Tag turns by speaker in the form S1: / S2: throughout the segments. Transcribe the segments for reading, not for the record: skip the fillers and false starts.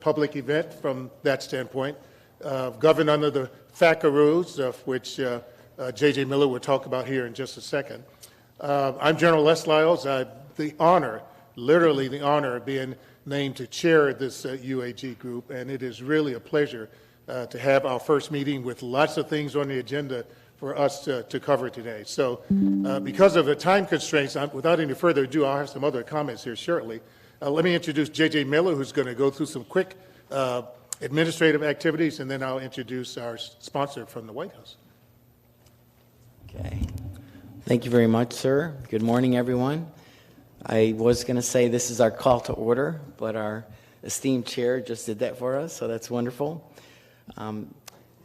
S1: public event from that standpoint, governed under the FACA rules, of which J.J. Miller will talk about here in just a second. I'm General Les Lyles. I have the honor, literally the honor, of being named to chair this UAG group, and it is really a pleasure to have our first meeting with lots of things on the agenda for us to cover today. So because of the time constraints, without any further ado, I'll have some other comments here shortly. Let me introduce J.J. Miller, who's going to go through some quick administrative activities, and then I'll introduce our sponsor from the White House.
S2: Okay. Thank you very much, sir. Good morning, everyone. I was going to say this is our call to order, but our esteemed chair just did that for us, so that's wonderful.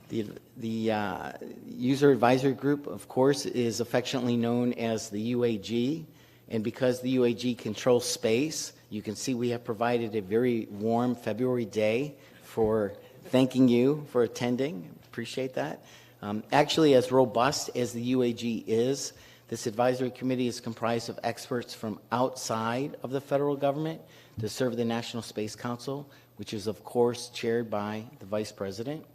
S2: The User Advisory Group, of course, is affectionately known as the UAG, and because the UAG controls space, you can see we have provided a very warm February day for thanking you for attending. Appreciate that. Actually, as robust as the UAG is, this advisory committee is comprised of experts from outside of the federal government to serve the National Space Council, which is, of course, chaired by the Vice President.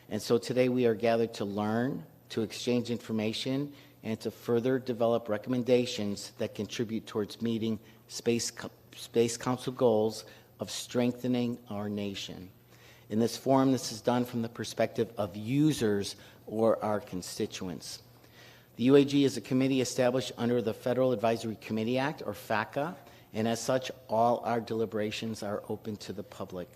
S2: And so today we are gathered to learn, to exchange information, and to further develop recommendations that contribute towards meeting Space Council goals of strengthening our nation. In this forum, this is done from the perspective of users or our constituents. The UAG is a committee established under the Federal Advisory Committee Act, or FACA, and as such, all our deliberations are open to the public.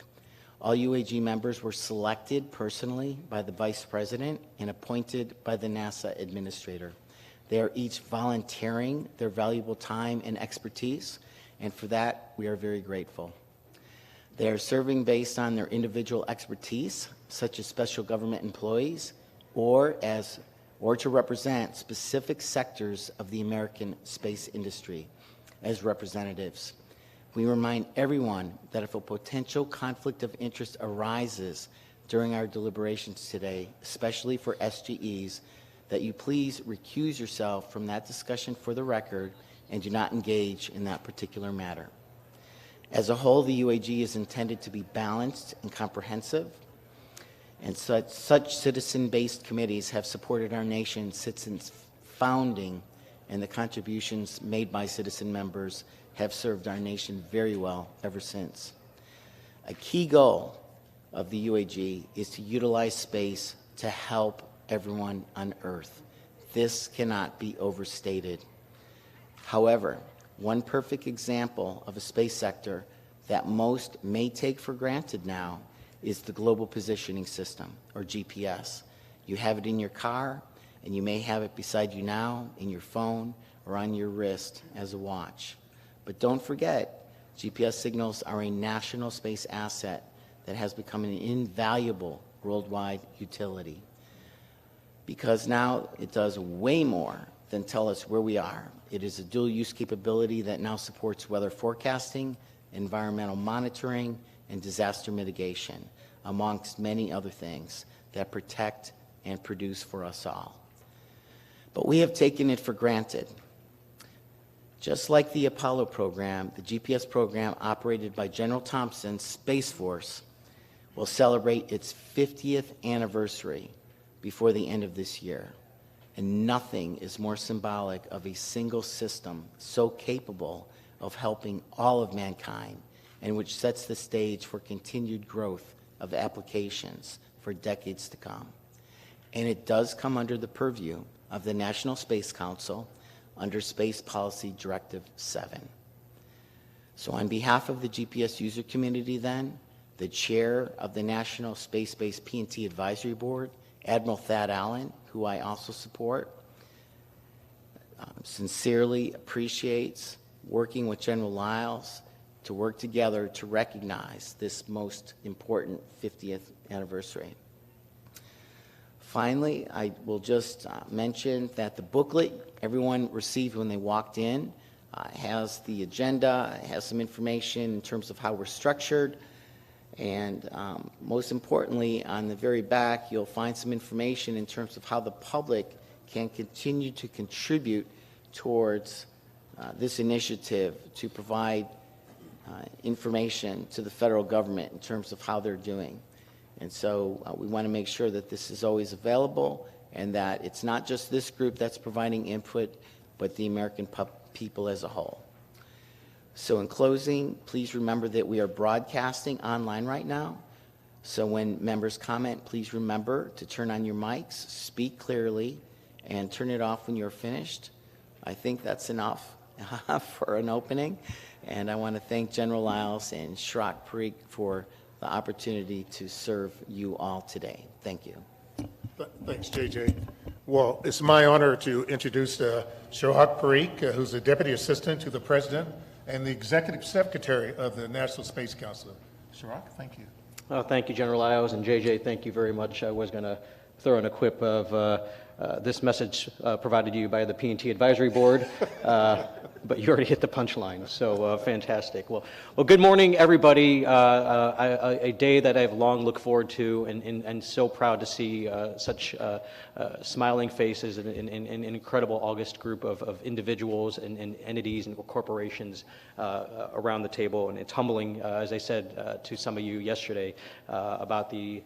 S2: All UAG members were selected personally by the Vice President and appointed by the NASA Administrator. They are each volunteering their valuable time and expertise, and for that, we are very grateful. They are serving based on their individual expertise, such as special government employees, or to represent specific sectors of the American space industry as representatives. We remind everyone that if a potential conflict of interest arises during our deliberations today, especially for SGEs, that you please recuse yourself from that discussion for the record and do not engage in that particular matter. As a whole, the UAG is intended to be balanced and comprehensive, and such citizen-based committees have supported our nation since its founding, and the contributions made by citizen members have served our nation very well ever since. A key goal of the UAG is to utilize space to help everyone on Earth. This cannot be overstated. However, one perfect example of a space sector that most may take for granted now is the Global Positioning System, or GPS. You have it in your car, and you may have it beside you now, in your phone, or on your wrist as a watch. But don't forget, GPS signals are a national space asset that has become an invaluable worldwide utility, because now it does way more than tell us where we are. It is a dual-use capability that now supports weather forecasting, environmental monitoring, and disaster mitigation, amongst many other things that protect and produce for us all. But we have taken it for granted. Just like the Apollo program, the GPS program operated by General Thompson's Space Force will celebrate its 50th anniversary before the end of this year. And nothing is more symbolic of a single system so capable of helping all of mankind, and which sets the stage for continued growth of applications for decades to come. And it does come under the purview of the National Space Council under Space Policy Directive 7. So on behalf of the GPS user community then, the chair of the National Space-Based P&T Advisory Board, Admiral Thad Allen, who I also support, sincerely appreciates working with General Lyles to work together to recognize this most important 50th anniversary. Finally, I will just mention that the booklet everyone received when they walked in has the agenda, has some information in terms of how we're structured, and most importantly, on the very back, you'll find some information in terms of how the public can continue to contribute towards this initiative to provide information to the federal government in terms of how they're doing. And so we want to make sure that this is always available and that it's not just this group that's providing input, but the American people as a whole. So in closing, please remember that we are broadcasting online right now. So when members comment, please remember to turn on your mics, speak clearly, and turn it off when you're finished. I think that's enough for an opening. And I want to thank General Lyles and Chirag Parikh for the opportunity to serve you all today. Thank you.
S1: Thanks, JJ. Well, it's my honor to introduce Chirag Parikh, who's the Deputy Assistant to the President and the Executive Secretary of the National Space Council. Chirag, thank you.
S3: Thank you, General Lyles, and JJ, thank you very much. I was going to throw in a quip of this message provided to you by the P&T Advisory Board, but you already hit the punchline, so fantastic. Well, good morning, everybody. A day that I've long looked forward to, and so proud to see such smiling faces and an incredible August group of individuals and entities and corporations around the table. And it's humbling, as I said to some of you yesterday, about the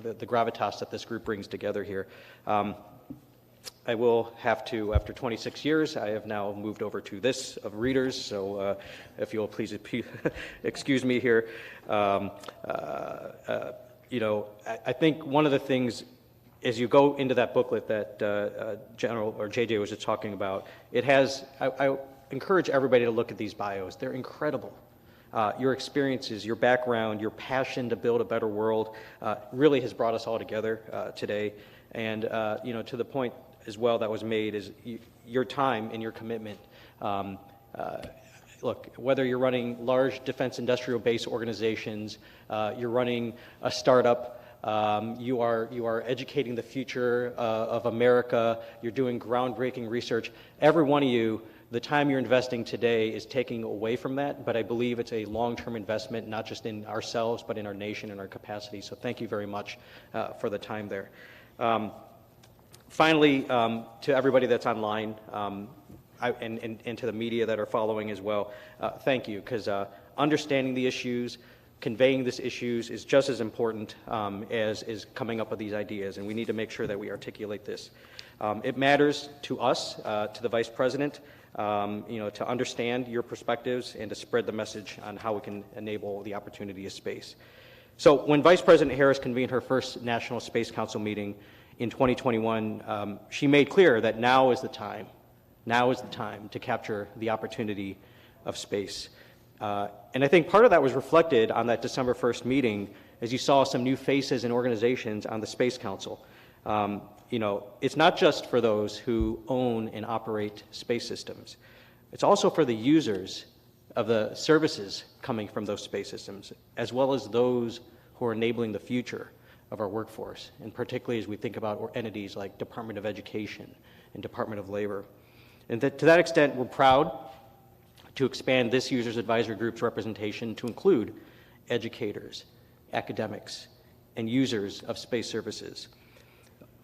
S3: gravitas that this group brings together here. I will have to, after 26 years, I have now moved over to this of readers, so if you'll please excuse me here. You know, I think one of the things, as you go into that booklet that General or JJ was just talking about, it has, I encourage everybody to look at these bios. They're incredible. Your experiences, your background, your passion to build a better world really has brought us all together today. And, you know, to the point as well that was made is your time and your commitment. Look, whether you're running large defense industrial base organizations, you're running a startup, you are educating the future of America, you're doing groundbreaking research, every one of you, the time you're investing today is taking away from that, but I believe it's a long-term investment, not just in ourselves, but in our nation and our capacity. So thank you very much for the time there. Finally, to everybody that's online and to the media that are following as well, thank you, because understanding the issues, conveying these issues is just as important as is coming up with these ideas, and we need to make sure that we articulate this. It matters to us, to the Vice President, you know, to understand your perspectives and to spread the message on how we can enable the opportunity of space. So when Vice President Harris convened her first National Space Council meeting in 2021, she made clear that now is the time to capture the opportunity of space. And I think part of that was reflected on that December 1st meeting as you saw some new faces and organizations on the Space Council. You know, it's not just for those who own and operate space systems. It's also for the users of the services coming from those space systems, as well as those who are enabling the future of our workforce, and particularly as we think about entities like Department of Education and Department of Labor. And to that extent, we're proud to expand this Users Advisory Group's representation to include educators, academics, and users of space services.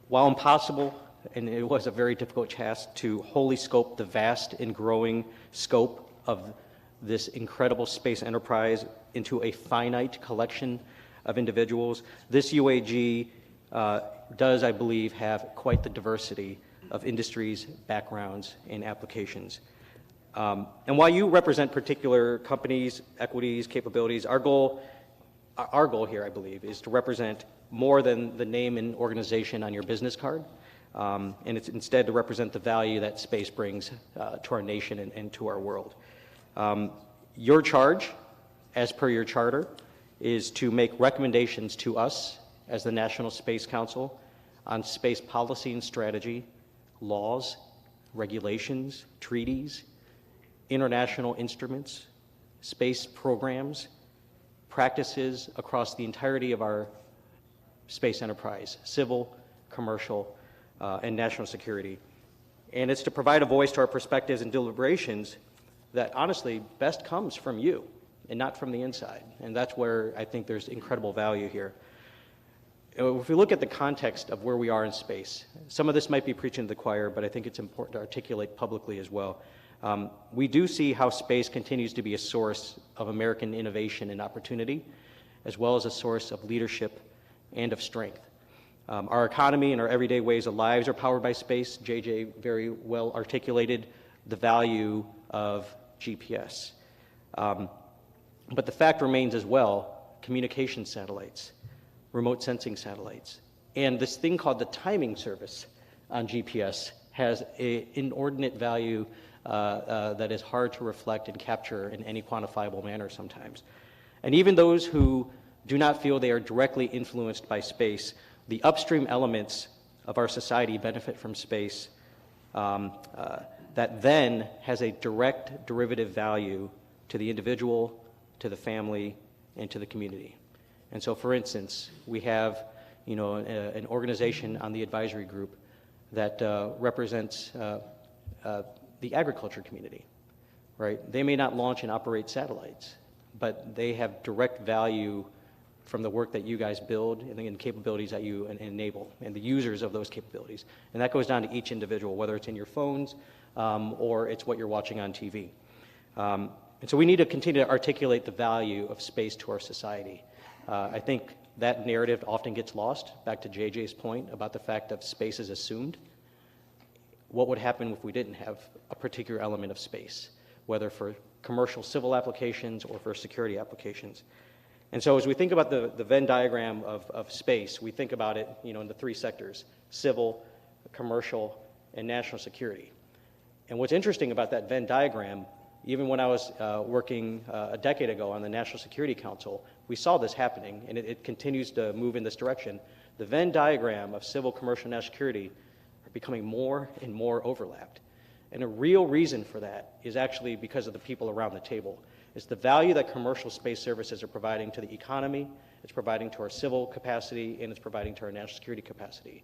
S3: While impossible, and it was a very difficult task to wholly scope the vast and growing scope of this incredible space enterprise into a finite collection of individuals, this UAG does, I believe, have quite the diversity of industries, backgrounds, and applications. And while you represent particular companies, equities, capabilities, our goal here, I believe, is to represent more than the name and organization on your business card, and it's instead to represent the value that space brings to our nation and to our world. Your charge, as per your charter, is to make recommendations to us as the National Space Council on space policy and strategy, laws, regulations, treaties, international instruments, space programs, practices across the entirety of our space enterprise, civil, commercial, and national security. And it's to provide a voice to our perspectives and deliberations that honestly best comes from you and not from the inside. And that's where I think there's incredible value here. If we look at the context of where we are in space, some of this might be preaching to the choir, but I think it's important to articulate publicly as well. We do see how space continues to be a source of American innovation and opportunity, as well as a source of leadership and of strength. Our economy and our everyday ways of lives are powered by space. JJ very well articulated the value of GPS. But the fact remains as well, communication satellites, remote sensing satellites, and this thing called the timing service on GPS has an inordinate value that is hard to reflect and capture in any quantifiable manner sometimes. And even those who do not feel they are directly influenced by space, the upstream elements of our society benefit from space that then has a direct derivative value to the individual, to the family, and to the community. And so, for instance, we have an organization on the advisory group that represents the agriculture community, right? They may not launch and operate satellites, but they have direct value from the work that you guys build and the capabilities that you enable and the users of those capabilities. And that goes down to each individual, whether it's in your phones or it's what you're watching on TV. And so we need to continue to articulate the value of space to our society. I think that narrative often gets lost, back to JJ's point about the fact that space is assumed. What would happen if we didn't have a particular element of space, whether for commercial civil applications or for security applications? And so as we think about the Venn diagram of space, we think about it in the three sectors: civil, commercial, and national security. And what's interesting about that Venn diagram, even when I was working a decade ago on the National Security Council, we saw this happening, and it continues to move in this direction. The Venn diagram of civil, commercial, and national security are becoming more and more overlapped. And a real reason for that is actually because of the people around the table. It's the value that commercial space services are providing to the economy, it's providing to our civil capacity, and it's providing to our national security capacity.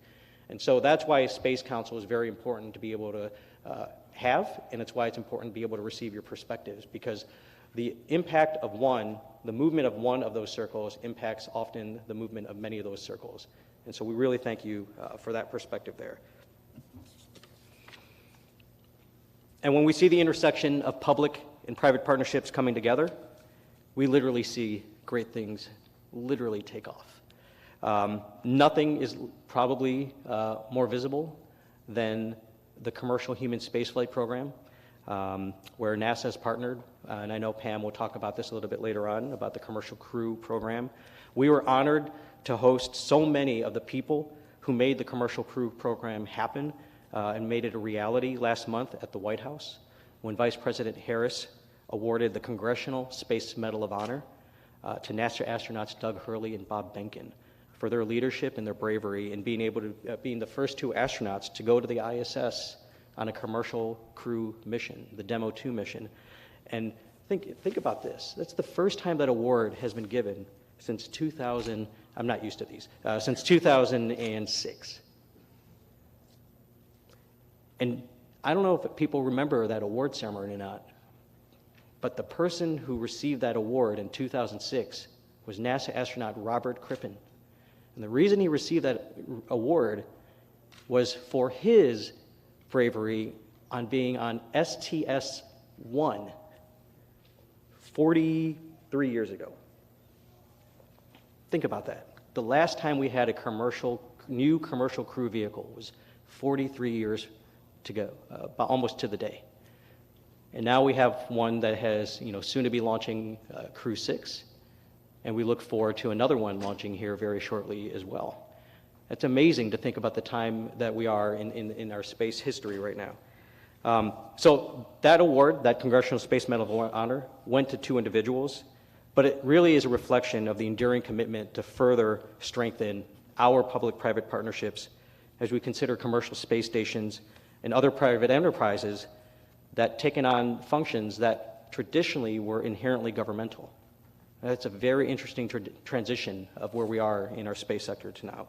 S3: And so that's why Space Council is very important to be able to have, and it's why it's important to be able to receive your perspectives, because the impact of one, the movement of one of those circles impacts often the movement of many of those circles. And so we really thank you for that perspective there. And when we see the intersection of public and private partnerships coming together, we literally see great things literally take off. Nothing is probably more visible than the commercial human spaceflight program, where NASA has partnered, and I know Pam will talk about this a little bit later on, about the Commercial Crew program. We were honored to host so many of the people who made the Commercial Crew program happen and made it a reality last month at the White House, when Vice President Harris awarded the Congressional Space Medal of Honor to NASA astronauts Doug Hurley and Bob Behnken for their leadership and their bravery in being able to being the first two astronauts to go to the ISS on a Commercial Crew mission, the Demo 2 mission. And think about this. That's the first time that award has been given since 2000. I'm not used to these. Since 2006. And I don't know if people remember that award ceremony or not, but the person who received that award in 2006 was NASA astronaut Robert Crippen. And the reason he received that award was for his bravery on being on STS-1 43 years ago. Think about that. The last time we had a new commercial crew vehicle was 43 years to go, almost to the day. And now we have one that has, soon to be launching Crew 6, and we look forward to another one launching here very shortly as well. It's amazing to think about the time that we are in our space history right now. So that award, that Congressional Space Medal of Honor, went to two individuals, but it really is a reflection of the enduring commitment to further strengthen our public-private partnerships as we consider commercial space stations and other private enterprises that taken on functions that traditionally were inherently governmental. That's a very interesting transition of where we are in our space sector to now.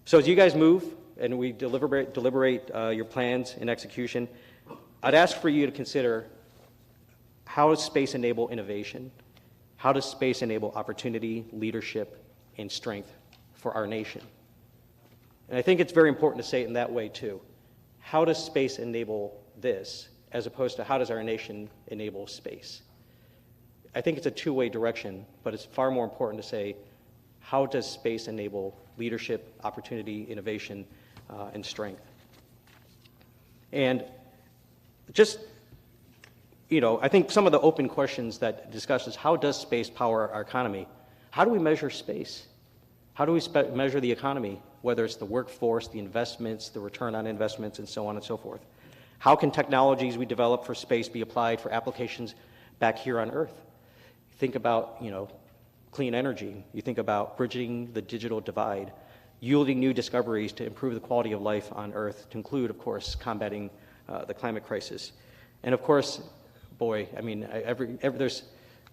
S3: So as you guys move and we deliberate your plans and execution, I'd ask for you to consider, how does space enable innovation? How does space enable opportunity, leadership, and strength for our nation? And I think it's very important to say it in that way too. How does space enable this as opposed to how does our nation enable space. I think it's a two-way direction, but it's far more important to say, how does space enable leadership, opportunity, innovation, and strength? And just, I think some of the open questions that discuss is, how does space power our economy? How do we measure space? How do we measure the economy, whether it's the workforce, the investments, the return on investments, and so on and so forth? How can technologies we develop for space be applied for applications back here on Earth? Think about, clean energy. You think about bridging the digital divide, yielding new discoveries to improve the quality of life on Earth, to include, of course, combating the climate crisis. And of course, boy, I mean,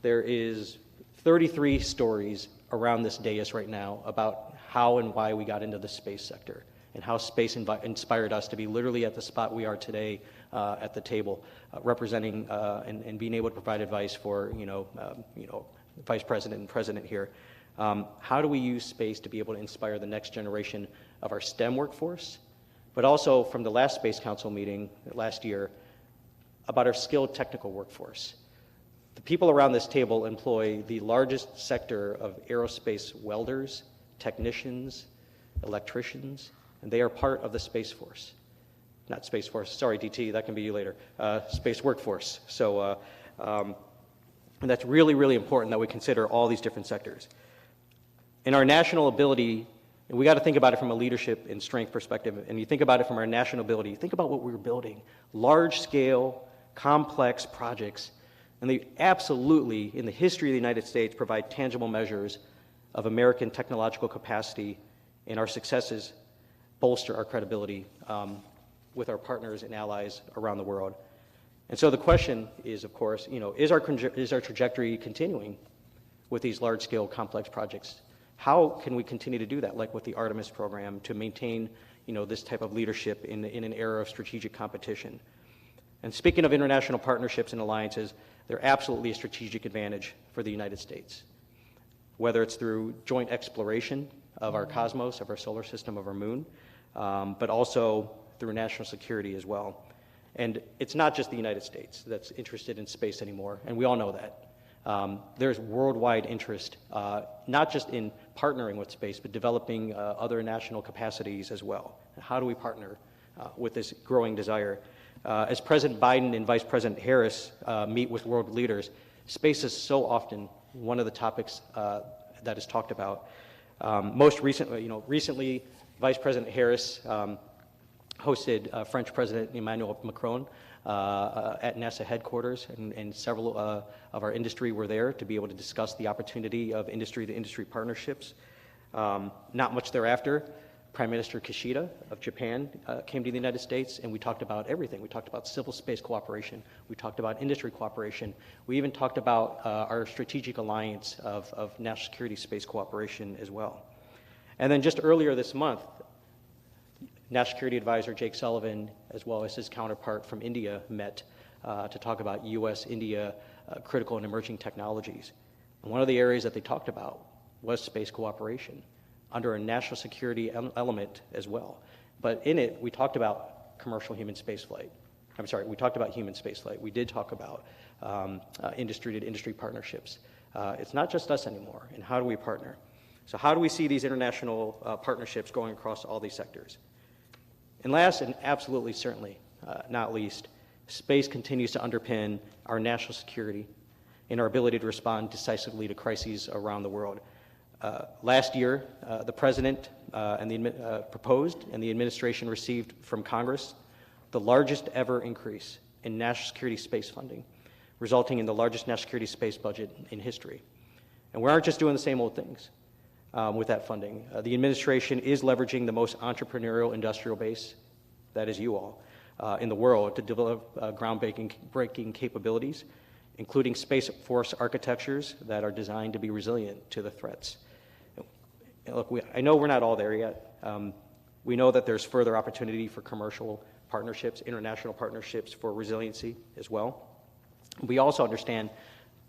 S3: there is 33 stories around this dais right now about how and why we got into the space sector, and how space inspired us to be literally at the spot we are today at the table, representing and being able to provide advice for Vice President and President here. How do we use space to be able to inspire the next generation of our STEM workforce, but also from the last Space Council meeting last year about our skilled technical workforce. The people around this table employ the largest sector of aerospace welders, technicians, electricians, and they are part of the Space Force. Not Space Force, sorry, DT, that can be you later. Space workforce. So, and that's really, really important that we consider all these different sectors. In our national ability, and we got to think about it from a leadership and strength perspective, and you think about it from our national ability, think about what we're building. Large-scale, complex projects, and they absolutely, in the history of the United States, provide tangible measures of American technological capacity, and our successes bolster our credibility with our partners and allies around the world. And so the question is, of course, is our trajectory continuing with these large-scale, complex projects? How can we continue to do that, like with the Artemis program, to maintain, this type of leadership in an era of strategic competition? And speaking of international partnerships and alliances, they're absolutely a strategic advantage for the United States, whether it's through joint exploration of our cosmos, of our solar system, of our moon, but also through national security as well. And it's not just the United States that's interested in space anymore, and we all know that. There's worldwide interest, not just in partnering with space, but developing other national capacities as well. How do we partner with this growing desire? As President Biden and Vice President Harris meet with world leaders, space is so often one of the topics that is talked about. Most recently, Vice President Harris hosted French President Emmanuel Macron at NASA headquarters, and several of our industry were there to be able to discuss the opportunity of industry-to-industry partnerships. Not much thereafter, Prime Minister Kishida of Japan came to the United States, and we talked about everything. We talked about civil space cooperation. We talked about industry cooperation. We even talked about our strategic alliance of national security space cooperation as well. And then just earlier this month, National Security Advisor Jake Sullivan, as well as his counterpart from India, met to talk about U.S.-India critical and emerging technologies. And one of the areas that they talked about was space cooperation under a national security element as well. But in it, we talked about commercial human spaceflight. We talked about human spaceflight. We did talk about industry-to-industry partnerships. It's not just us anymore, and how do we partner? So how do we see these international partnerships going across all these sectors? And last, and absolutely certainly not least, space continues to underpin our national security and our ability to respond decisively to crises around the world. Last year, the President proposed and the administration received from Congress the largest ever increase in national security space funding, resulting in the largest national security space budget in history. And we aren't just doing the same old things with that funding. The administration is leveraging the most entrepreneurial industrial base, that is you all, in the world to develop groundbreaking capabilities, including Space Force architectures that are designed to be resilient to the threats. Look, I know we're not all there yet. We know that there's further opportunity for commercial partnerships, international partnerships for resiliency as well. We also understand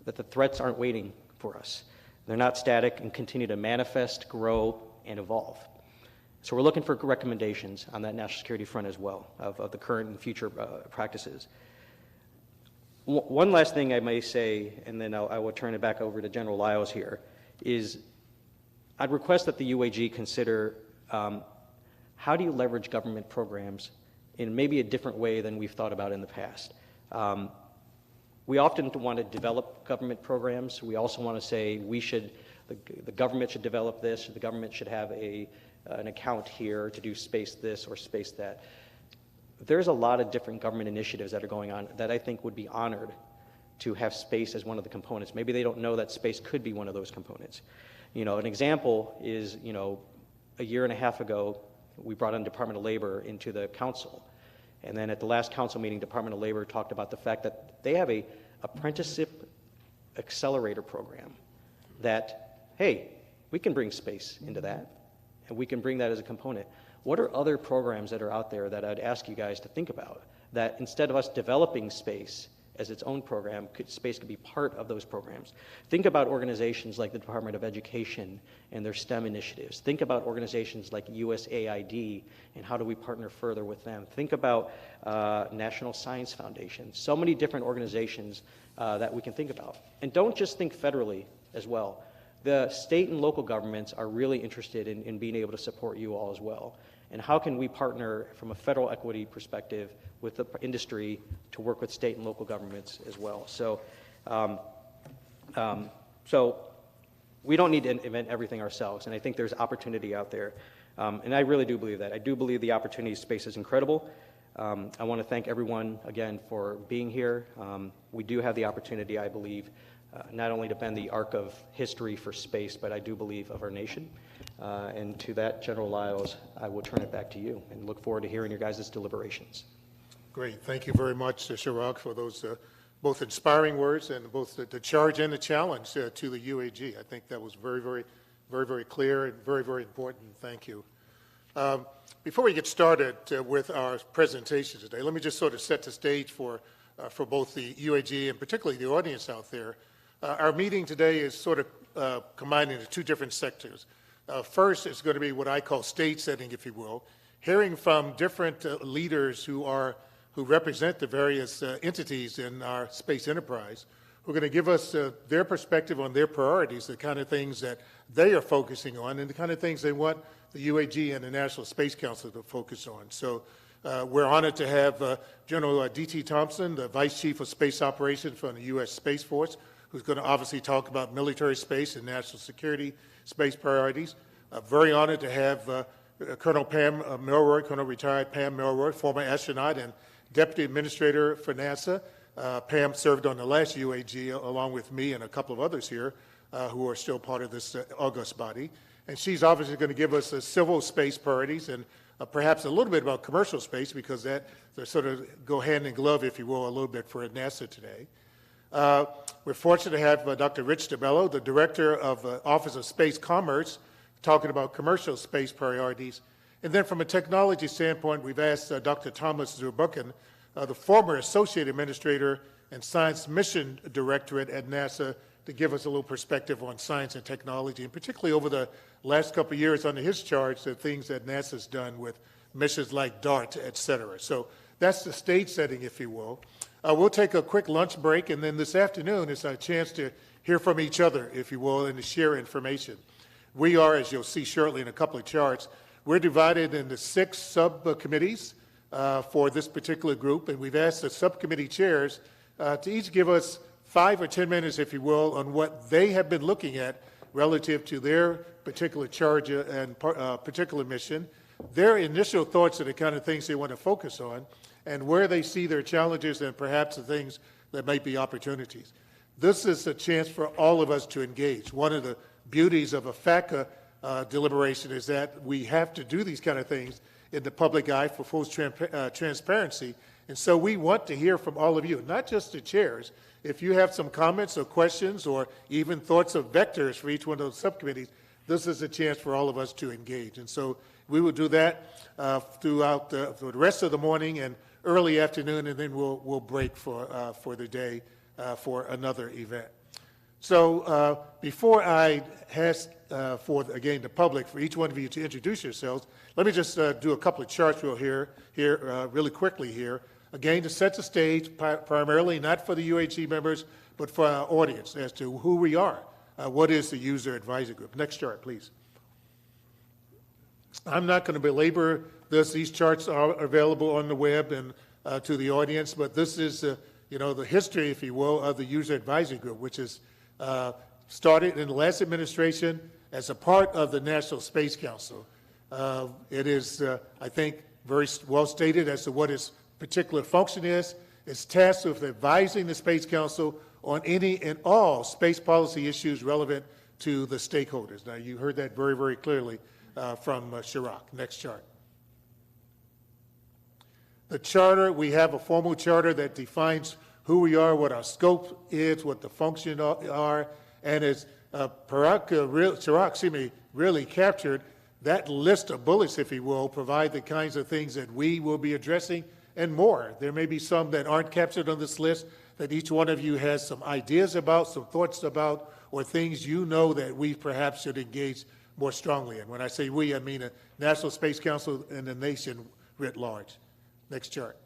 S3: that the threats aren't waiting for us. They're not static and continue to manifest, grow, and evolve. So we're looking for recommendations on that national security front as well, of the current and future practices. One last thing I may say, and then I will turn it back over to General Lyles here, is I'd request that the UAG consider how do you leverage government programs in maybe a different way than we've thought about in the past. We often want to develop government programs. We also want to say the government should develop this, or the government should have an account here to do space this or space that. There's a lot of different government initiatives that are going on that I think would be honored to have space as one of the components. Maybe they don't know that space could be one of those components. An example is, a year and a half ago, we brought in Department of Labor into the council. And then at the last council meeting, Department of Labor talked about the fact that they have a apprenticeship accelerator program that, hey, we can bring space into that, and we can bring that as a component. What are other programs that are out there that I'd ask you guys to think about, that instead of us developing space as its own program, space could be part of those programs? Think about organizations like the Department of Education and their STEM initiatives. Think about organizations like USAID and how do we partner further with them. Think about National Science Foundation. So many different organizations that we can think about. And don't just think federally as well. The state and local governments are really interested in being able to support you all as well. And how can we partner from a federal equity perspective with the industry to work with state and local governments as well? So, so we don't need to invent everything ourselves, and I think there's opportunity out there. And I really do believe that. I do believe the opportunity space is incredible. I want to thank everyone again for being here. We do have the opportunity, I believe, not only to bend the arc of history for space, but I do believe of our nation. And to that, General Lyles, I will turn it back to you and look forward to hearing your guys' deliberations.
S1: Great. Thank you very much, Chirag, for those both inspiring words and both the charge and the challenge to the UAG. I think that was very clear and very important. Thank you. Before we get started with our presentation today, let me just sort of set the stage for both the UAG and particularly the audience out there. Our meeting today is sort of combined into two different sectors. First, it's going to be what I call stage setting, if you will, hearing from different leaders who represent the various entities in our space enterprise, who are going to give us their perspective on their priorities, the kind of things that they are focusing on, and the kind of things they want the UAG and the National Space Council to focus on. So we're honored to have General D.T. Thompson, the Vice Chief of Space Operations from the U.S. Space Force, who's going to obviously talk about military space and national security space priorities. Very honored to have Colonel Pam Milroy, Colonel retired Pam Milroy, former astronaut and Deputy Administrator for NASA. Pam served on the last UAG along with me and a couple of others here who are still part of this august body. And she's obviously going to give us civil space priorities and perhaps a little bit about commercial space, because they sort of go hand in glove, if you will, a little bit for NASA today. We're fortunate to have Dr. Rich DeBello, the Director of Office of Space Commerce, talking about commercial space priorities. And then from a technology standpoint, we've asked Dr. Thomas Zurbuchen, the former Associate Administrator and Science Mission Directorate at NASA, to give us a little perspective on science and technology, and particularly over the last couple of years under his charge, the things that NASA's done with missions like DART, et cetera. So that's the stage setting, if you will. We'll take a quick lunch break, and then this afternoon is a chance to hear from each other, if you will, and to share information. We are, as you'll see shortly in a couple of charts, we're divided into 6 subcommittees for this particular group, and we've asked the subcommittee chairs to each give us 5 or 10 minutes, if you will, on what they have been looking at relative to their particular charge and particular mission, their initial thoughts of the kind of things they want to focus on, and where they see their challenges and perhaps the things that might be opportunities. This is a chance for all of us to engage. One of the beauties of a FACA deliberation is that we have to do these kind of things in the public eye for full transparency. And so we want to hear from all of you, not just the chairs. If you have some comments or questions or even thoughts of vectors for each one of those subcommittees, this is a chance for all of us to engage. And so we will do that throughout for the rest of the morning and early afternoon, and then we'll break for the day for another event. So before I ask for, again, the public, for each one of you to introduce yourselves, let me just do a couple of charts really quickly here. again, to set the stage primarily not for the UAG members, but for our audience as to who we are. What is the User Advisory Group? Next chart, please. I'm not going to belabor this. These charts are available on the web and to the audience, but this is, the history, if you will, of the User Advisory Group, which is started in the last administration as a part of the National Space Council. It is, I think, very well stated as to what its particular function is. It's tasked with advising the Space Council on any and all space policy issues relevant to the stakeholders. Now, you heard that very, very clearly from Chirag. Next chart. The charter, we have a formal charter that defines who we are, what our scope is, what the functions are, and as Chirag really captured, that list of bullets, if you will, provide the kinds of things that we will be addressing and more. There may be some that aren't captured on this list that each one of you has some ideas about, some thoughts about, or things you know that we perhaps should engage more strongly in. When I say we, I mean the National Space Council and the nation writ large. Next chart.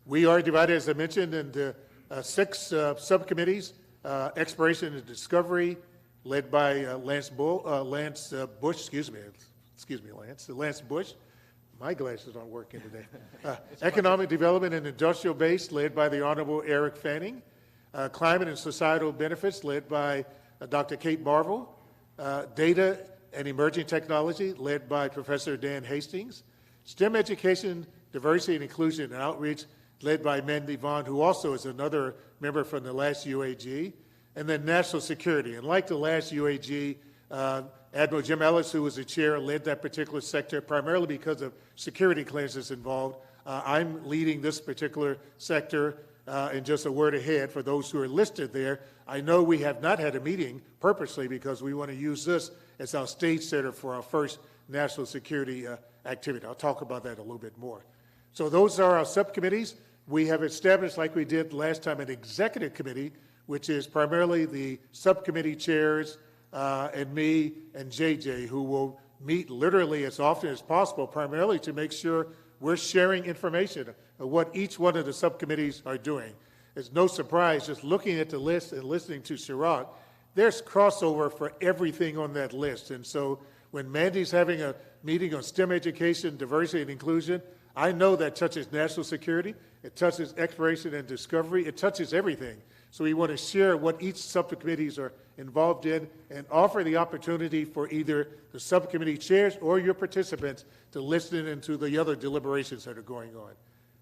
S1: We are divided, as I mentioned, into 6 subcommittees. Exploration and Discovery, led by Lance Bush. Lance Bush. My glasses aren't working today. Economic Development and Industrial Base, led by the Honorable Eric Fanning. Climate and Societal Benefits, led by Dr. Kate Marvel. Data and Emerging Technology, led by Professor Dan Hastings. STEM Education, Diversity and Inclusion and Outreach, led by Mandy Vaughn, who also is another member from the last UAG. And then National Security. And like the last UAG, Admiral Jim Ellis, who was the chair, led that particular sector primarily because of security clearances involved. I'm leading this particular sector. And just a word ahead for those who are listed there, I know we have not had a meeting purposely because we want to use this as our stage setter for our first national security activity. I'll talk about that a little bit more. So those are our subcommittees. We have established, like we did last time, an executive committee, which is primarily the subcommittee chairs and me and JJ, who will meet literally as often as possible, primarily to make sure we're sharing information of what each one of the subcommittees are doing. It's no surprise, just looking at the list and listening to Chirag, there's crossover for everything on that list. And so when Mandy's having a meeting on STEM education, diversity and inclusion, I know that touches national security, it touches exploration and discovery, it touches everything. So we want to share what each subcommittees are involved in and offer the opportunity for either the subcommittee chairs or your participants to listen into the other deliberations that are going on.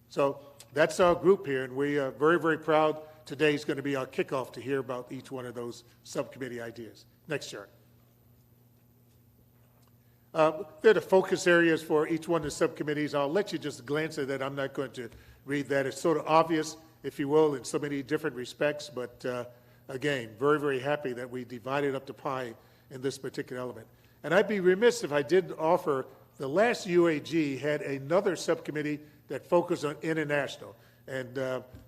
S1: So that's our group here, and we are very, very proud. Today is going to be our kickoff to hear about each one of those subcommittee ideas. Next chart. There are the focus areas for each one of the subcommittees. I'll let you just glance at that. I'm not going to read that. It's sort of obvious, if you will, in so many different respects. But again, very, very happy that we divided up the pie in this particular element. And I'd be remiss if I didn't offer the last UAG had another subcommittee that focused on international. And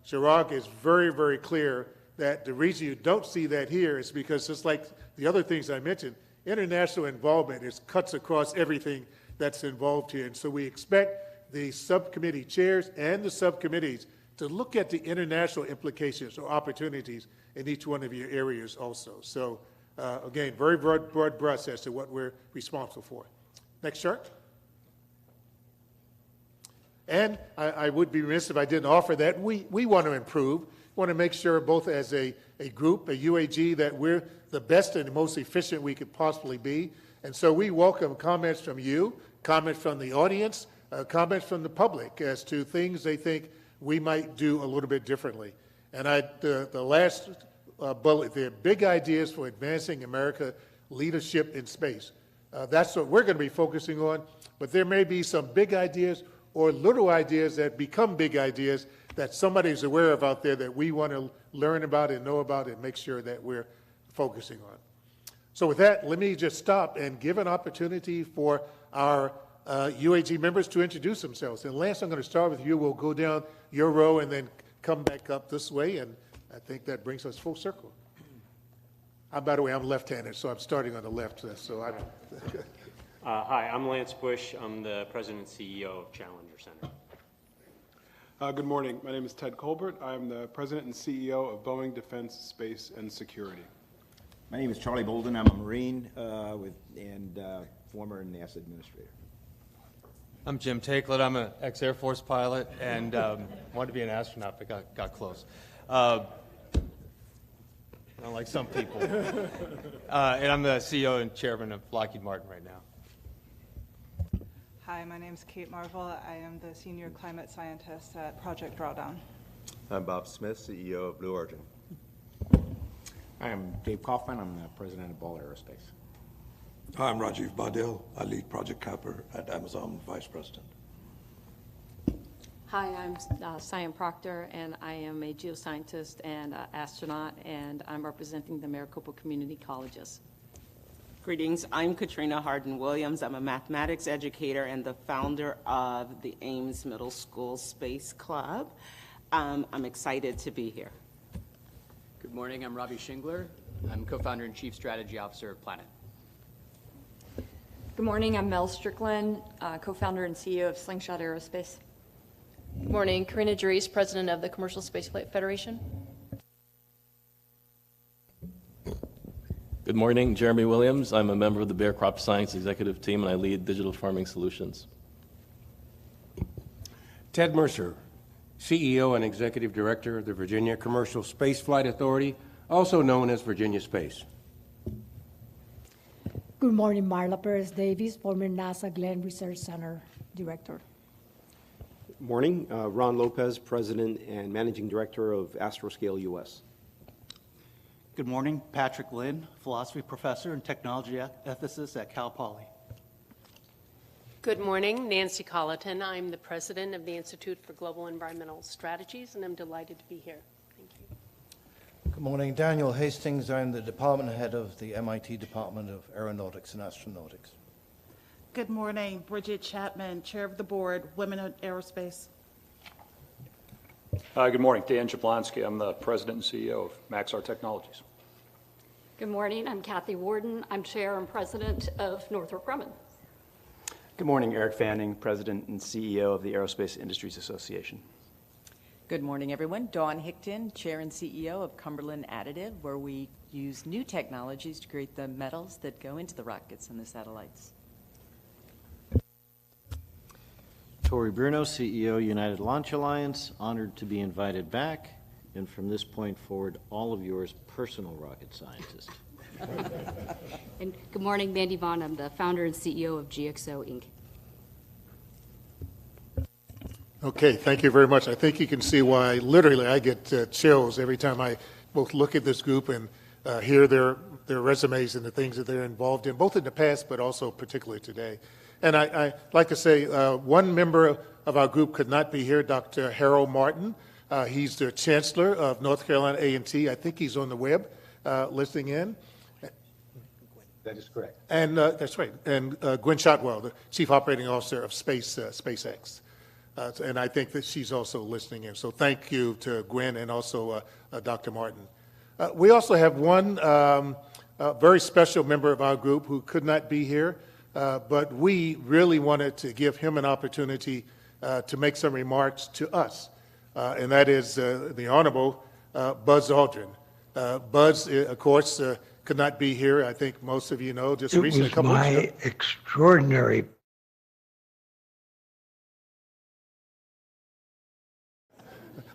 S1: Chirag is very, very clear that the reason you don't see that here is because just like the other things I mentioned, international involvement cuts across everything that's involved here. And so we expect the subcommittee chairs and the subcommittees to look at the international implications or opportunities in each one of your areas also. So again, very broad brush as to what we're responsible for. Next chart. And I would be remiss if I didn't offer that. We want to improve. We want to make sure both as a group, a UAG, that we're the best and the most efficient we could possibly be. And so we welcome comments from you, comments from the audience, comments from the public as to things they think we might do a little bit differently. And the last bullet there, big ideas for advancing America leadership in space. That's what we're going to be focusing on, but there may be some big ideas or little ideas that become big ideas that somebody's aware of out there that we want to learn about and know about and make sure that we're focusing on. So with that, let me just stop and give an opportunity for our UAG members to introduce themselves. And Lance, I'm going to start with you. We'll go down your row and then come back up this way, and I think that brings us full circle. By the way, I'm left-handed, so I'm starting on the left. So I'm
S4: Hi, I'm Lance Bush. I'm the president and CEO of Challenger Center. Good morning. My name is Ted Colbert. I'm the President and CEO of Boeing Defense, Space, and Security.
S5: My name is Charlie Bolden. I'm a Marine and former NASA administrator.
S6: I'm Jim Takelet. I'm an ex-Air Force pilot and wanted to be an astronaut, but got close. Not like some people. And I'm the CEO and chairman of Lockheed Martin right now.
S7: Hi, my name is Kate Marvel. I am the senior climate scientist at Project Drawdown.
S8: I'm Bob Smith, CEO of Blue Origin.
S5: I am Dave Kaufman. I'm the president of Ball Aerospace.
S9: Hi, I'm Rajiv Badel. I lead Project Kapper at Amazon, Vice President.
S10: Hi, I'm Sian Proctor, and I am a geoscientist and astronaut, and I'm representing the Maricopa Community Colleges.
S11: Greetings, I'm Katrina Hardin-Williams. I'm a mathematics educator and the founder of the Ames Middle School Space Club. I'm excited to be here.
S12: Good morning, I'm Robbie Shingler. I'm co-founder and chief strategy officer of Planet.
S13: Good morning, I'm Mel Strickland, co-founder and CEO of Slingshot Aerospace.
S14: Good morning, Karina Dries, president of the Commercial Spaceflight Federation.
S15: Good morning, Jeremy Williams. I'm a member of the Bayer Crop Science executive team, and I lead digital farming solutions.
S16: Ted Mercer, CEO and executive director of the Virginia Commercial Spaceflight Authority, also known as Virginia Space.
S17: Good morning, Marla Perez Davis, former NASA Glenn Research Center director.
S18: Good morning, Ron Lopez, president and managing director of Astroscale US.
S19: Good morning, Patrick Lynn, philosophy professor and technology ethicist at Cal Poly.
S20: Good morning, Nancy Colleton. I'm the president of the Institute for Global Environmental Strategies, and I'm delighted to be here. Thank you.
S2: Good morning, Daniel Hastings. I'm the department head of the MIT Department of Aeronautics and Astronautics.
S4: Good morning, Bridget Chapman, chair of the board, Women in Aerospace.
S7: Good morning, Dan Jablonski. I'm the president and CEO of Maxar Technologies.
S14: Good morning, I'm Kathy Warden. I'm chair and president of Northrop Grumman.
S8: Good morning, Eric Fanning, president and CEO of the Aerospace Industries Association.
S12: Good morning, everyone. Dawn Hickton, chair and CEO of Cumberland Additive, where we use new technologies to create the metals that go into the rockets and the satellites.
S2: Tory Bruno, CEO, United Launch Alliance, honored to be invited back, and from this point forward, all of yours personal rocket scientist.
S15: And good morning, Mandy Vaughn. I'm the founder and CEO of GXO Inc.
S1: Okay, thank you very much. I think you can see why literally I get chills every time I both look at this group and hear their resumes and the things that they're involved in, both in the past but also particularly today. And I like to say one member of our group could not be here, Dr. Harold Martin. He's the chancellor of North Carolina A&T. I think he's on the web listening in.
S5: That is correct.
S1: And that's right. And Gwen Shotwell, the chief operating officer of SpaceX. And I think that she's also listening in. So thank you to Gwen and also Dr. Martin. We also have one very special member of our group who could not be here. But we really wanted to give him an opportunity to make some remarks to us, and that is the Honorable Buzz Aldrin. Buzz, of course, could not be here. I think most of you know, just recently, a couple weeks ago.
S13: It was my extraordinary.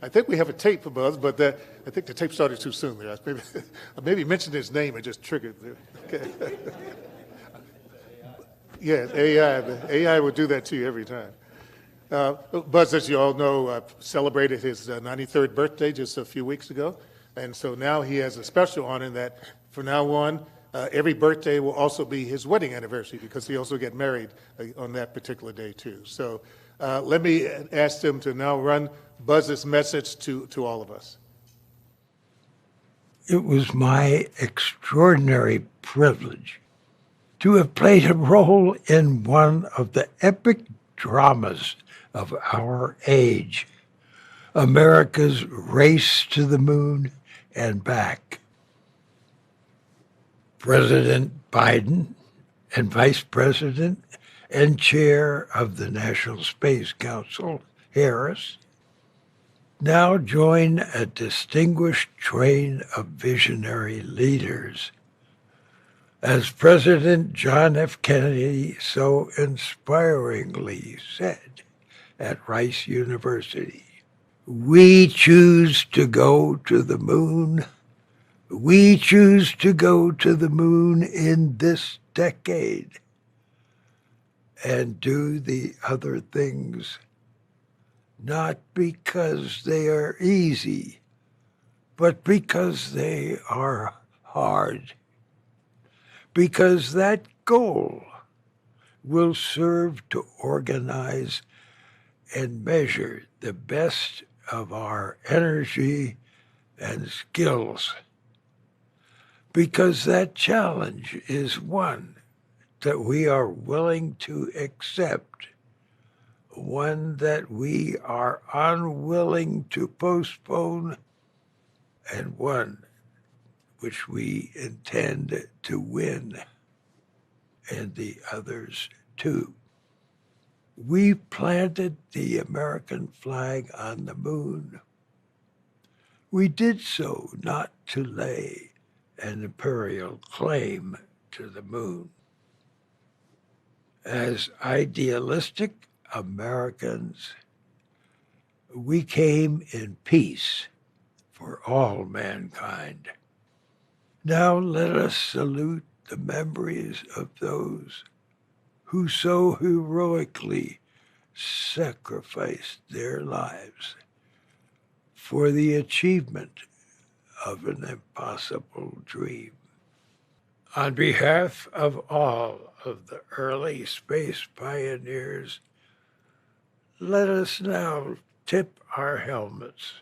S1: I think we have a tape for Buzz, but I think the tape started too soon there. I maybe mentioned his name and just triggered. Okay. Yeah, AI will do that to you every time. Buzz, as you all know, celebrated his 93rd birthday just a few weeks ago, and so now he has a special honor that from now on, every birthday will also be his wedding anniversary because he also got married on that particular day too. So let me ask him to now run Buzz's message to all of us.
S13: It was my extraordinary privilege to have played a role in one of the epic dramas of our age, America's race to the moon and back. President Biden and Vice President and Chair of the National Space Council, Harris, now join a distinguished train of visionary leaders. As President John F. Kennedy so inspiringly said at Rice University, "We choose to go to the moon. We choose to go to the moon in this decade and do the other things, not because they are easy, but because they are hard. Because that goal will serve to organize and measure the best of our energy and skills. Because that challenge is one that we are willing to accept, one that we are unwilling to postpone, and one which we intend to win, and the others too. We planted the American flag on the moon. We did so not to lay an imperial claim to the moon. As idealistic Americans, we came in peace for all mankind. Now let us salute the memories of those who so heroically sacrificed their lives for the achievement of an impossible dream. On behalf of all of the early space pioneers, let us now tip our helmets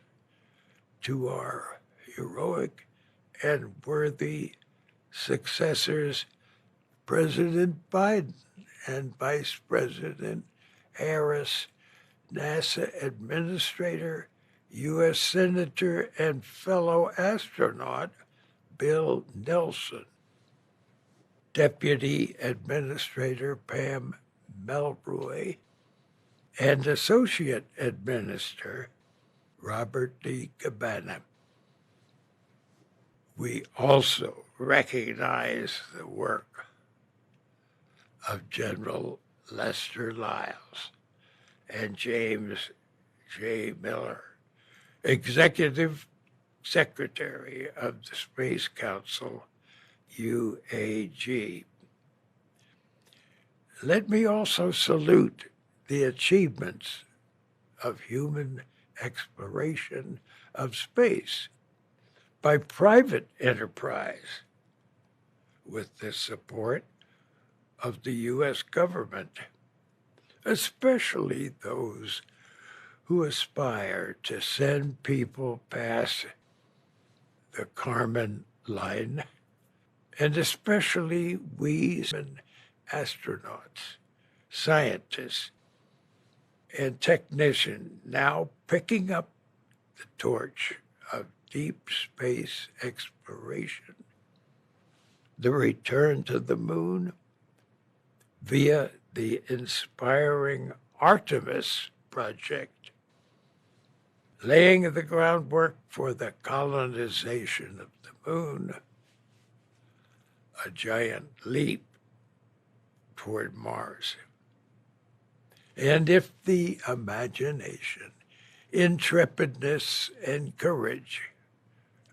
S13: to our heroic and worthy successors, President Biden and Vice President Harris, NASA Administrator, U.S. Senator, and fellow astronaut Bill Nelson, Deputy Administrator Pam Melroy, and Associate Administrator Robert D. Cabana. We also recognize the work of General Lester Lyles and James J. Miller, Executive Secretary of the Space Council, UAG. Let me also salute the achievements of human exploration of space by private enterprise with the support of the U.S. government, especially those who aspire to send people past the Kármán line, and especially we astronauts, scientists, and technicians now picking up the torch of deep space exploration, the return to the moon via the inspiring Artemis project, laying the groundwork for the colonization of the moon, a giant leap toward Mars. And if the imagination, intrepidness, and courage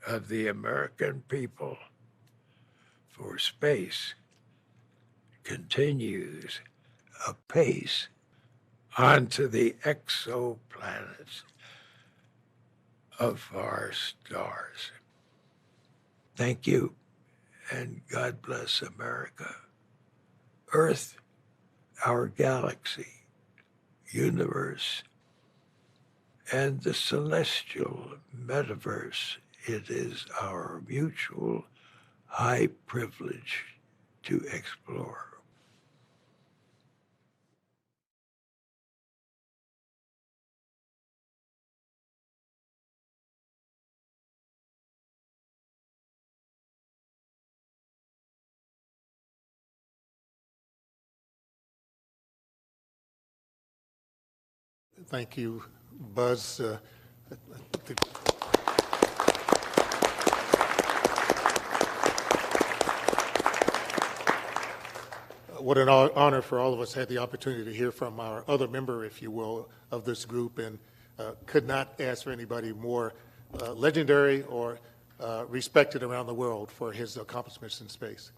S13: of the American people for space continues apace onto the exoplanets of our stars. Thank you, and God bless America, Earth, our galaxy, universe, and the celestial metaverse it is our mutual high privilege to explore.
S1: Thank you, Buzz. What an honor for all of us to have the opportunity to hear from our other member, if you will, of this group, and could not ask for anybody more legendary or respected around the world for his accomplishments in space.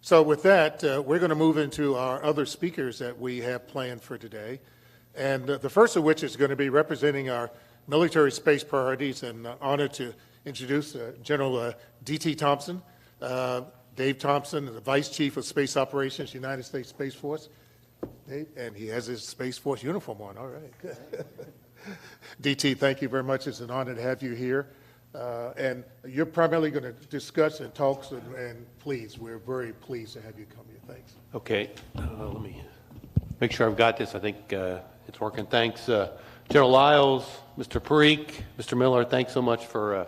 S1: So with that, we're going to move into our other speakers that we have planned for today. And the first of which is going to be representing our military space priorities, and honored to introduce General D.T. Thompson. Dave Thompson, the Vice Chief of Space Operations, United States Space Force. Dave, and he has his Space Force uniform on. All right, good. DT, thank you very much. It's an honor to have you here. And you're primarily going to discuss and talk, and please, we're very pleased to have you come here. Thanks.
S21: Okay, let me make sure I've got this. I think it's working. Thanks, General Lyles, Mr. Parikh, Mr. Miller, thanks so much for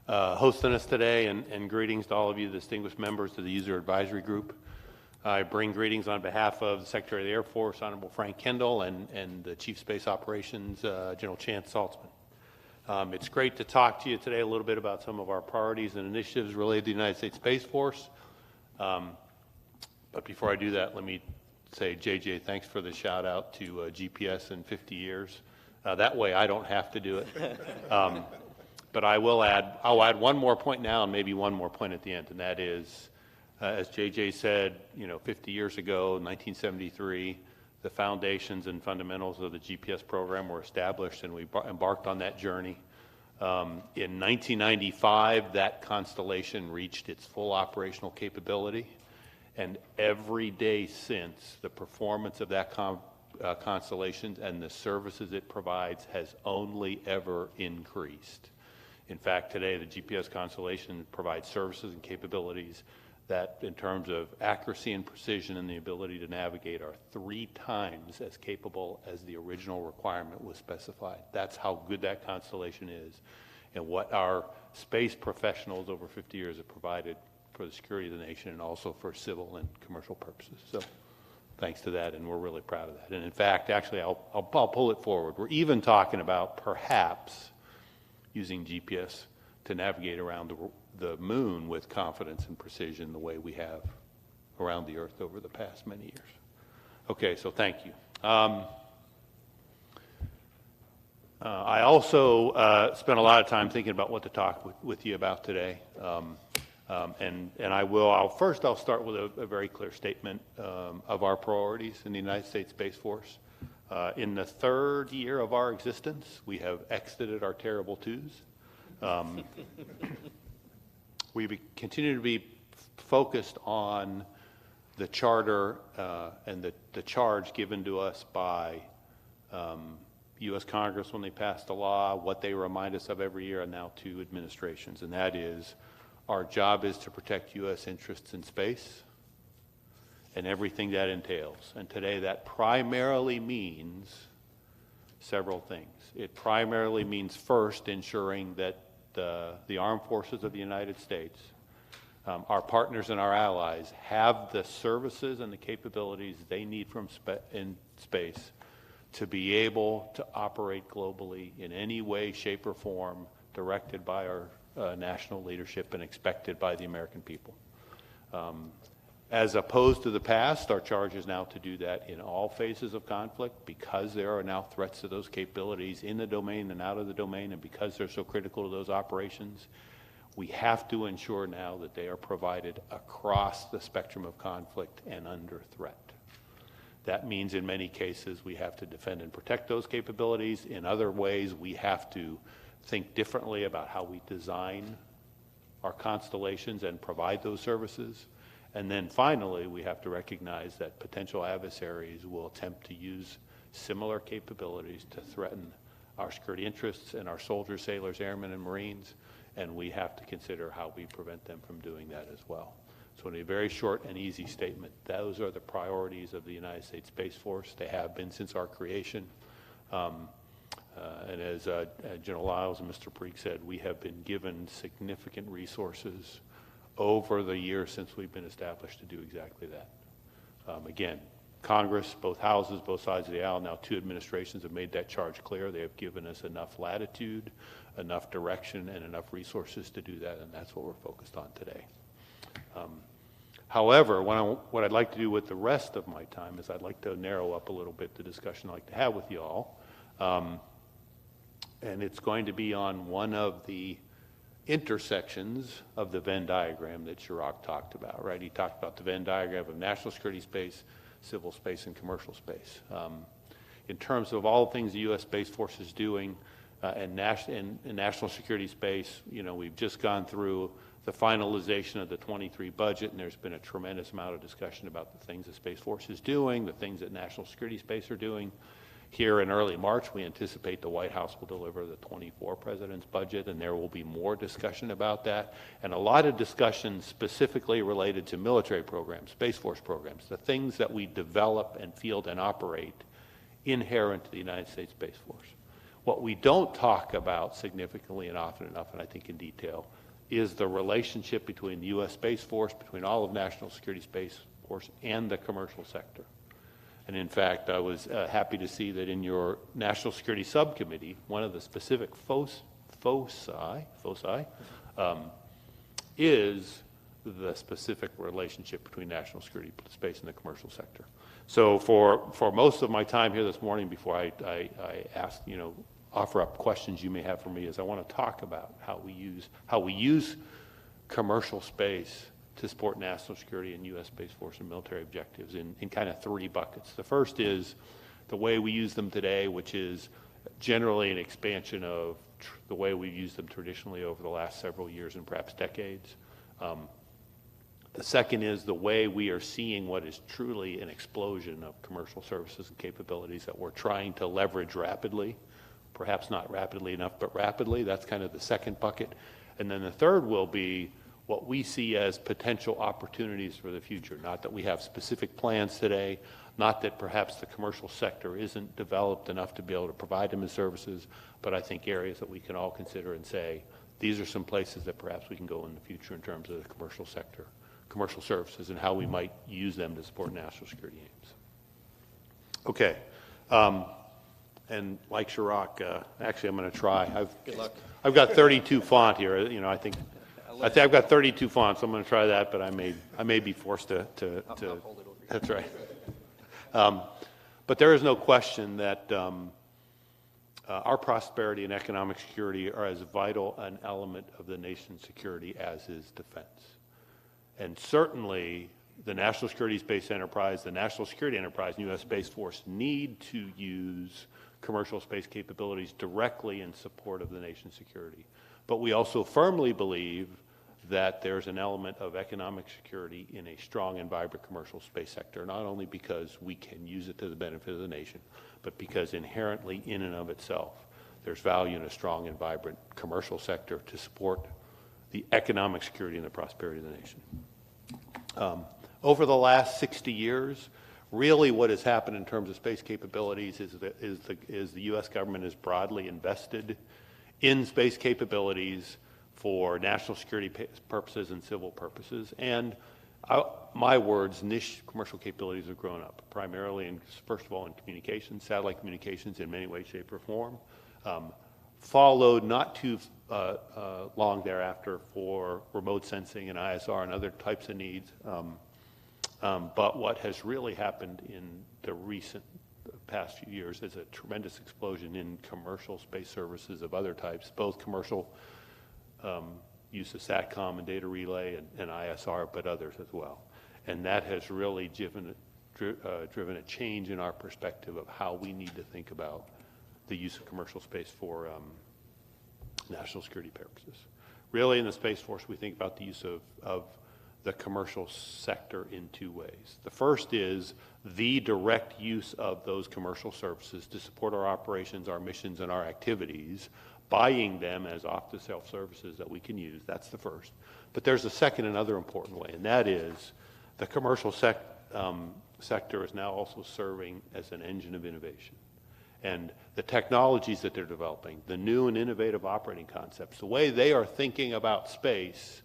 S21: hosting us today, and greetings to all of you distinguished members of the User Advisory Group. I bring greetings on behalf of the Secretary of the Air Force, Honorable Frank Kendall, and the Chief Space Operations, General Chance Saltzman. It's great to talk to you today a little bit about some of our priorities and initiatives related to the United States Space Force. But before I do that, let me say, JJ, thanks for the shout out to GPS in 50 years. That way I don't have to do it. But I'll add one more point now and maybe one more point at the end, and that is, as JJ said, 50 years ago, 1973, the foundations and fundamentals of the GPS program were established, and we embarked on that journey. In 1995, that constellation reached its full operational capability, and every day since, the performance of that constellation and the services it provides has only ever increased. In fact, today, the GPS constellation provides services and capabilities that, in terms of accuracy and precision and the ability to navigate, are 3 times as capable as the original requirement was specified. That's how good that constellation is, and what our space professionals over 50 years have provided for the security of the nation, and also for civil and commercial purposes. So thanks to that, and we're really proud of that. And in fact, actually, I'll pull it forward. We're even talking about perhaps using GPS to navigate around the moon with confidence and precision the way we have around the Earth over the past many years. Okay, so thank you. I also spent a lot of time thinking about what to talk with you about today. And I'll start with a very clear statement of our priorities in the United States Space Force. In the 3rd year of our existence, we have exited our terrible twos. We continue to be focused on the charter and the charge given to us by U.S. Congress when they passed the law, what they remind us of every year, and now 2 administrations, and that is our job is to protect U.S. interests in space and everything that entails. And today that primarily means several things. It primarily means, first, ensuring that the armed forces of the United States, our partners and our allies, have the services and the capabilities they need in space to be able to operate globally in any way, shape, or form directed by our national leadership and expected by the American people. As opposed to the past, our charge is now to do that in all phases of conflict, because there are now threats to those capabilities in the domain and out of the domain, and because they're so critical to those operations. We have to ensure now that they are provided across the spectrum of conflict and under threat. That means in many cases we have to defend and protect those capabilities. In other ways, we have to think differently about how we design our constellations and provide those services. And then finally, we have to recognize that potential adversaries will attempt to use similar capabilities to threaten our security interests and our soldiers, sailors, airmen, and Marines, and we have to consider how we prevent them from doing that as well. So in a very short and easy statement, those are the priorities of the United States Space Force. They have been since our creation. And as General Lyles and Mr. Parikh said, we have been given significant resources over the years since we've been established to do exactly that. Again, Congress, both houses, both sides of the aisle, now 2 administrations have made that charge clear. They have given us enough latitude, enough direction, and enough resources to do that, and that's what we're focused on today. However, what I'd like to do with the rest of my time is I'd like to narrow up a little bit the discussion I'd like to have with you all. And it's going to be on one of the intersections of the Venn diagram that Chirag talked about, right? He talked about the Venn diagram of national security space, civil space, and commercial space. In terms of all the things the U.S. Space Force is doing in national security space, you know, we've just gone through the finalization of the 23 budget, and there's been a tremendous amount of discussion about the things the Space Force is doing, the things that national security space are doing. Here in early March, we anticipate the White House will deliver the 24 President's budget, and there will be more discussion about that, and a lot of discussion specifically related to military programs, Space Force programs, the things that we develop and field and operate inherent to the United States Space Force. What we don't talk about significantly and often enough, and I think in detail, is the relationship between the U.S. Space Force, between all of National Security Space Force, and the commercial sector. And in fact, I was happy to see that in your National Security Subcommittee, one of the specific foci is the specific relationship between national security space and the commercial sector. So for most of my time here this morning, before I ask, you know, offer up questions you may have for me, is I want to talk about how we use commercial space to support national security and U.S. Space Force and military objectives in kind of 3 buckets. The first is the way we use them today, which is generally an expansion of the way we've used them traditionally over the last several years and perhaps decades. The second is the way we are seeing what is truly an explosion of commercial services and capabilities that we're trying to leverage rapidly, perhaps not rapidly enough, but rapidly. That's kind of the second bucket. And then the third will be what we see as potential opportunities for the future. Not that we have specific plans today, not that perhaps the commercial sector isn't developed enough to be able to provide them as services, but I think areas that we can all consider and say, these are some places that perhaps we can go in the future in terms of the commercial sector, commercial services, and how we might use them to support national security aims. Okay. And like Chirag, actually I'm going to try.
S6: Good luck.
S21: I've got 32 font here. You know, I think I've got 32 fonts, so I'm going to try that, but I may be forced to
S6: I'll hold it over here.
S21: That's right. But there is no question that our prosperity and economic security are as vital an element of the nation's security as is defense. And certainly the national security space enterprise, the national security enterprise, and U.S. Space Force need to use commercial space capabilities directly in support of the nation's security. But we also firmly believe that there's an element of economic security in a strong and vibrant commercial space sector, not only because we can use it to the benefit of the nation, but because inherently in and of itself, there's value in a strong and vibrant commercial sector to support the economic security and the prosperity of the nation. Over the last 60 years, really what has happened in terms of space capabilities is the U.S. government has broadly invested in space capabilities for national security purposes and civil purposes. And my words, niche commercial capabilities have grown up, primarily, first of all, in communications, satellite communications in many ways, shape, or form, followed not too long thereafter for remote sensing and ISR and other types of needs. But what has really happened in the past few years is a tremendous explosion in commercial space services of other types, both commercial use of SATCOM and data relay and ISR, but others as well. And that has really driven a change in our perspective of how we need to think about the use of commercial space for national security purposes. Really, in the Space Force, we think about the use of the commercial sector in 2 ways. The first is the direct use of those commercial services to support our operations, our missions, and our activities, buying them as off-the-shelf services that we can use. That's the first. But there's a second and other important way, and that is the commercial sector is now also serving as an engine of innovation. And the technologies that they're developing, the new and innovative operating concepts, the way they are thinking about space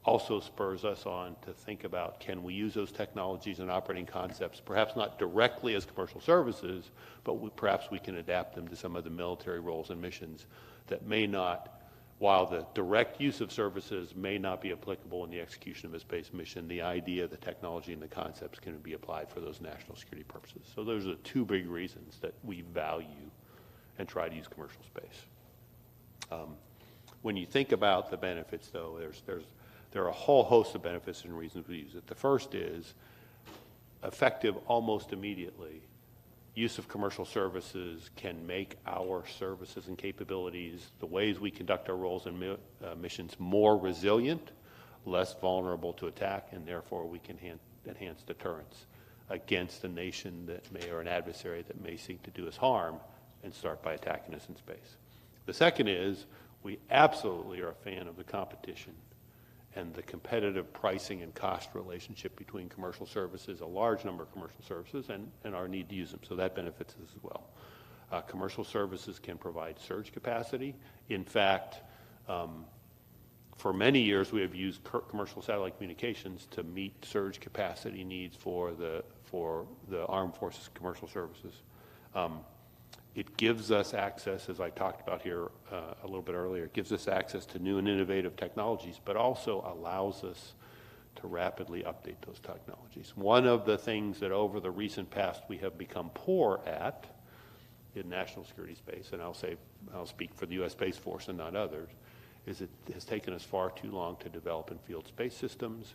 S21: also spurs us on to think about, can we use those technologies and operating concepts, perhaps not directly as commercial services, but perhaps we can adapt them to some of the military roles and missions that may not, while the direct use of services may not be applicable in the execution of a space mission, the idea, the technology, and the concepts can be applied for those national security purposes. So those are the two big reasons that we value and try to use commercial space. When you think about the benefits, though, there are a whole host of benefits and reasons we use it. The first is effective almost immediately. Use of commercial services can make our services and capabilities, the ways we conduct our roles and missions, more resilient, less vulnerable to attack, and therefore we can enhance deterrence against a nation that may, or an adversary that may seek to do us harm and start by attacking us in space. The second is we absolutely are a fan of the competition and the competitive pricing and cost relationship between commercial services, a large number of commercial services, and our need to use them. So that benefits us as well. Commercial services can provide surge capacity. In fact, for many years we have used commercial satellite communications to meet surge capacity needs for the armed forces commercial services. It gives us access, as I talked about here a little bit earlier, it gives us access to new and innovative technologies, but also allows us to rapidly update those technologies. One of the things that over the recent past we have become poor at in national security space, and I'll speak for the U.S. Space Force and not others, is it has taken us far too long to develop and field space systems.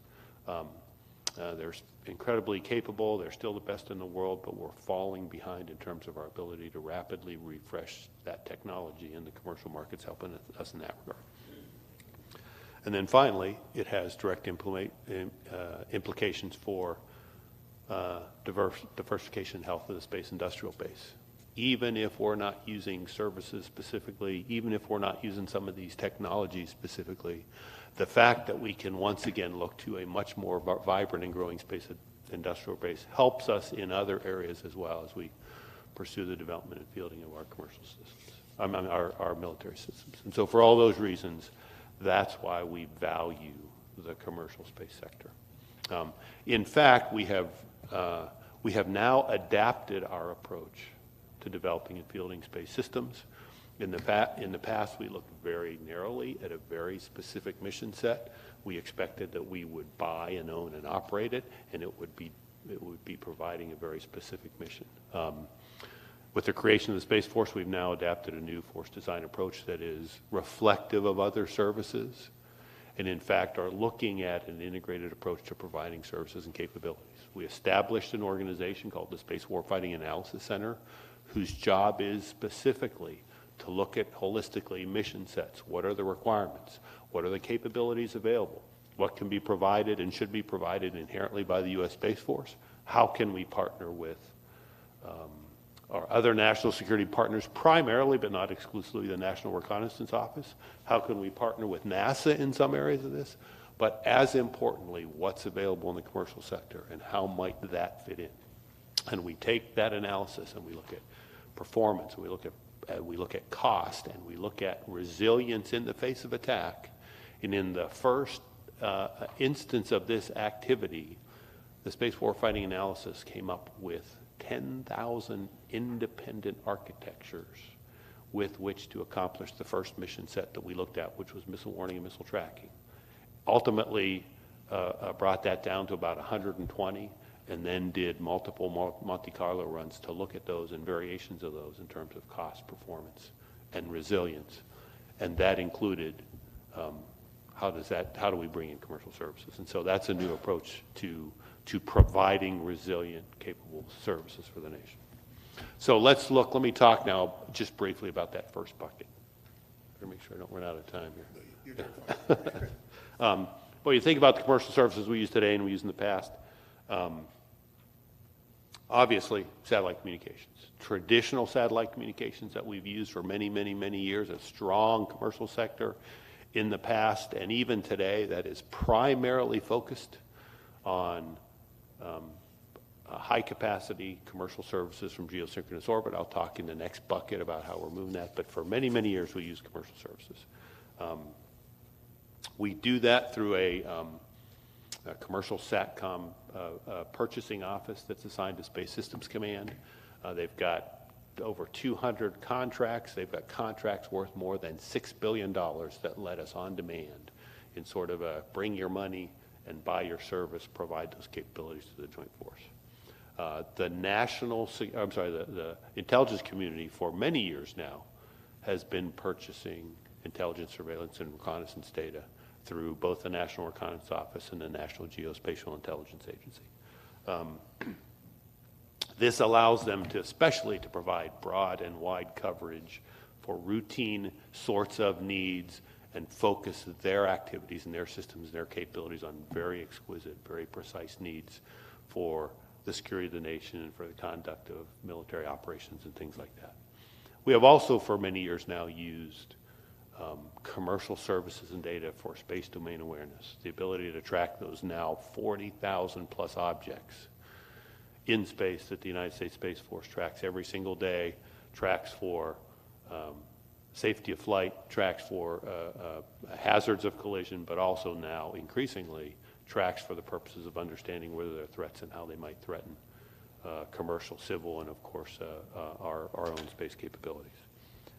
S21: They're incredibly capable. They're still the best in the world, but we're falling behind in terms of our ability to rapidly refresh that technology, and the commercial market's helping us in that regard. And then finally, it has direct implications for diversification and health of the space industrial base. Even if we're not using services specifically, even if we're not using some of these technologies specifically, the fact that we can once again look to a much more vibrant and growing space industrial base helps us in other areas as well as we pursue the development and fielding of our commercial systems, our military systems. And so for all those reasons, that's why we value the commercial space sector. In fact, we have now adapted our approach to developing and fielding space systems. In the past, we looked very narrowly at a very specific mission set. We expected that we would buy and own and operate it, and it would be providing a very specific mission. With the creation of the Space Force, we've now adapted a new force design approach that is reflective of other services, and in fact are looking at an integrated approach to providing services and capabilities. We established an organization called the Space Warfighting Analysis Center, whose job is specifically to look at holistically mission sets. What are the requirements? What are the capabilities available? What can be provided and should be provided inherently by the U.S. Space Force? How can we partner with our other national security partners, primarily but not exclusively the National Reconnaissance Office? How can we partner with NASA in some areas of this? But as importantly, what's available in the commercial sector and how might that fit in? And we take that analysis and we look at performance, and we look at cost, and we look at resilience in the face of attack. And in the first instance of this activity, the Space Warfighting Analysis came up with 10,000 independent architectures with which to accomplish the first mission set that we looked at, which was missile warning and missile tracking. Ultimately, brought that down to about 120, and then did multiple Monte Carlo runs to look at those and variations of those in terms of cost, performance, and resilience. And that included how do we bring in commercial services? And so that's a new approach to providing resilient, capable services for the nation. So let me talk now just briefly about that first bucket. Better make sure I don't run out of time here. You're doing fine. Well, you think about the commercial services we use today and we use in the past. Obviously, satellite communications. Traditional satellite communications that we've used for many, many, many years, a strong commercial sector in the past and even today that is primarily focused on high-capacity commercial services from geosynchronous orbit. I'll talk in the next bucket about how we're moving that, but for many, many years we used commercial services. We do that through a commercial SATCOM purchasing office that's assigned to Space Systems Command. They've got over 200 contracts. They've got contracts worth more than $6 billion that let us on demand in sort of a bring your money and buy your service, provide those capabilities to the Joint Force. The intelligence community for many years now has been purchasing intelligence, surveillance, and reconnaissance data through both the National Reconnaissance Office and the National Geospatial Intelligence Agency. This allows them to, especially to provide broad and wide coverage for routine sorts of needs and focus their activities and their systems and their capabilities on very exquisite, very precise needs for the security of the nation and for the conduct of military operations and things like that. We have also for many years now used commercial services and data for space domain awareness, the ability to track those now 40,000 plus objects in space that the United States Space Force tracks every single day, tracks for safety of flight, tracks for hazards of collision, but also now increasingly tracks for the purposes of understanding whether there are threats and how they might threaten commercial, civil, and of course our own space capabilities.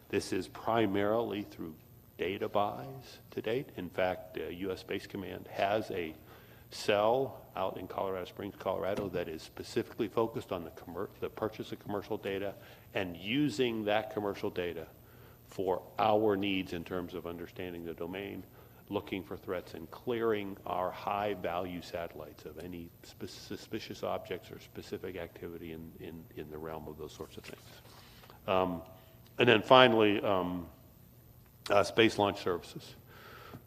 S21: This is primarily through data buys to date. In fact, U.S. Space Command has a cell out in Colorado Springs, Colorado, that is specifically focused on the purchase of commercial data and using that commercial data for our needs in terms of understanding the domain, looking for threats, and clearing our high-value satellites of any suspicious objects or specific activity in the realm of those sorts of things. And then finally, space launch services.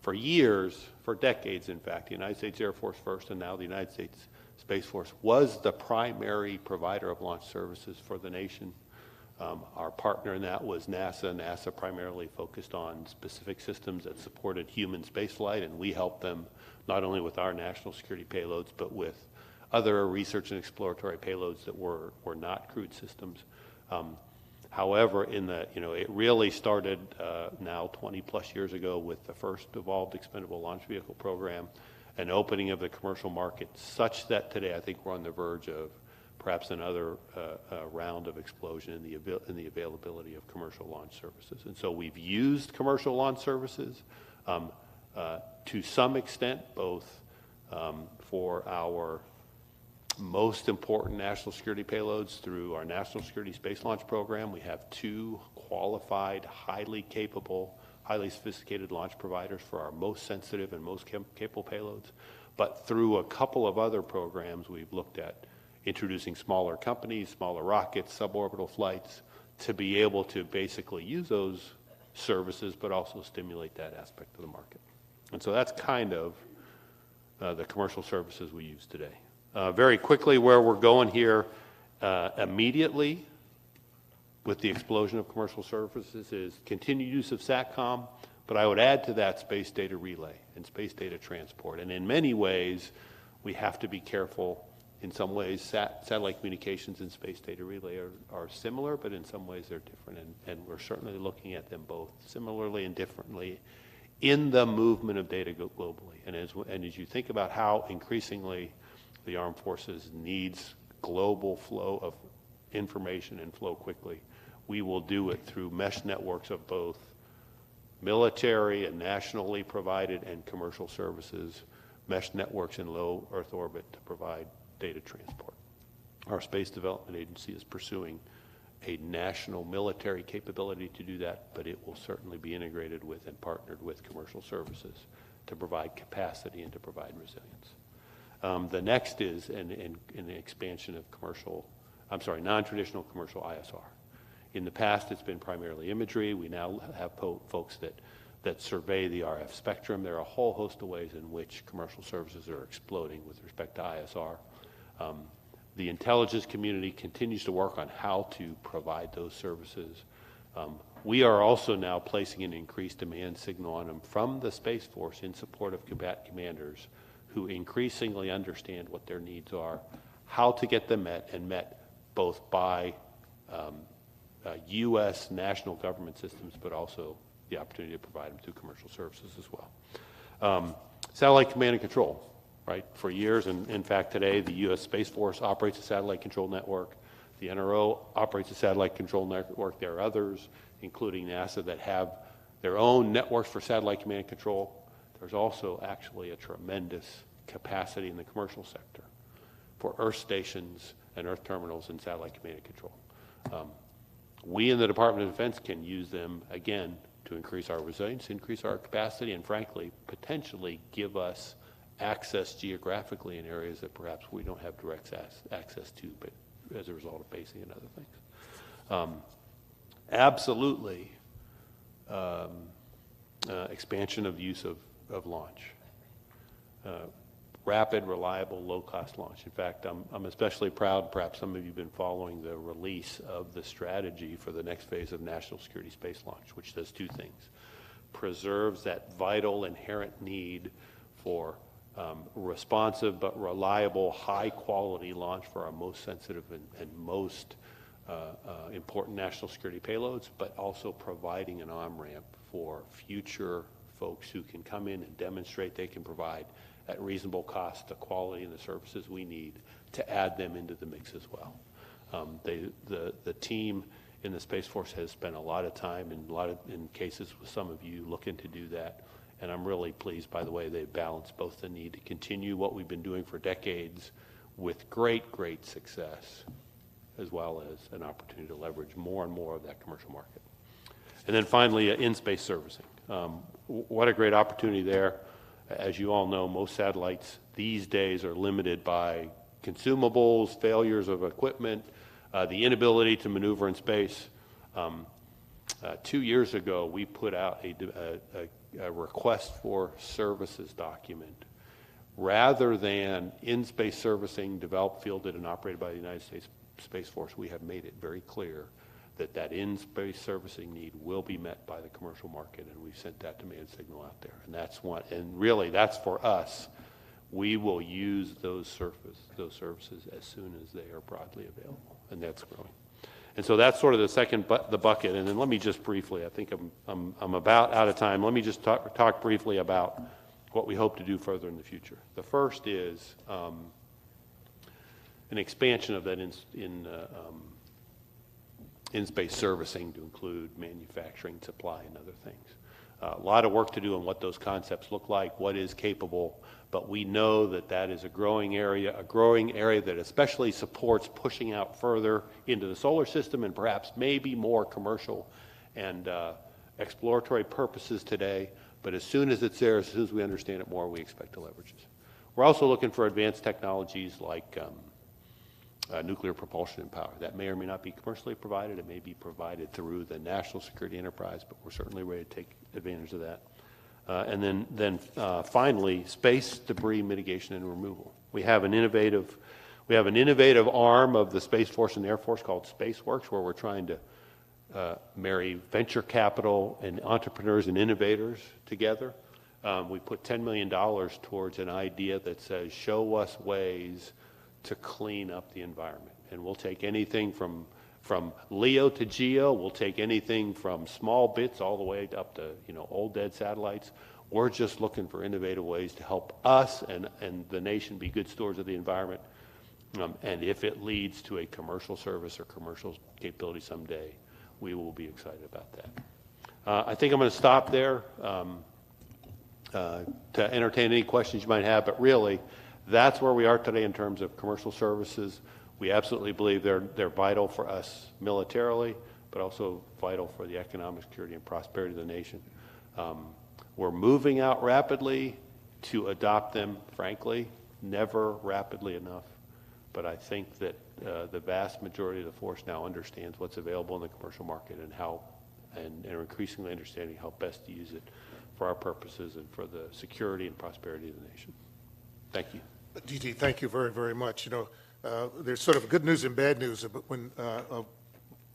S21: For years, for decades in fact, the United States Air Force first and now the United States Space Force was the primary provider of launch services for the nation. Our partner in that was NASA. NASA primarily focused on specific systems that supported human spaceflight, and we helped them not only with our national security payloads, but with other research and exploratory payloads that were not crewed systems. However, it really started now 20 plus years ago with the first evolved expendable launch vehicle program, an opening of the commercial market such that today I think we're on the verge of perhaps another round of explosion in the availability of commercial launch services. And so we've used commercial launch services to some extent, both for our most important national security payloads through our National Security Space Launch Program. We have 2 qualified, highly capable, highly sophisticated launch providers for our most sensitive and most capable payloads. But through a couple of other programs, we've looked at introducing smaller companies, smaller rockets, suborbital flights, to be able to basically use those services, but also stimulate that aspect of the market. And so that's kind of the commercial services we use today. Very quickly, where we're going here immediately with the explosion of commercial services is continued use of SATCOM, but I would add to that space data relay and space data transport. And in many ways, we have to be careful. In some ways, satellite communications and space data relay are similar, but in some ways they're different, and we're certainly looking at them both similarly and differently in the movement of data globally. And as you think about how increasingly the armed forces needs global flow of information and flow quickly, we will do it through mesh networks of both military and nationally provided and commercial services, mesh networks in low Earth orbit to provide data transport. Our Space Development Agency is pursuing a national military capability to do that, but it will certainly be integrated with and partnered with commercial services to provide capacity and to provide resilience. The next is an expansion of non-traditional commercial ISR. In the past, it's been primarily imagery. We now have folks that survey the RF spectrum. There are a whole host of ways in which commercial services are exploding with respect to ISR. The intelligence community continues to work on how to provide those services. We are also now placing an increased demand signal on them from the Space Force in support of combat commanders who increasingly understand what their needs are, how to get them met, and met both by U.S. national government systems, but also the opportunity to provide them through commercial services as well. Satellite command and control, right? For years, and in fact today, the U.S. Space Force operates a satellite control network. The NRO operates a satellite control network. There are others, including NASA, that have their own networks for satellite command and control. There's also actually a tremendous capacity in the commercial sector for Earth stations and Earth terminals and satellite command and control. We in the Department of Defense can use them, again, to increase our resilience, increase our capacity, and frankly, potentially give us access geographically in areas that perhaps we don't have direct access to, but as a result of basing and other things. Absolutely, expansion of use of launch. Rapid, reliable, low-cost launch. In fact, I'm especially proud, perhaps some of you have been following the release of the strategy for the next phase of national security space launch, which does two things. Preserves that vital inherent need for responsive but reliable, high-quality launch for our most sensitive and most important national security payloads, but also providing an on-ramp for future folks who can come in and demonstrate they can provide at reasonable cost the quality and the services we need to add them into the mix as well. The team in the Space Force has spent a lot of time and in cases with some of you looking to do that. And I'm really pleased by the way they balance both the need to continue what we've been doing for decades with great, great success, as well as an opportunity to leverage more and more of that commercial market. And then finally, in-space servicing. What a great opportunity there. As you all know, most satellites these days are limited by consumables, failures of equipment, the inability to maneuver in space. 2 years ago, we put out a request for services document. Rather than in-space servicing developed, fielded, and operated by the United States Space Force, we have made it very clear that in-space servicing need will be met by the commercial market, and we've sent that demand signal out there. And that's one, and really that's for us. We will use those services as soon as they are broadly available, and that's growing. And so that's sort of the second the bucket. And then let me just briefly, I think I'm about out of time. Let me just talk briefly about what we hope to do further in the future. The first is an expansion of that in-space servicing to include manufacturing, supply, and other things. A lot of work to do on what those concepts look like, what is capable, but we know that is a growing area that especially supports pushing out further into the solar system and perhaps maybe more commercial and exploratory purposes today. But as soon as it's there, as soon as we understand it more, we expect to leverage it. We're also looking for advanced technologies like nuclear propulsion and power. That may or may not be commercially provided. It may be provided through the national security enterprise, but we're certainly ready to take advantage of that. And then finally, space debris mitigation and removal. We have an innovative arm of the Space Force and Air Force called SpaceWorks, where we're trying to marry venture capital and entrepreneurs and innovators together. We put $10 million towards an idea that says, show us ways to clean up the environment. And we'll take anything from LEO to GEO. We'll take anything from small bits all the way up to old dead satellites. We're just looking for innovative ways to help us and the nation be good stewards of the environment. And if it leads to a commercial service or commercial capability someday, we will be excited about that. I think I'm going to stop there to entertain any questions you might have, but really, that's where we are today in terms of commercial services. We absolutely believe they're vital for us militarily, but also vital for the economic security and prosperity of the nation. We're moving out rapidly to adopt them, frankly, never rapidly enough. But I think that the vast majority of the force now understands what's available in the commercial market and are increasingly understanding how best to use it for our purposes and for the security and prosperity of the nation. Thank you.
S1: D.T., thank you very, very much. There's sort of good news and bad news when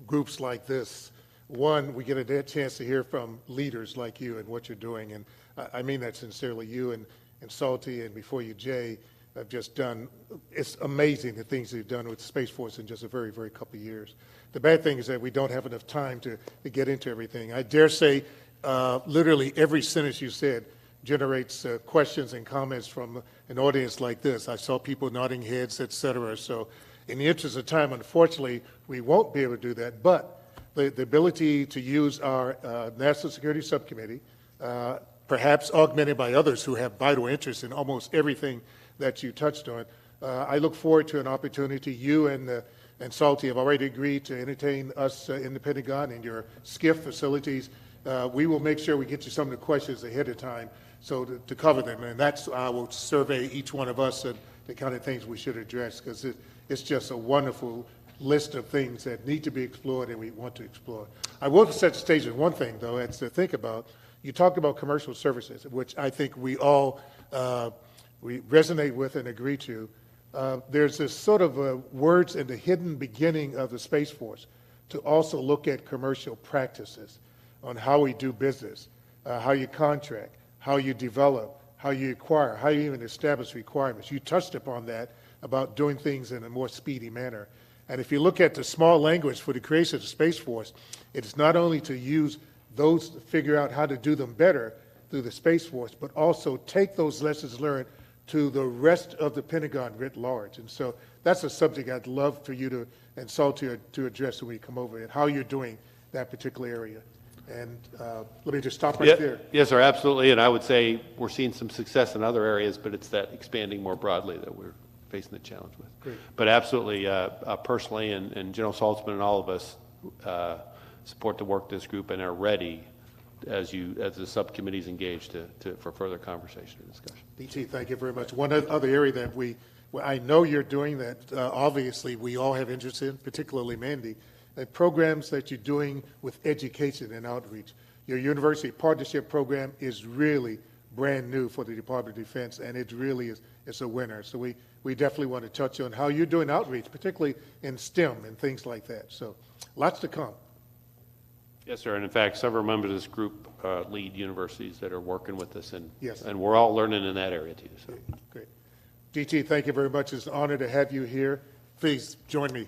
S1: groups like this. One, we get a chance to hear from leaders like you and what you're doing, and I mean that sincerely. You and Salty, and before you, Jay, have just done. It's amazing the things you've done with the Space Force in just a very, very couple of years. The bad thing is that we don't have enough time to get into everything. I dare say, literally every sentence you said generates questions and comments from an audience like this. I saw people nodding heads, et cetera. So in the interest of time, unfortunately, we won't be able to do that. But the ability to use our National Security Subcommittee, perhaps augmented by others who have vital interest in almost everything that you touched on, I look forward to an opportunity. You and Salty have already agreed to entertain us in the Pentagon in your SCIF facilities. We will make sure we get you some of the questions ahead of time so to cover them. And that's, I will survey each one of us and the kind of things we should address, because it's just a wonderful list of things that need to be explored and we want to explore. I will set the stage with one thing, though, that's to think about. You talked about commercial services, which I think we all we resonate with and agree to. There's this sort of words in the hidden beginning of the Space Force to also look at commercial practices on how we do business, how you contract, how you develop, how you acquire, how you even establish requirements. You touched upon that, about doing things in a more speedy manner. And if you look at the small language for the creation of the Space Force, it's not only to use those to figure out how to do them better through the Space Force, but also take those lessons learned to the rest of the Pentagon writ large. And so that's a subject I'd love for you to and Salty to address when we come over, and how you're doing that particular area. And let me just stop right there.
S21: Yes, sir, absolutely. And I would say we're seeing some success in other areas, but it's that expanding more broadly that we're facing the challenge with.
S1: Great.
S21: But absolutely, personally, and General Saltzman and all of us support the work of this group and are ready as the subcommittees engage for further conversation and discussion.
S1: DT, thank you very much. One other area that I know you're doing that obviously we all have interest in, particularly Mandy, programs that you're doing with education and outreach. Your university partnership program is really brand new for the Department of Defense, and it really is a winner. So we definitely want to touch on how you're doing outreach, particularly in STEM and things like that. So lots to come.
S21: Yes, sir. And in fact, several members of this group lead universities that are working with us, and
S1: Yes.
S21: and we're all learning in that area too. So.
S1: Great. DT, thank you very much. It's an honor to have you here. Please join me.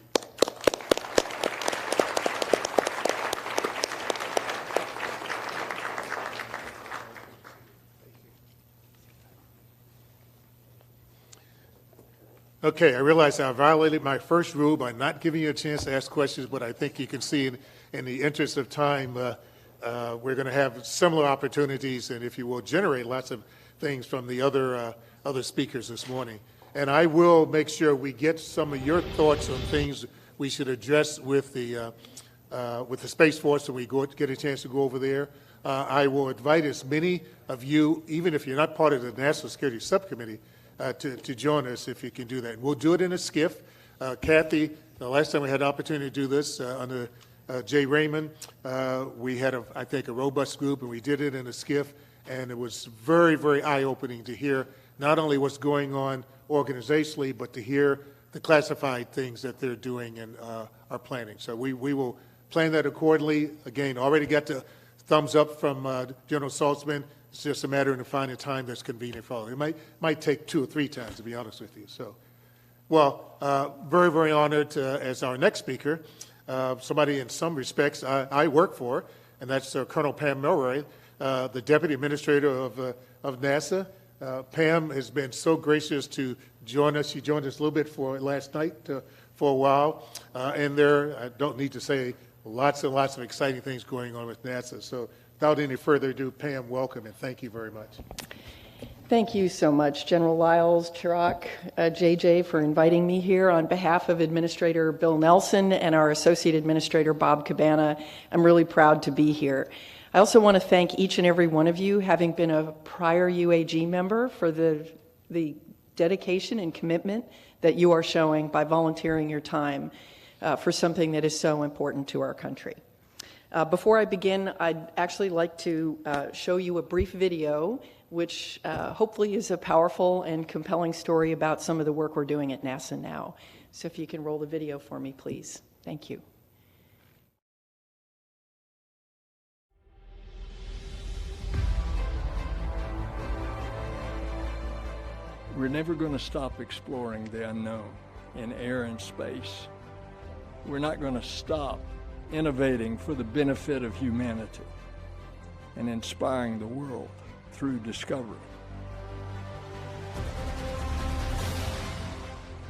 S1: Okay, I realize I violated my first rule by not giving you a chance to ask questions, but I think you can see in the interest of time, we're going to have similar opportunities, and if you will, generate lots of things from the other speakers this morning. And I will make sure we get some of your thoughts on things we should address with the Space Force when we get a chance to go over there. I will invite as many of you, even if you're not part of the National Security Subcommittee, to join us if you can do that. We'll do it in a SCIF. Kathy, the last time we had the opportunity to do this under Jay Raymond, we had, I think, a robust group, and we did it in a SCIF, and it was very, very eye-opening to hear not only what's going on organizationally, but to hear the classified things that they're doing and are planning. So we will plan that accordingly. Again, already got the thumbs up from General Saltzman. It's just a matter of finding a time that's convenient for all. It might take 2 or 3 times, to be honest with you. So, well, very, very honored as our next speaker, somebody in some respects I work for, and that's Colonel Pam Milroy, the Deputy Administrator of NASA. Pam has been so gracious to join us. She joined us a little bit last night for a while, and I don't need to say, lots and lots of exciting things going on with NASA. So without any further ado, Pam, welcome, and thank you very much.
S3: Thank you so much, General Lyles, Chirac, JJ, for inviting me here on behalf of Administrator Bill Nelson and our Associate Administrator Bob Cabana. I'm really proud to be here. I also want to thank each and every one of you, having been a prior UAG member, for the dedication and commitment that you are showing by volunteering your time for something that is so important to our country. Before I begin, I'd actually like to show you a brief video, which hopefully is a powerful and compelling story about some of the work we're doing at NASA now. So if you can roll the video for me, please. Thank you.
S22: We're never going to stop exploring the unknown in air and space. We're not going to stop innovating for the benefit of humanity and inspiring the world. through discovery.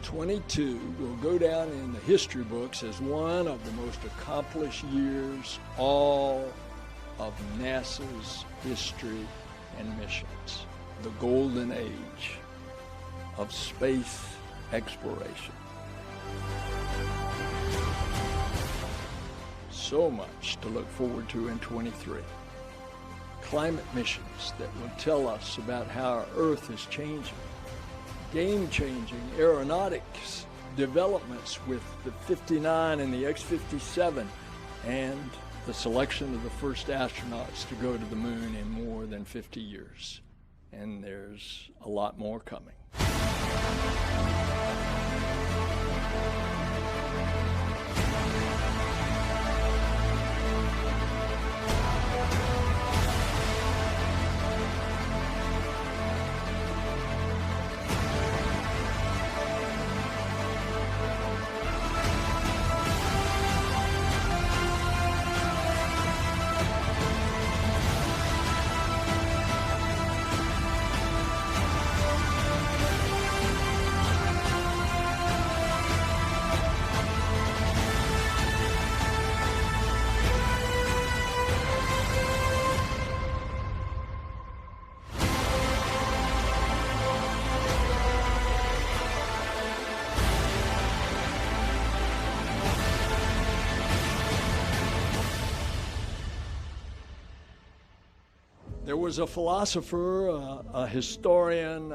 S22: 22 will go down in the history books as one of the most accomplished years all of NASA's history and missions. The golden age of space exploration. So much to look forward to in 23. Climate missions that will tell us about how our Earth is changing. Game-changing aeronautics developments with the 59 and the X-57, and the selection of the first astronauts to go to the moon in more than 50 years. And there's a lot more coming. There was a philosopher, a historian,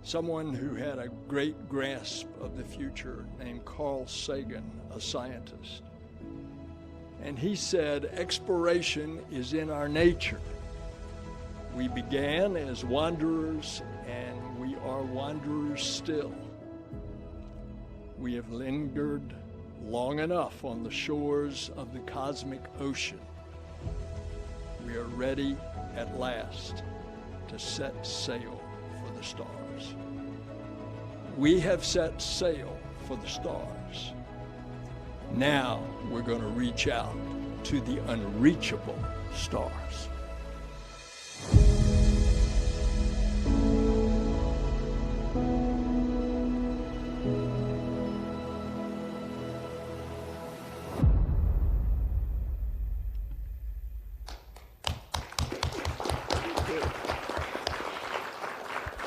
S22: someone who had a great grasp of the future named Carl Sagan, a scientist. And he said, exploration is in our nature. We began as wanderers, and we are wanderers still. We have lingered long enough on the shores of the cosmic ocean. We are ready at last to set sail for the stars. We have set sail for the stars. Now we're going to reach out to the unreachable stars.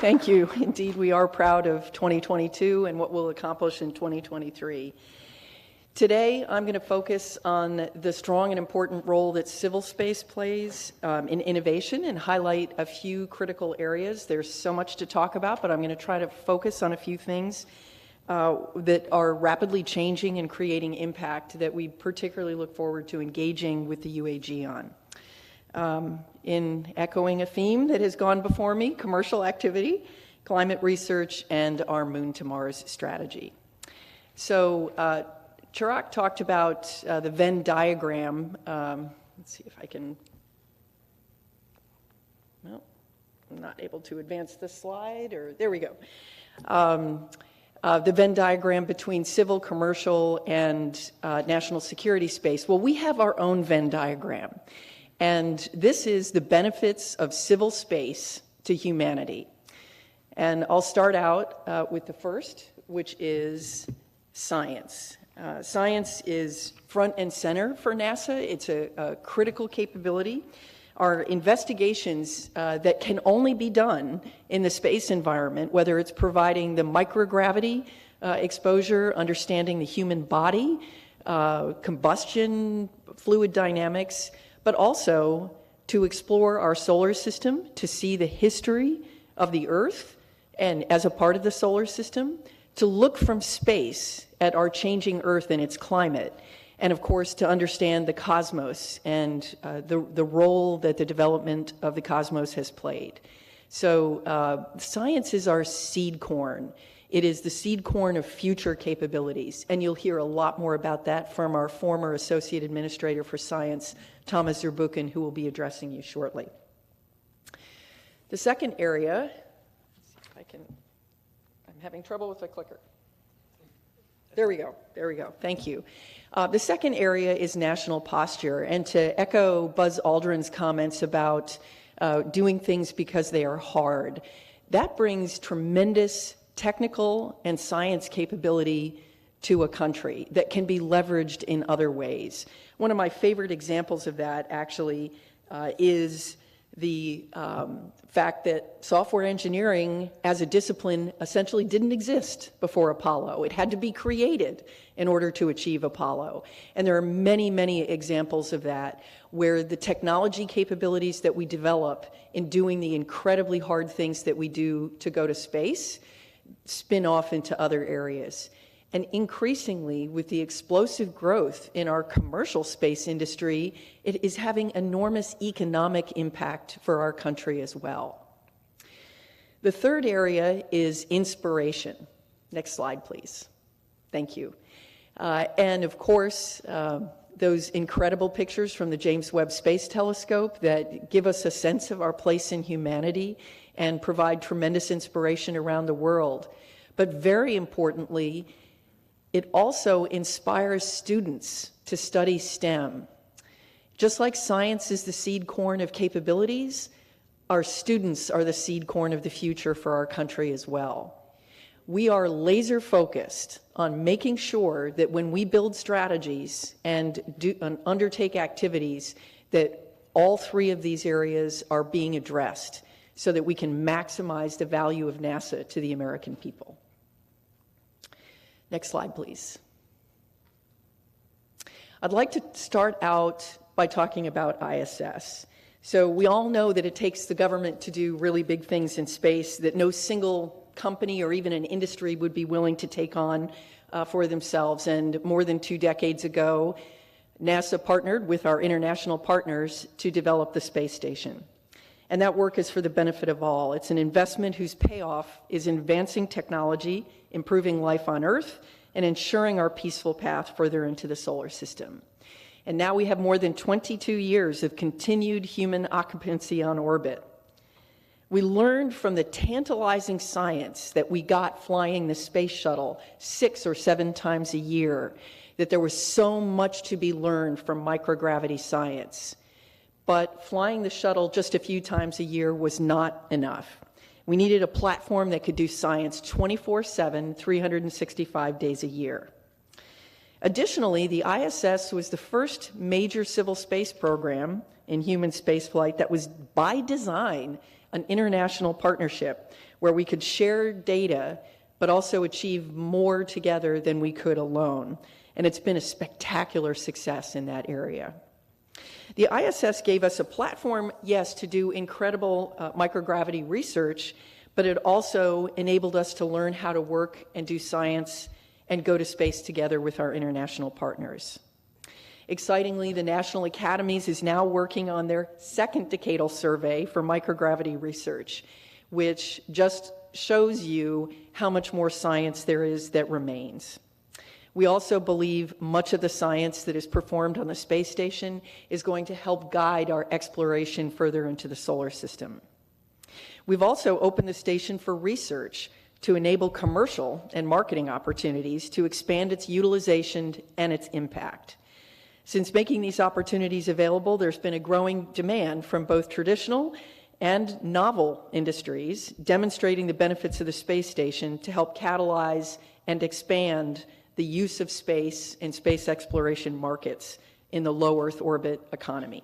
S3: Thank you. Indeed, we are proud of 2022 and what we'll accomplish in 2023. Today, I'm going to focus on the strong and important role that civil space plays in innovation and highlight a few critical areas. There's so much to talk about, but I'm going to try to focus on a few things that are rapidly changing and creating impact that we particularly look forward to engaging with the UAG on. In echoing a theme that has gone before me, commercial activity, climate research, and our Moon to Mars strategy. So Chirag talked about the Venn diagram. Let's see if I can, well, I'm not able to advance this slide, or there we go. The Venn diagram between civil, commercial, and national security space. Well, we have our own Venn diagram. And this is the benefits of civil space to humanity. And I'll start out with the first, which is science. Science is front and center for NASA. It's a critical capability. Our investigations that can only be done in the space environment, whether it's providing the microgravity exposure, understanding the human body, combustion, fluid dynamics, but also to explore our solar system, to see the history of the Earth, and as a part of the solar system, to look from space at our changing Earth and its climate, and of course to understand the cosmos and the role that the development of the cosmos has played. So science is our seed corn. It is the seed corn of future capabilities, and you'll hear a lot more about that from our former Associate Administrator for Science, Thomas Zurbuchen, who will be addressing you shortly. The second area, let's see if I can, I'm having trouble with the clicker. There we go, thank you. The second area is national posture, and to echo Buzz Aldrin's comments about doing things because they are hard. That brings tremendous technical and science capability to a country that can be leveraged in other ways. One of my favorite examples of that actually is the fact that software engineering as a discipline essentially didn't exist before Apollo. It had to be created in order to achieve Apollo. And there are many, many examples of that where the technology capabilities that we develop in doing the incredibly hard things that we do to go to space spin off into other areas. And increasingly, with the explosive growth in our commercial space industry, it is having enormous economic impact for our country as well. The third area is inspiration. Next slide, please. Thank you. And of course, those incredible pictures from the James Webb Space Telescope that give us a sense of our place in humanity and provide tremendous inspiration around the world. But very importantly, it also inspires students to study STEM. Just like science is the seed corn of capabilities, our students are the seed corn of the future for our country as well. We are laser focused on making sure that when we build strategies and undertake activities, that all three of these areas are being addressed so that we can maximize the value of NASA to the American people. Next slide, please. I'd like to start out by talking about ISS. So we all know that it takes the government to do really big things in space that no single company or even an industry would be willing to take on for themselves. And more than 2 decades ago, NASA partnered with our international partners to develop the space station. And that work is for the benefit of all. It's an investment whose payoff is advancing technology, improving life on Earth, and ensuring our peaceful path further into the solar system. And now we have more than 22 years of continued human occupancy on orbit. We learned from the tantalizing science that we got flying the space shuttle 6 or 7 times a year that there was so much to be learned from microgravity science. But flying the shuttle just a few times a year was not enough. We needed a platform that could do science 24/7, 365 days a year. Additionally, the ISS was the first major civil space program in human spaceflight that was, by design, an international partnership where we could share data but also achieve more together than we could alone. And it's been a spectacular success in that area. The ISS gave us a platform, yes, to do incredible microgravity research, but it also enabled us to learn how to work and do science and go to space together with our international partners. Excitingly, the National Academies is now working on their second decadal survey for microgravity research, which just shows you how much more science there is that remains. We also believe much of the science that is performed on the space station is going to help guide our exploration further into the solar system. We've also opened the station for research to enable commercial and marketing opportunities to expand its utilization and its impact. Since making these opportunities available, there's been a growing demand from both traditional and novel industries demonstrating the benefits of the space station to help catalyze and expand the use of space and space exploration markets in the low Earth orbit economy.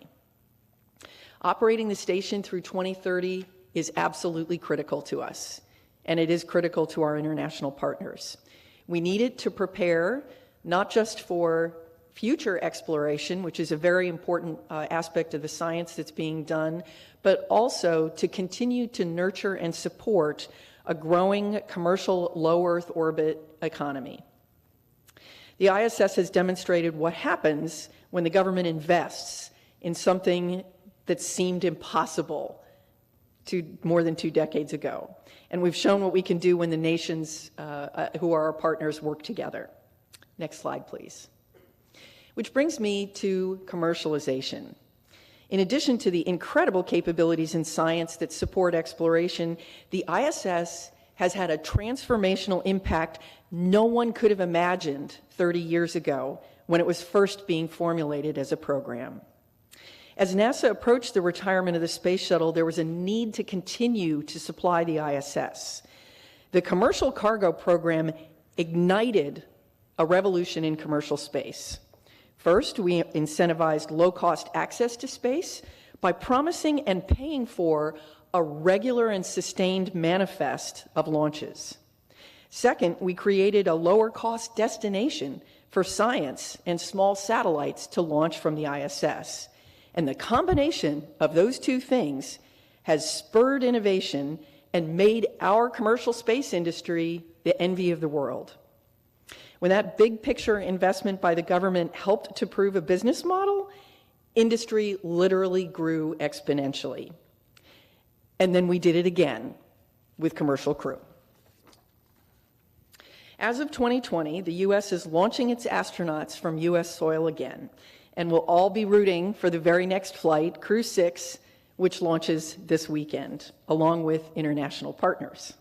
S3: Operating the station through 2030 is absolutely critical to us, and it is critical to our international partners. We need it to prepare not just for future exploration, which is a very important aspect of the science that's being done, but also to continue to nurture and support a growing commercial low Earth orbit economy. The ISS has demonstrated what happens when the government invests in something that seemed impossible more than 2 decades ago. And we've shown what we can do when the nations who are our partners work together. Next slide, please. Which brings me to commercialization. In addition to the incredible capabilities in science that support exploration, the ISS has had a transformational impact no one could have imagined 30 years ago when it was first being formulated as a program. As NASA approached the retirement of the space shuttle, there was a need to continue to supply the ISS. The commercial cargo program ignited a revolution in commercial space. First, we incentivized low-cost access to space by promising and paying for a regular and sustained manifest of launches. Second, we created a lower-cost destination for science and small satellites to launch from the ISS. And the combination of those two things has spurred innovation and made our commercial space industry the envy of the world. When that big picture investment by the government helped to prove a business model, industry literally grew exponentially. And then we did it again with Commercial Crew. As of 2020, the U.S. is launching its astronauts from U.S. soil again, and we'll all be rooting for the very next flight, Crew 6, which launches this weekend, along with international partners.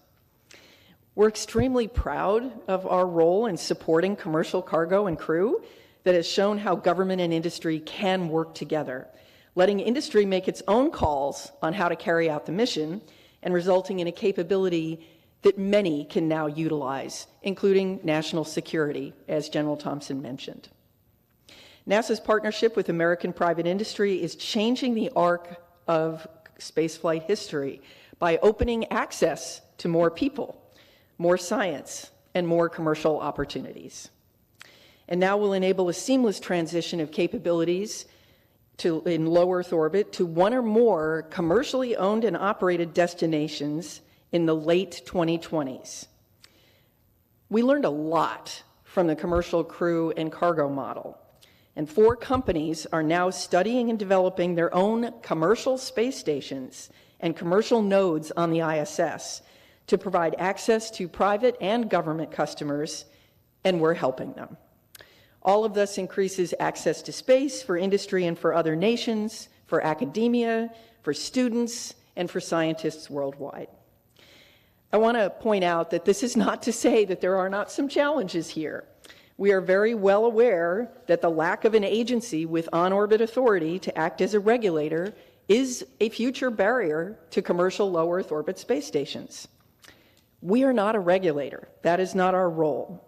S3: We're extremely proud of our role in supporting commercial cargo and crew that has shown how government and industry can work together, letting industry make its own calls on how to carry out the mission and resulting in a capability that many can now utilize, including national security, as General Thompson mentioned. NASA's partnership with American private industry is changing the arc of spaceflight history by opening access to more people, more science, and more commercial opportunities. And now will enable a seamless transition of capabilities in low Earth orbit to one or more commercially owned and operated destinations in the late 2020s. We learned a lot from the Commercial Crew and cargo model, and 4 companies are now studying and developing their own commercial space stations and commercial nodes on the ISS to provide access to private and government customers, and we're helping them. All of this increases access to space for industry and for other nations, for academia, for students, and for scientists worldwide. I want to point out that this is not to say that there are not some challenges here. We are very well aware that the lack of an agency with on-orbit authority to act as a regulator is a future barrier to commercial low Earth orbit space stations. We are not a regulator. That is not our role.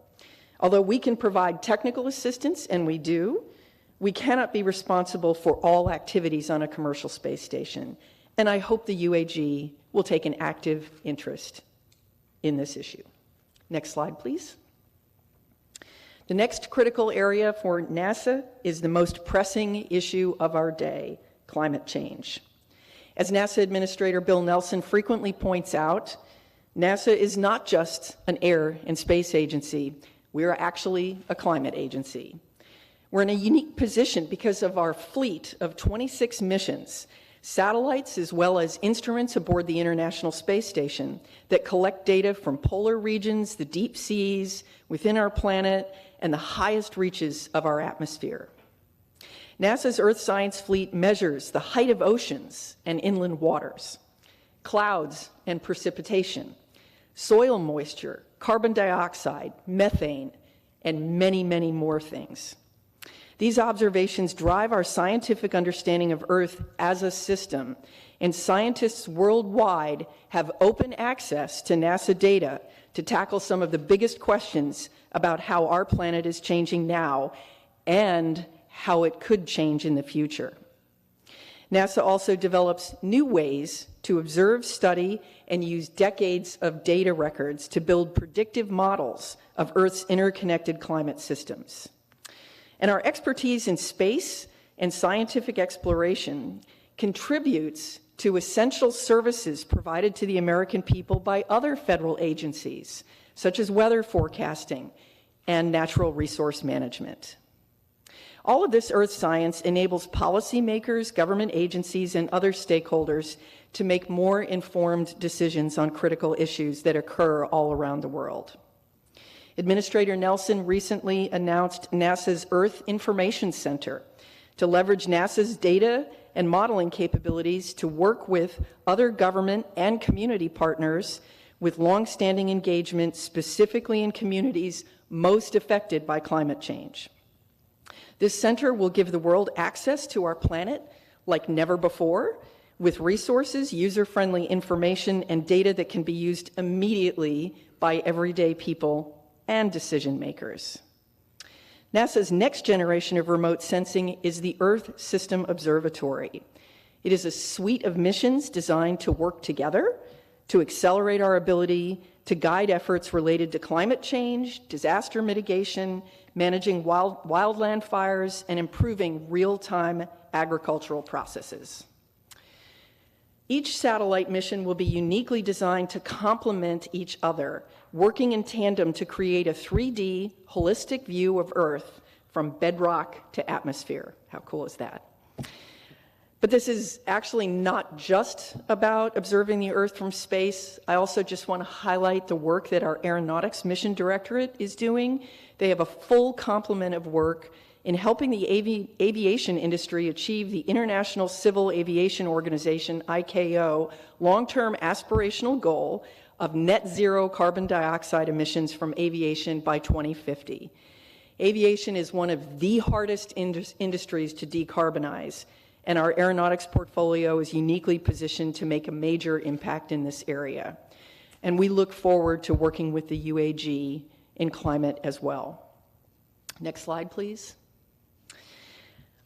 S3: Although we can provide technical assistance, and we do, we cannot be responsible for all activities on a commercial space station. And I hope the UAG will take an active interest in this issue. Next slide, please. The next critical area for NASA is the most pressing issue of our day, climate change. As NASA Administrator Bill Nelson frequently points out, NASA is not just an air and space agency. We are actually a climate agency. We're in a unique position because of our fleet of 26 missions, satellites as well as instruments aboard the International Space Station that collect data from polar regions, the deep seas, within our planet, and the highest reaches of our atmosphere. NASA's Earth Science Fleet measures the height of oceans and inland waters, clouds and precipitation, soil moisture, carbon dioxide, methane, and many, many more things. These observations drive our scientific understanding of Earth as a system, and scientists worldwide have open access to NASA data to tackle some of the biggest questions about how our planet is changing now and how it could change in the future. NASA also develops new ways to observe, study, and use decades of data records to build predictive models of Earth's interconnected climate systems. And our expertise in space and scientific exploration contributes to essential services provided to the American people by other federal agencies, such as weather forecasting and natural resource management. All of this Earth science enables policymakers, government agencies, and other stakeholders to make more informed decisions on critical issues that occur all around the world. Administrator Nelson recently announced NASA's Earth Information Center to leverage NASA's data and modeling capabilities to work with other government and community partners with long-standing engagement specifically in communities most affected by climate change. This center will give the world access to our planet like never before, with resources, user-friendly information, and data that can be used immediately by everyday people and decision makers. NASA's next generation of remote sensing is the Earth System Observatory. It is a suite of missions designed to work together to accelerate our ability to guide efforts related to climate change, disaster mitigation, managing wildland fires, and improving real-time agricultural processes. Each satellite mission will be uniquely designed to complement each other, working in tandem to create a 3D holistic view of Earth from bedrock to atmosphere. How cool is that? But this is actually not just about observing the Earth from space. I also just want to highlight the work that our Aeronautics Mission Directorate is doing. They have a full complement of work in helping the aviation industry achieve the International Civil Aviation Organization, ICAO, long-term aspirational goal of net zero carbon dioxide emissions from aviation by 2050. Aviation is one of the hardest industries to decarbonize, and our aeronautics portfolio is uniquely positioned to make a major impact in this area. And we look forward to working with the UAG in climate as well. Next slide, please.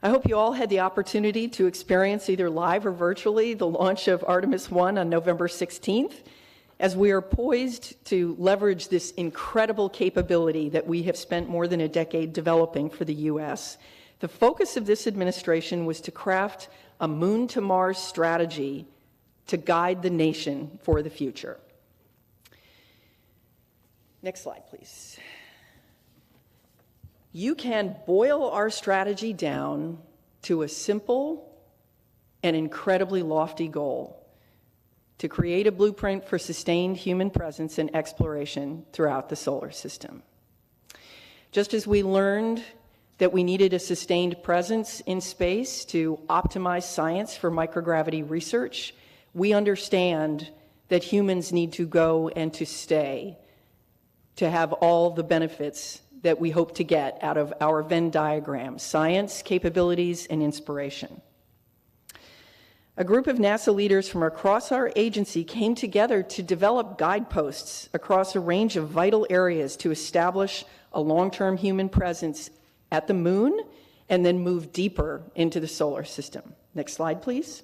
S3: I hope you all had the opportunity to experience either live or virtually the launch of Artemis 1 on November 16th, as we are poised to leverage this incredible capability that we have spent more than a decade developing for the U.S. The focus of this administration was to craft a Moon to Mars strategy to guide the nation for the future. Next slide, please. You can boil our strategy down to a simple and incredibly lofty goal: to create a blueprint for sustained human presence and exploration throughout the solar system. Just as we learned that we needed a sustained presence in space to optimize science for microgravity research, we understand that humans need to go and to stay to have all the benefits that we hope to get out of our Venn diagram: science, capabilities, and inspiration. A group of NASA leaders from across our agency came together to develop guideposts across a range of vital areas to establish a long-term human presence at the moon and then move deeper into the solar system. Next slide, please.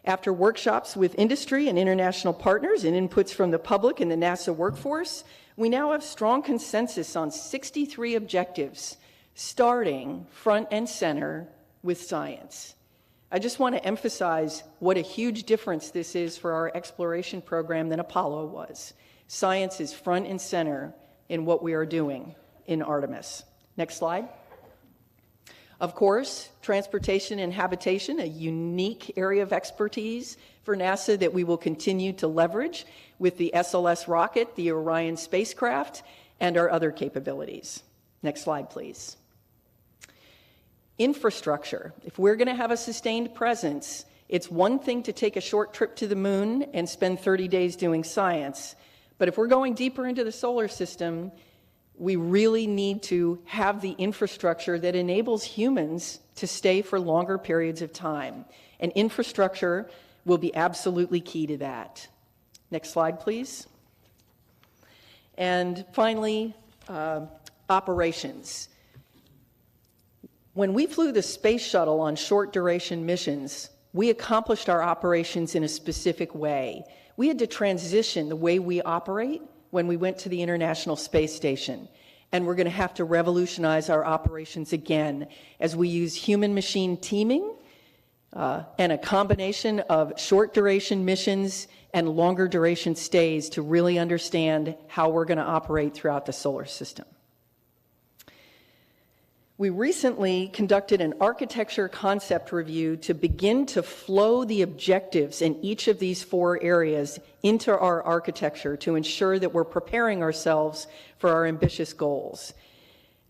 S3: After workshops with industry and international partners and inputs from the public and the NASA workforce, we now have strong consensus on 63 objectives, starting front and center with science. I just want to emphasize what a huge difference this is for our exploration program than Apollo was. Science is front and center in what we are doing in Artemis. Next slide. Of course, transportation and habitation, a unique area of expertise for NASA that we will continue to leverage with the SLS rocket, the Orion spacecraft, and our other capabilities. Next slide, please. Infrastructure. If we're going to have a sustained presence, it's one thing to take a short trip to the moon and spend 30 days doing science. But if we're going deeper into the solar system, we really need to have the infrastructure that enables humans to stay for longer periods of time. And infrastructure will be absolutely key to that. Next slide, please. And finally, operations. When we flew the space shuttle on short duration missions, we accomplished our operations in a specific way. We had to transition the way we operate when we went to the International Space Station. And we're going to have to revolutionize our operations again as we use human-machine teaming and a combination of short-duration missions and longer-duration stays to really understand how we're going to operate throughout the solar system. We recently conducted an architecture concept review to begin to flow the objectives in each of these 4 areas into our architecture to ensure that we're preparing ourselves for our ambitious goals.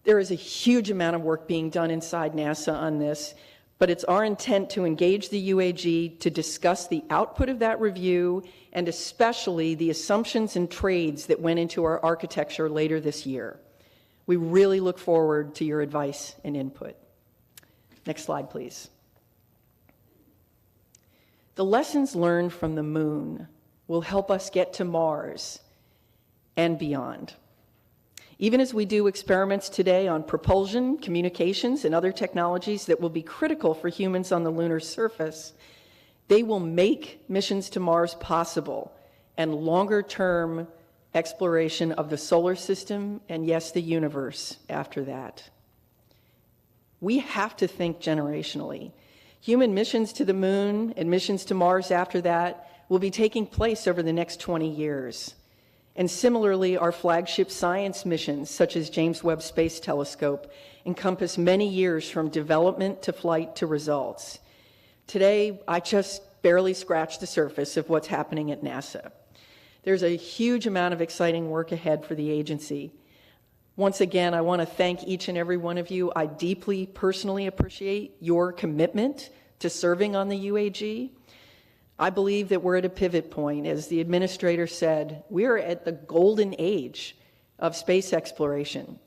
S3: There is a huge amount of work being done inside NASA on this, but it's our intent to engage the UAG to discuss the output of that review and especially the assumptions and trades that went into our architecture later this year. We really look forward to your advice and input. Next slide, please. The lessons learned from the moon will help us get to Mars and beyond. Even as we do experiments today on propulsion, communications, and other technologies that will be critical for humans on the lunar surface, they will make missions to Mars possible and longer-term exploration of the solar system and, yes, the universe after that. We have to think generationally. Human missions to the moon and missions to Mars after that will be taking place over the next 20 years. And similarly, our flagship science missions, such as James Webb Space Telescope, encompass many years from development to flight to results. Today, I just barely scratched the surface of what's happening at NASA. There's a huge amount of exciting work ahead for the agency. Once again, I want to thank each and every one of you. I deeply, personally appreciate your commitment to serving on the UAG. I believe that we're at a pivot point. As the administrator said, we're at the golden age of space exploration.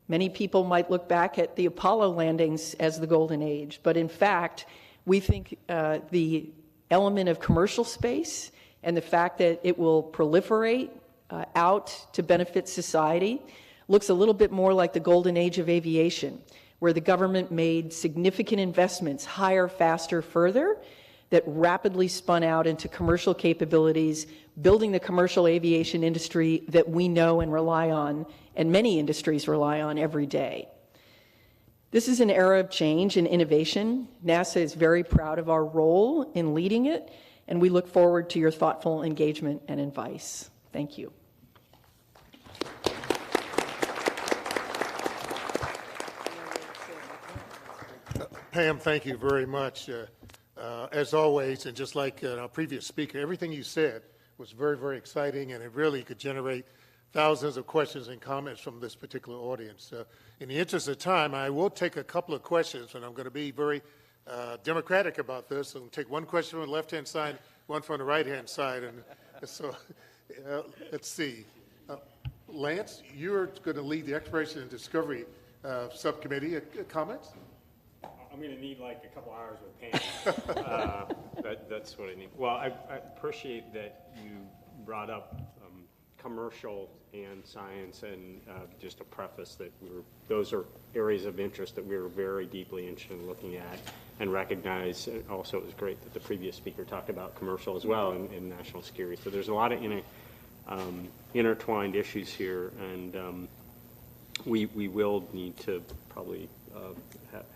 S3: Many people might look back at the Apollo landings as the golden age, but in fact, we think the element of commercial space and the fact that it will proliferate out to benefit society looks a little bit more like the golden age of aviation, where the government made significant investments higher, faster, further, that rapidly spun out into commercial capabilities, building the commercial aviation industry that we know and rely on, and many industries rely on every day. This is an era of change and innovation. NASA is very proud of our role in leading it, and we look forward to your thoughtful engagement and advice. Thank you.
S1: Pam, thank you very much. As always, and just like our previous speaker, everything you said was very, very exciting, and it really could generate thousands of questions and comments from this particular audience. In the interest of time, I will take a couple of questions, and I'm going to be very democratic about this. I'm going to take one question from the left-hand side, one from the right-hand side, and so let's see. Lance, you're going to lead the Exploration and Discovery Subcommittee. Comments?
S9: I'm going to need like a couple hours with Pam. That's what I need. Well, I appreciate that you brought up commercial and science, and just a preface that those are areas of interest that we were very deeply interested in looking at and recognize. Also, it was great that the previous speaker talked about commercial as well in national security. So there's a lot of intertwined issues here, and we will need to probably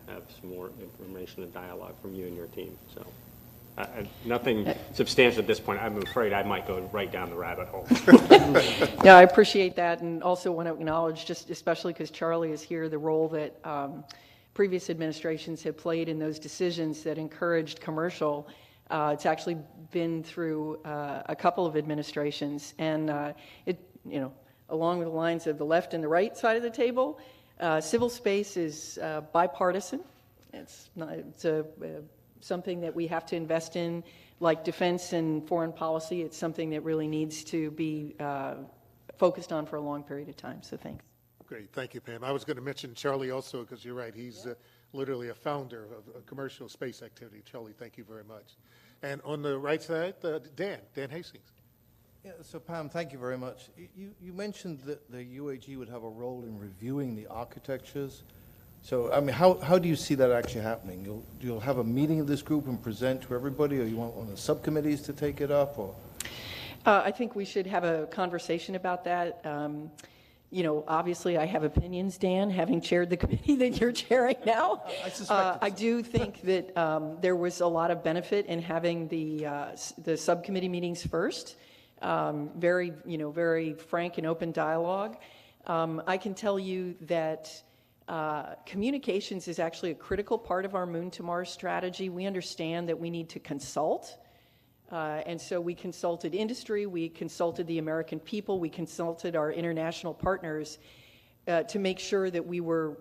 S9: have some more information and dialogue from you and your team. So nothing substantial at this point. I'm afraid I might go right down the rabbit hole.
S3: Yeah, I appreciate that, and also want to acknowledge, just especially because Charlie is here, the role that previous administrations have played in those decisions that encouraged commercial. It's actually been through a couple of administrations, and along the lines of the left and the right side of the table, civil space is bipartisan. It's something that we have to invest in, like defense and foreign policy. It's something that really needs to be focused on for a long period of time. So thanks.
S1: Great, thank you, Pam. I was going to mention Charlie also, because you're right. He's literally a founder of commercial space activity. Charlie, thank you very much. And on the right side, Dan Hastings.
S10: Yeah, so Pam, thank you very much. You mentioned that the UAG would have a role in reviewing the architectures. So, I mean, how do you see that actually happening? You'll have a meeting of this group and present to everybody, or you want one of the subcommittees to take it up, or?
S3: I think we should have a conversation about that. Obviously I have opinions, Dan, having chaired the committee that you're chairing now. I do think that there was a lot of benefit in having the subcommittee meetings first. Very frank and open dialogue. I can tell you that communications is actually a critical part of our Moon to Mars strategy. We understand that we need to consult. And so we consulted industry, we consulted the American people, we consulted our international partners to make sure that we were,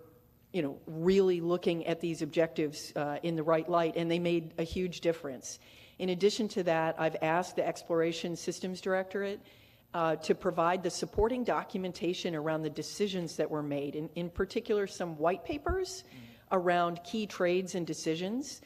S3: really looking at these objectives in the right light, and they made a huge difference. In addition to that, I've asked the Exploration Systems Directorate to provide the supporting documentation around the decisions that were made, in particular some white papers around key trades and decisions.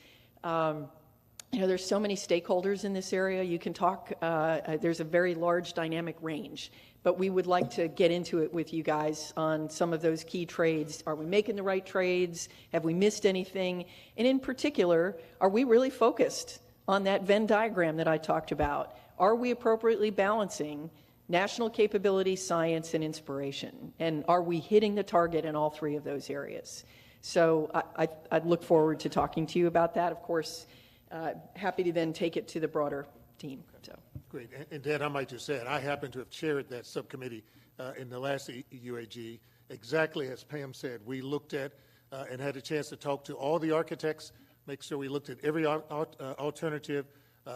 S3: You know, there's so many stakeholders in this area. You can talk, there's a very large dynamic range, but we would like to get into it with you guys on some of those key trades. Are we making the right trades? Have we missed anything? And in particular, are we really focused on that Venn diagram that I talked about? Are we appropriately balancing national capability, science, and inspiration? And are we hitting the target in all three of those areas? So I'd look forward to talking to you about that. Of course, happy to then take it to the broader team. So.
S1: Great. And Dan, I might just add, I happen to have chaired that subcommittee in the last UAG. Exactly as Pam said, we looked at and had a chance to talk to all the architects, make sure we looked at every alternative,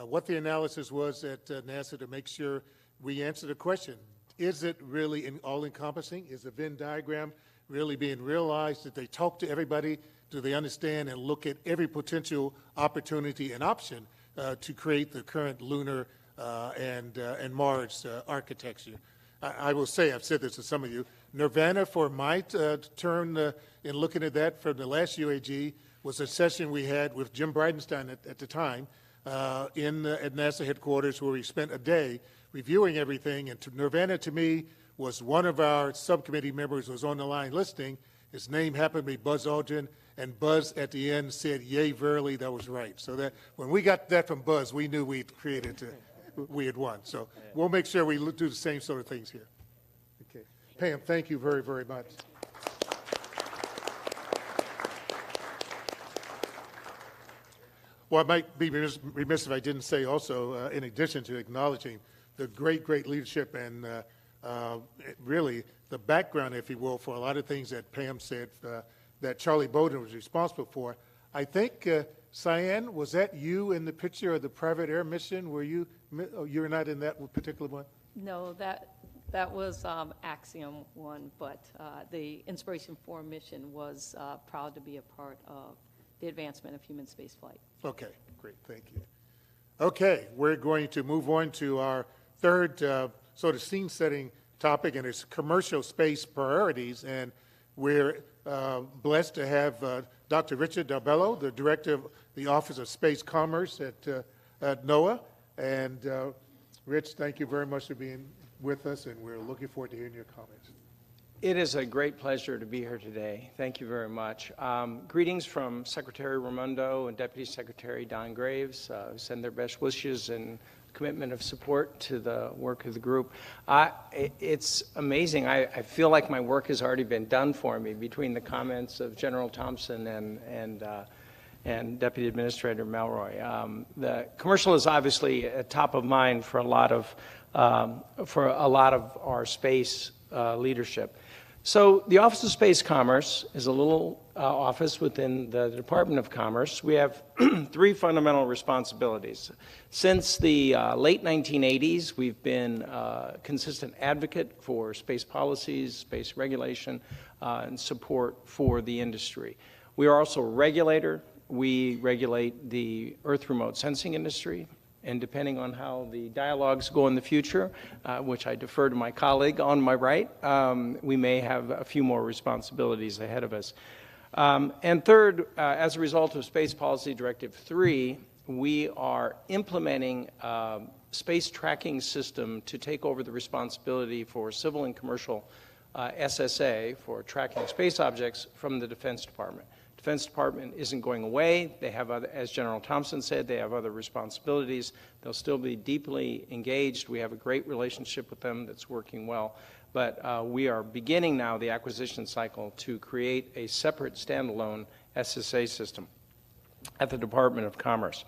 S1: what the analysis was at NASA to make sure we answered the question. Is it really all-encompassing? Is the Venn diagram really being realized? Did they talk to everybody? Do they understand and look at every potential opportunity and option to create the current lunar and Mars architecture? I will say, I've said this to some of you, Nirvana for my turn in looking at that from the last UAG was a session we had with Jim Bridenstine at the time at NASA headquarters, where we spent a day reviewing everything. And Nirvana, to me, was one of our subcommittee members was on the line listening. His name happened to be Buzz Aldrin, and Buzz at the end said, "Yay, verily, that was right." So that when we got that from Buzz, we knew we had won. So we'll make sure we do the same sort of things here. Okay, Pam, thank you very, very much. Well, I might be remiss if I didn't say also, in addition to acknowledging the great, great leadership and really the background, if you will, for a lot of things that Pam said that Charlie Bolden was responsible for. I think, Cyan, was that you in the picture of the private air mission? Were you were not in that particular one?
S11: No, that was Axiom 1, but the Inspiration 4 mission was proud to be a part of the advancement of human spaceflight.
S1: Okay, great, thank you. Okay, we're going to move on to our third sort of scene-setting topic, and it's commercial space priorities. And we're blessed to have Dr. Richard Del Bello, the Director of the Office of Space Commerce at NOAA. And Rich, thank you very much for being with us, and we're looking forward to hearing your comments.
S16: It is a great pleasure to be here today. Thank you very much. Greetings from Secretary Raimondo and Deputy Secretary Don Graves, who send their best wishes and commitment of support to the work of the group. It's amazing. I feel like my work has already been done for me between the comments of General Thompson and Deputy Administrator Melroy. The commercial is obviously top of mind for a lot of our space leadership. So the Office of Space Commerce is a little office within the Department of Commerce. We have three fundamental responsibilities. Since the late 1980s, we've been a consistent advocate for space policies, space regulation, and support for the industry. We are also a regulator. We regulate the Earth remote sensing industry. And depending on how the dialogues go in the future, which I defer to my colleague on my right, we may have a few more responsibilities ahead of us. And third, as a result of Space Policy Directive 3, we are implementing a space tracking system to take over the responsibility for civil and commercial SSA for tracking space objects from the Defense Department. Defense Department isn't going away. They have other, as General Thompson said, they have other responsibilities. They'll still be deeply engaged. We have a great relationship with them that's working well. But we are beginning now the acquisition cycle to create a separate standalone SSA system at the Department of Commerce.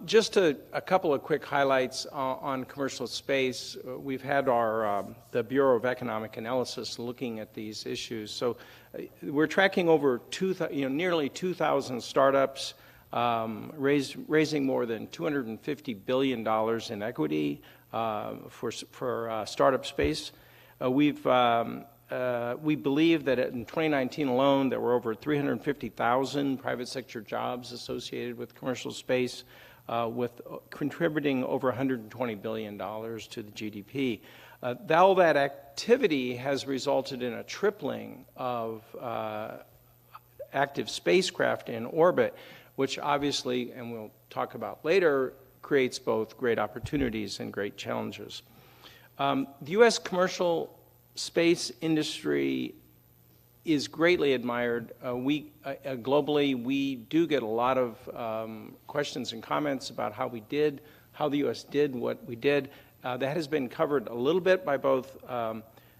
S16: Just a couple of quick highlights on commercial space. We've had the Bureau of Economic Analysis looking at these issues. So we're tracking over nearly 2,000 startups, raising more than $250 billion in equity for startup space. We believe that in 2019 alone, there were over 350,000 private sector jobs associated with commercial space, with contributing over $120 billion to the GDP. All that activity has resulted in a tripling of active spacecraft in orbit, which obviously, and we'll talk about later, creates both great opportunities and great challenges. The U.S. commercial space industry is greatly admired. Globally, we do get a lot of questions and comments about how the U.S. did what we did. That has been covered a little bit by both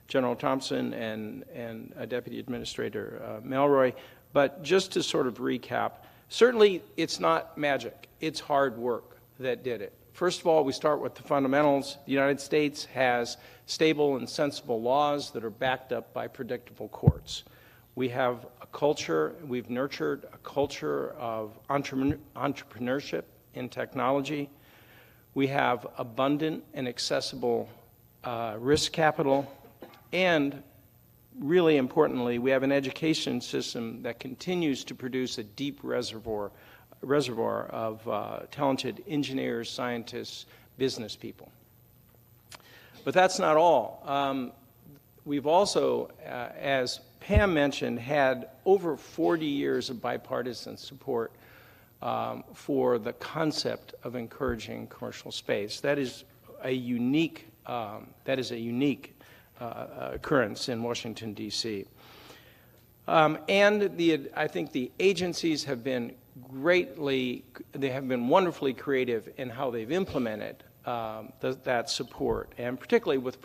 S16: General Thompson and Deputy Administrator Melroy, but just to sort of recap, certainly it's not magic, it's hard work that did it. First of all, we start with the fundamentals. The United States has stable and sensible laws that are backed up by predictable courts. We have a culture, we've nurtured a culture of entrepreneurship in technology. We have abundant and accessible risk capital, and really importantly, we have an education system that continues to produce a deep reservoir of talented engineers, scientists, business people. But that's not all. We've also, as Pam mentioned, had over 40 years of bipartisan support for the concept of encouraging commercial space. That is a unique occurrence in Washington, D.C. And I think the agencies have been wonderfully creative in how they've implemented that support, and particularly with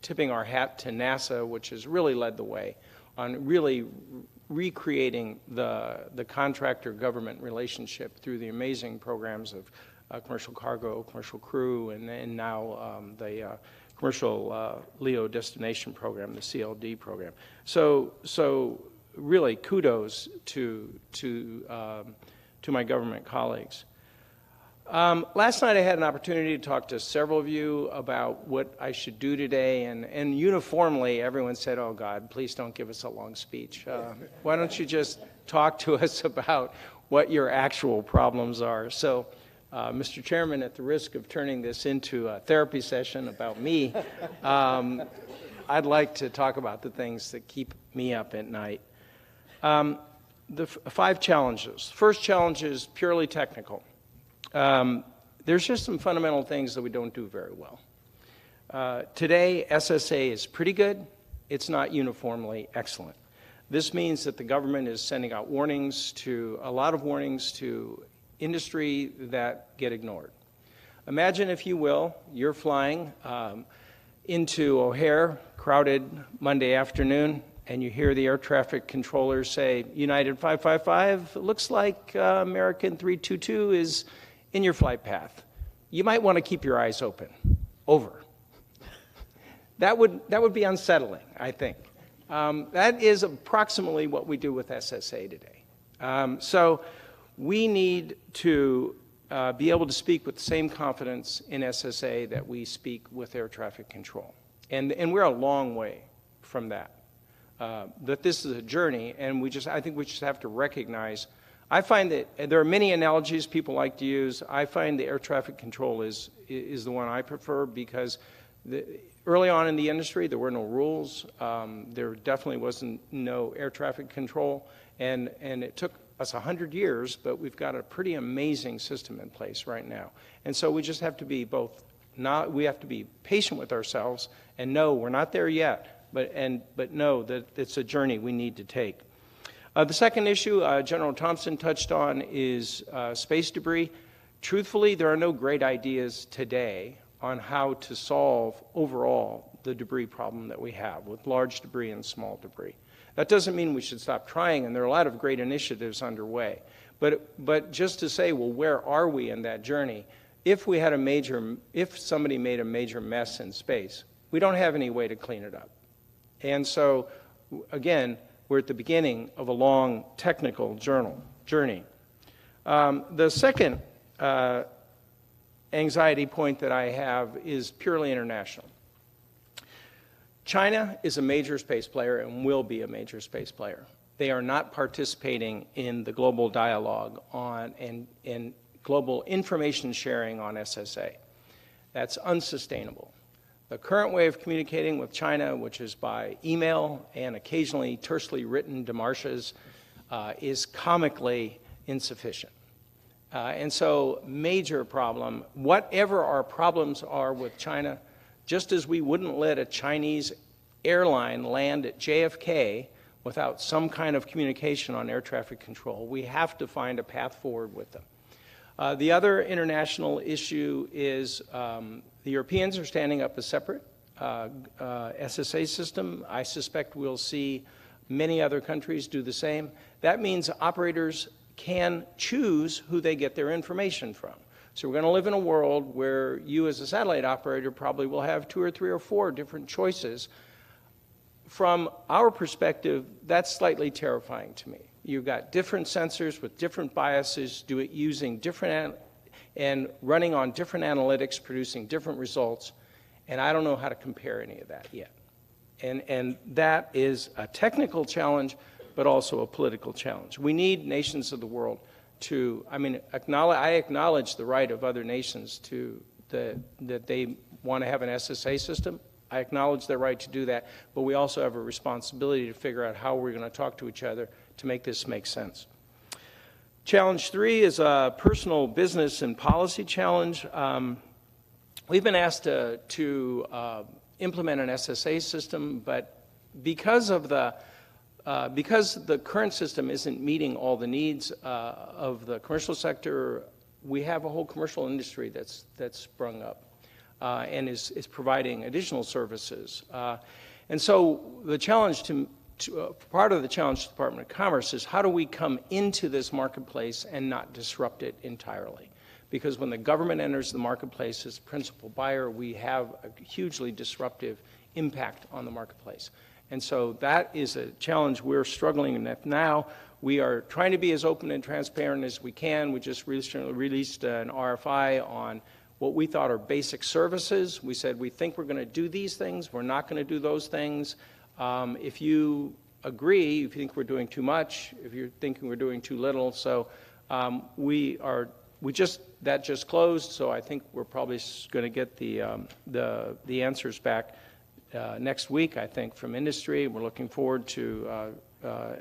S16: tipping our hat to NASA, which has really led the way on really recreating the contractor-government relationship through the amazing programs of commercial cargo, commercial crew, and now the commercial LEO destination program, the CLD program. So really kudos to my government colleagues. Last night I had an opportunity to talk to several of you about what I should do today, and uniformly everyone said, oh God, please don't give us a long speech. Why don't you just talk to us about what your actual problems are? So, Mr. Chairman, at the risk of turning this into a therapy session about me, I'd like to talk about the things that keep me up at night. The 5 challenges. First challenge is purely technical. There's just some fundamental things that we don't do very well. Today, SSA is pretty good. It's not uniformly excellent. This means that the government is sending out a lot of warnings to industry that get ignored. Imagine, if you will, you're flying into O'Hare, crowded Monday afternoon, and you hear the air traffic controller say, United 555, looks like American 322 is in your flight path. You might want to keep your eyes open. Over. That would be unsettling, I think. That is approximately what we do with SSA today. So we need to be able to speak with the same confidence in SSA that we speak with air traffic control. And we're a long way from that. That this is a journey, and I think we just have to recognize. I find that there are many analogies people like to use. I find the air traffic control is the one I prefer, because early on in the industry there were no rules. There definitely wasn't no air traffic control, and it took us 100 years, but we've got a pretty amazing system in place right now. And so we just have to be we have to be patient with ourselves and know we're not there yet, but know that it's a journey we need to take. The second issue General Thompson touched on is space debris. Truthfully, there are no great ideas today on how to solve overall the debris problem that we have with large debris and small debris. That doesn't mean we should stop trying, and there are a lot of great initiatives underway. But just to say, well, where are we in that journey? If somebody made a major mess in space, we don't have any way to clean it up. And so, again, we're at the beginning of a long technical journey. The second anxiety point that I have is purely international. China is a major space player and will be a major space player. They are not participating in the global dialogue and global information sharing on SSA. That's unsustainable. The current way of communicating with China, which is by email and occasionally tersely written demarches, is comically insufficient. And so, major problem, whatever our problems are with China, just as we wouldn't let a Chinese airline land at JFK without some kind of communication on air traffic control, we have to find a path forward with them. The other international issue is the Europeans are standing up a separate SSA system. I suspect we'll see many other countries do the same. That means operators can choose who they get their information from. So we're going to live in a world where you as a satellite operator probably will have 2 or 3 or 4 different choices. From our perspective, that's slightly terrifying to me. You've got different sensors with different biases, do it using different and running on different analytics, producing different results, and I don't know how to compare any of that yet. And that is a technical challenge, but also a political challenge. We need nations of the world to, I acknowledge the right of other nations to, that they want to have an SSA system. I acknowledge their right to do that, but we also have a responsibility to figure out how we're going to talk to each other to make this make sense. Challenge 3 is a personal business and policy challenge. We've been asked to implement an SSA system, but because the current system isn't meeting all the needs of the commercial sector, we have a whole commercial industry that's sprung up and is providing additional services. And so the challenge part of the challenge to the Department of Commerce is how do we come into this marketplace and not disrupt it entirely? Because when the government enters the marketplace as a principal buyer, we have a hugely disruptive impact on the marketplace. And so that is a challenge we're struggling with now. We are trying to be as open and transparent as we can. We just recently released an RFI on what we thought are basic services. We said we think we're going to do these things. We're not going to do those things. If you agree, if you think we're doing too much, if you're thinking we're doing too little. So that just closed, so I think we're probably going to get the answers back next week, I think, from industry. We're looking forward to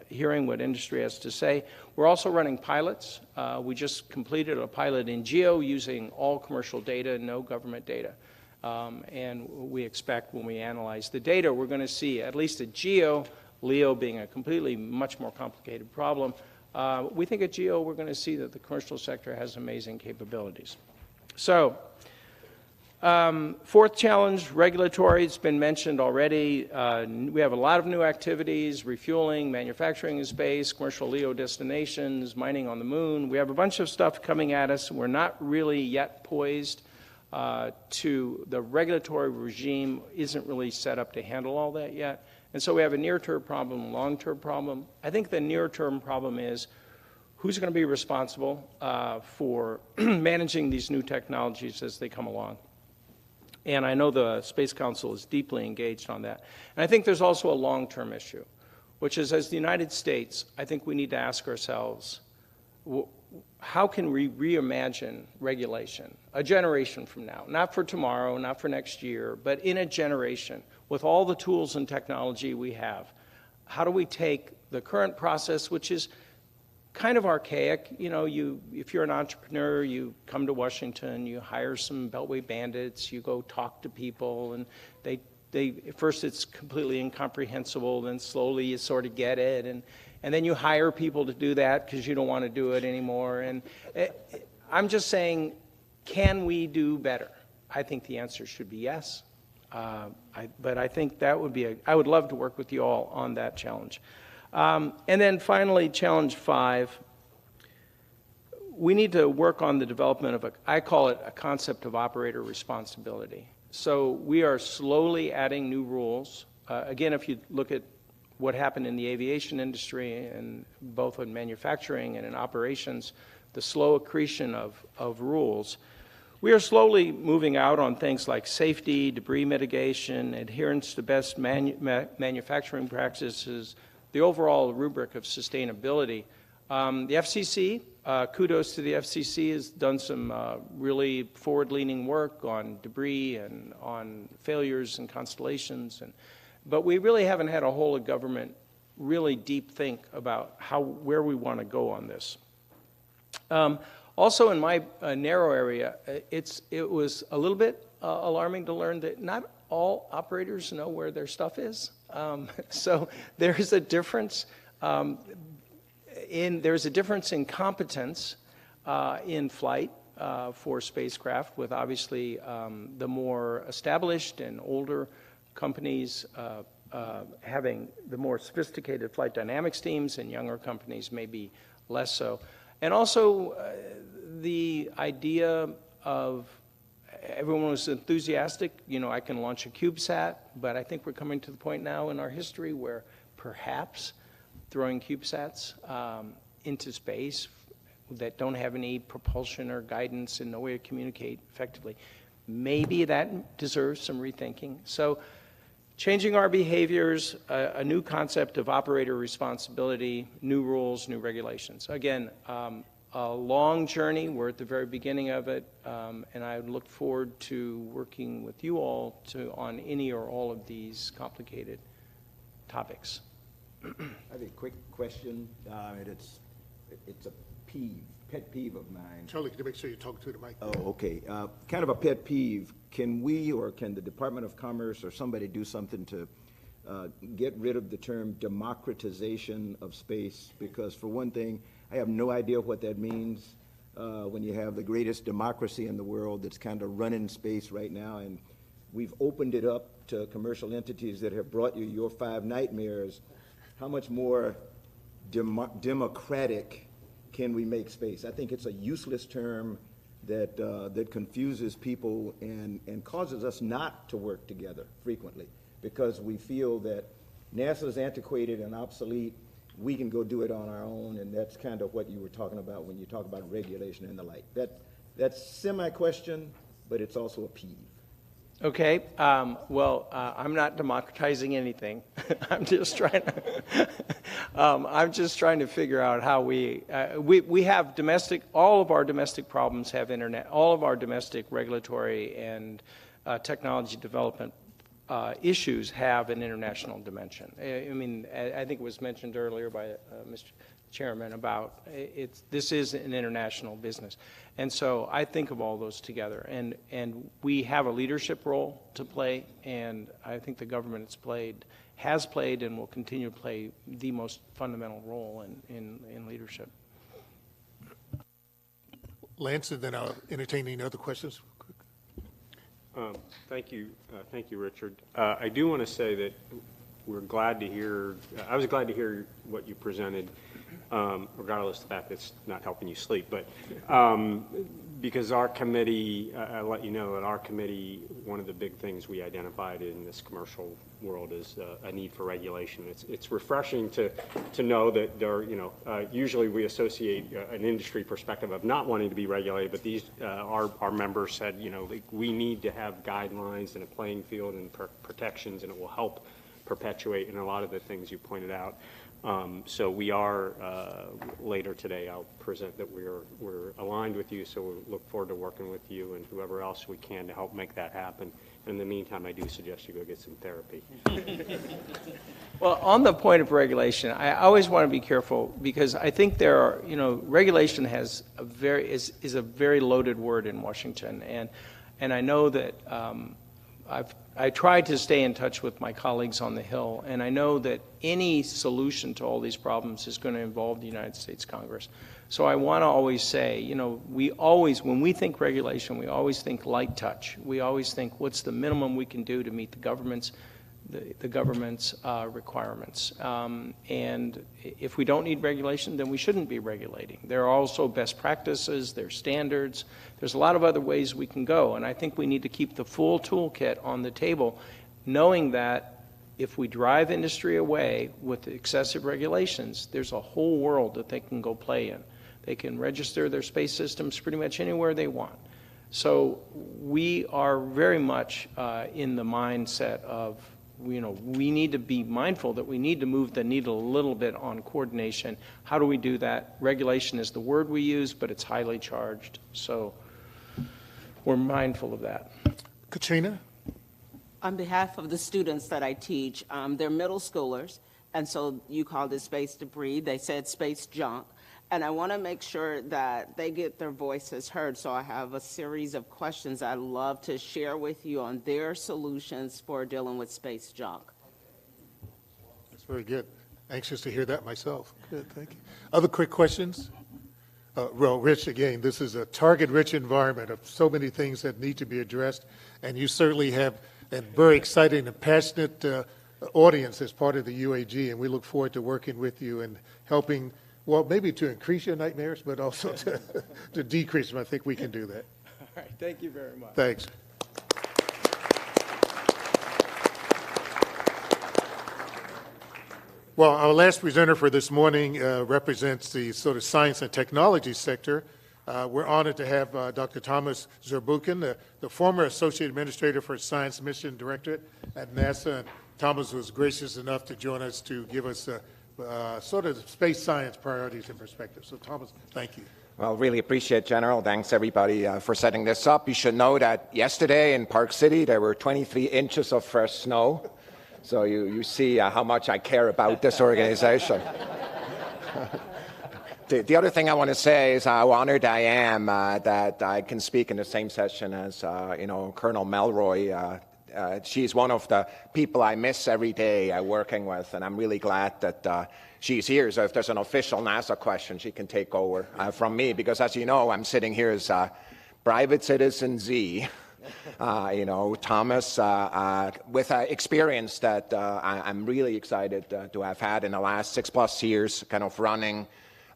S16: hearing what industry has to say. We're also running pilots. We just completed a pilot in GEO using all commercial data, no government data. And we expect when we analyze the data, we're going to see at least at GEO, LEO being a completely much more complicated problem, we think at GEO we're going to see that the commercial sector has amazing capabilities. So, fourth challenge, regulatory. It's been mentioned already. We have a lot of new activities, refueling, manufacturing in space, commercial LEO destinations, mining on the moon. We have a bunch of stuff coming at us. We're not really yet poised to, the regulatory regime isn't really set up to handle all that yet. And so we have a near-term problem, long-term problem. I think the near-term problem is who's going to be responsible for managing these new technologies as they come along. And I know the Space Council is deeply engaged on that. And I think there's also a long-term issue, which is as the United States, I think we need to ask ourselves, how can we reimagine regulation a generation from now? Not for tomorrow, not for next year, but in a generation with all the tools and technology we have. How do we take the current process, which is kind of archaic? You know, if you're an entrepreneur, you come to Washington, you hire some Beltway bandits, you go talk to people, and at first it's completely incomprehensible, then slowly you sort of get it, and then you hire people to do that because you don't want to do it anymore. And I'm just saying, can we do better? I think the answer should be yes. But I think that would be I would love to work with you all on that challenge. And then finally, challenge 5. We need to work on the development of I call it a concept of operator responsibility. So we are slowly adding new rules. Again, if you look at what happened in the aviation industry, and both in manufacturing and in operations, the slow accretion of rules, we are slowly moving out on things like safety, debris mitigation, adherence to best manufacturing practices, the overall rubric of sustainability. The FCC, kudos to the FCC, has done some really forward-leaning work on debris and on failures and constellations, but we really haven't had a whole of government really deep think about where we want to go on this. Also, in my narrow area, it was a little bit alarming to learn that not all operators know where their stuff is. So there's a difference in competence in flight for spacecraft, with obviously the more established and older companies having the more sophisticated flight dynamics teams, and younger companies maybe less so. And also the idea of everyone was enthusiastic, I can launch a CubeSat, but I think we're coming to the point now in our history where perhaps throwing CubeSats into space that don't have any propulsion or guidance and no way to communicate effectively, maybe that deserves some rethinking. So changing our behaviors, a new concept of operator responsibility, new rules, new regulations. Again, a long journey. We're at the very beginning of it, and I look forward to working with you all on any or all of these complicated topics.
S5: I have a quick question. It's a pet peeve of mine.
S1: Charlie, can you make sure you talk to the mic?
S5: Oh, okay. Kind of a pet peeve. Can we, or can the Department of Commerce or somebody do something to get rid of the term democratization of space? Because for one thing, I have no idea what that means when you have the greatest democracy in the world that's kind of running space right now, and we've opened it up to commercial entities that have brought you your 5 nightmares. How much more democratic can we make space? I think it's a useless term that confuses people and causes us not to work together frequently, because we feel that NASA's antiquated and obsolete. We can go do it on our own, and that's kind of what you were talking about when you talk about regulation and the like. That's semi-question, but it's also a peeve.
S16: Okay, I'm not democratizing anything. I'm just trying to figure out how we have all of our domestic problems have all of our domestic regulatory and technology development issues have an international dimension. I mean, I think it was mentioned earlier by Mr. Chairman about this is an international business. And so I think of all those together. And we have a leadership role to play, and I think the government has played and will continue to play the most fundamental role in leadership.
S1: Lance, and then I'll entertain any other questions.
S9: Thank you, Richard. I do want to say that we're glad to hear. I was glad to hear what you presented, regardless of the fact that it's not helping you sleep. But because our committee, I'll let you know that our committee, one of the big things we identified in this commercial world is a need for regulation. It's refreshing to know that there, usually we associate an industry perspective of not wanting to be regulated, but these our members said, we need to have guidelines and a playing field and protections, and it will help perpetuate in a lot of the things you pointed out. So we are, later today, I'll present that we're aligned with you, so we look forward to working with you and whoever else we can to help make that happen. And in the meantime, I do suggest you go get some therapy.
S16: Well, on the point of regulation, I always want to be careful, because I think there are, regulation is a very loaded word in Washington, and I know that I tried to stay in touch with my colleagues on the Hill, and I know that any solution to all these problems is going to involve the United States Congress. So I want to always say, when we think regulation, we always think light touch. We always think, what's the minimum we can do to meet the government's requirements. And if we don't need regulation, then we shouldn't be regulating. There are also best practices, there's standards, there's a lot of other ways we can go. And I think we need to keep the full toolkit on the table, knowing that if we drive industry away with excessive regulations, there's a whole world that they can go play in. They can register their space systems pretty much anywhere they want. So we are very much in the mindset of, we need to be mindful that we need to move the needle a little bit on coordination. How do we do that? Regulation is the word we use, but it's highly charged. So we're mindful of that.
S1: Katrina?
S17: On behalf of the students that I teach, they're middle schoolers. And so you called it space debris. They said space junk. And I want to make sure that they get their voices heard. So I have a series of questions I'd love to share with you on their solutions for dealing with space junk.
S1: That's very good. Anxious to hear that myself. Good, thank you. Other quick questions? Well, Rich, again, this is a target-rich environment of so many things that need to be addressed, and you certainly have a very exciting and passionate audience as part of the UAG, and we look forward to working with you and helping, well, maybe to increase your nightmares, but also to decrease them. I think we can do that.
S16: All right, thank you very much.
S1: Thanks. Well, our last presenter for this morning represents the sort of science and technology sector. We're honored to have Dr. Thomas Zurbuchen, the former Associate Administrator for Science Mission Directorate at NASA. And Thomas was gracious enough to join us to give us sort of space science priorities and perspectives. So, Thomas, thank you.
S18: Well, really appreciate, General. Thanks, everybody, for setting this up. You should know that yesterday in Park City, there were 23 inches of fresh snow. So you see how much I care about this organization. The other thing I want to say is how honored I am that I can speak in the same session as, Colonel Melroy. She's one of the people I miss every day working with, and I'm really glad that she's here. So if there's an official NASA question, she can take over from me, because as you know, I'm sitting here as Private Citizen Z. Thomas, with experience that I'm really excited to have had in the last 6+ years, kind of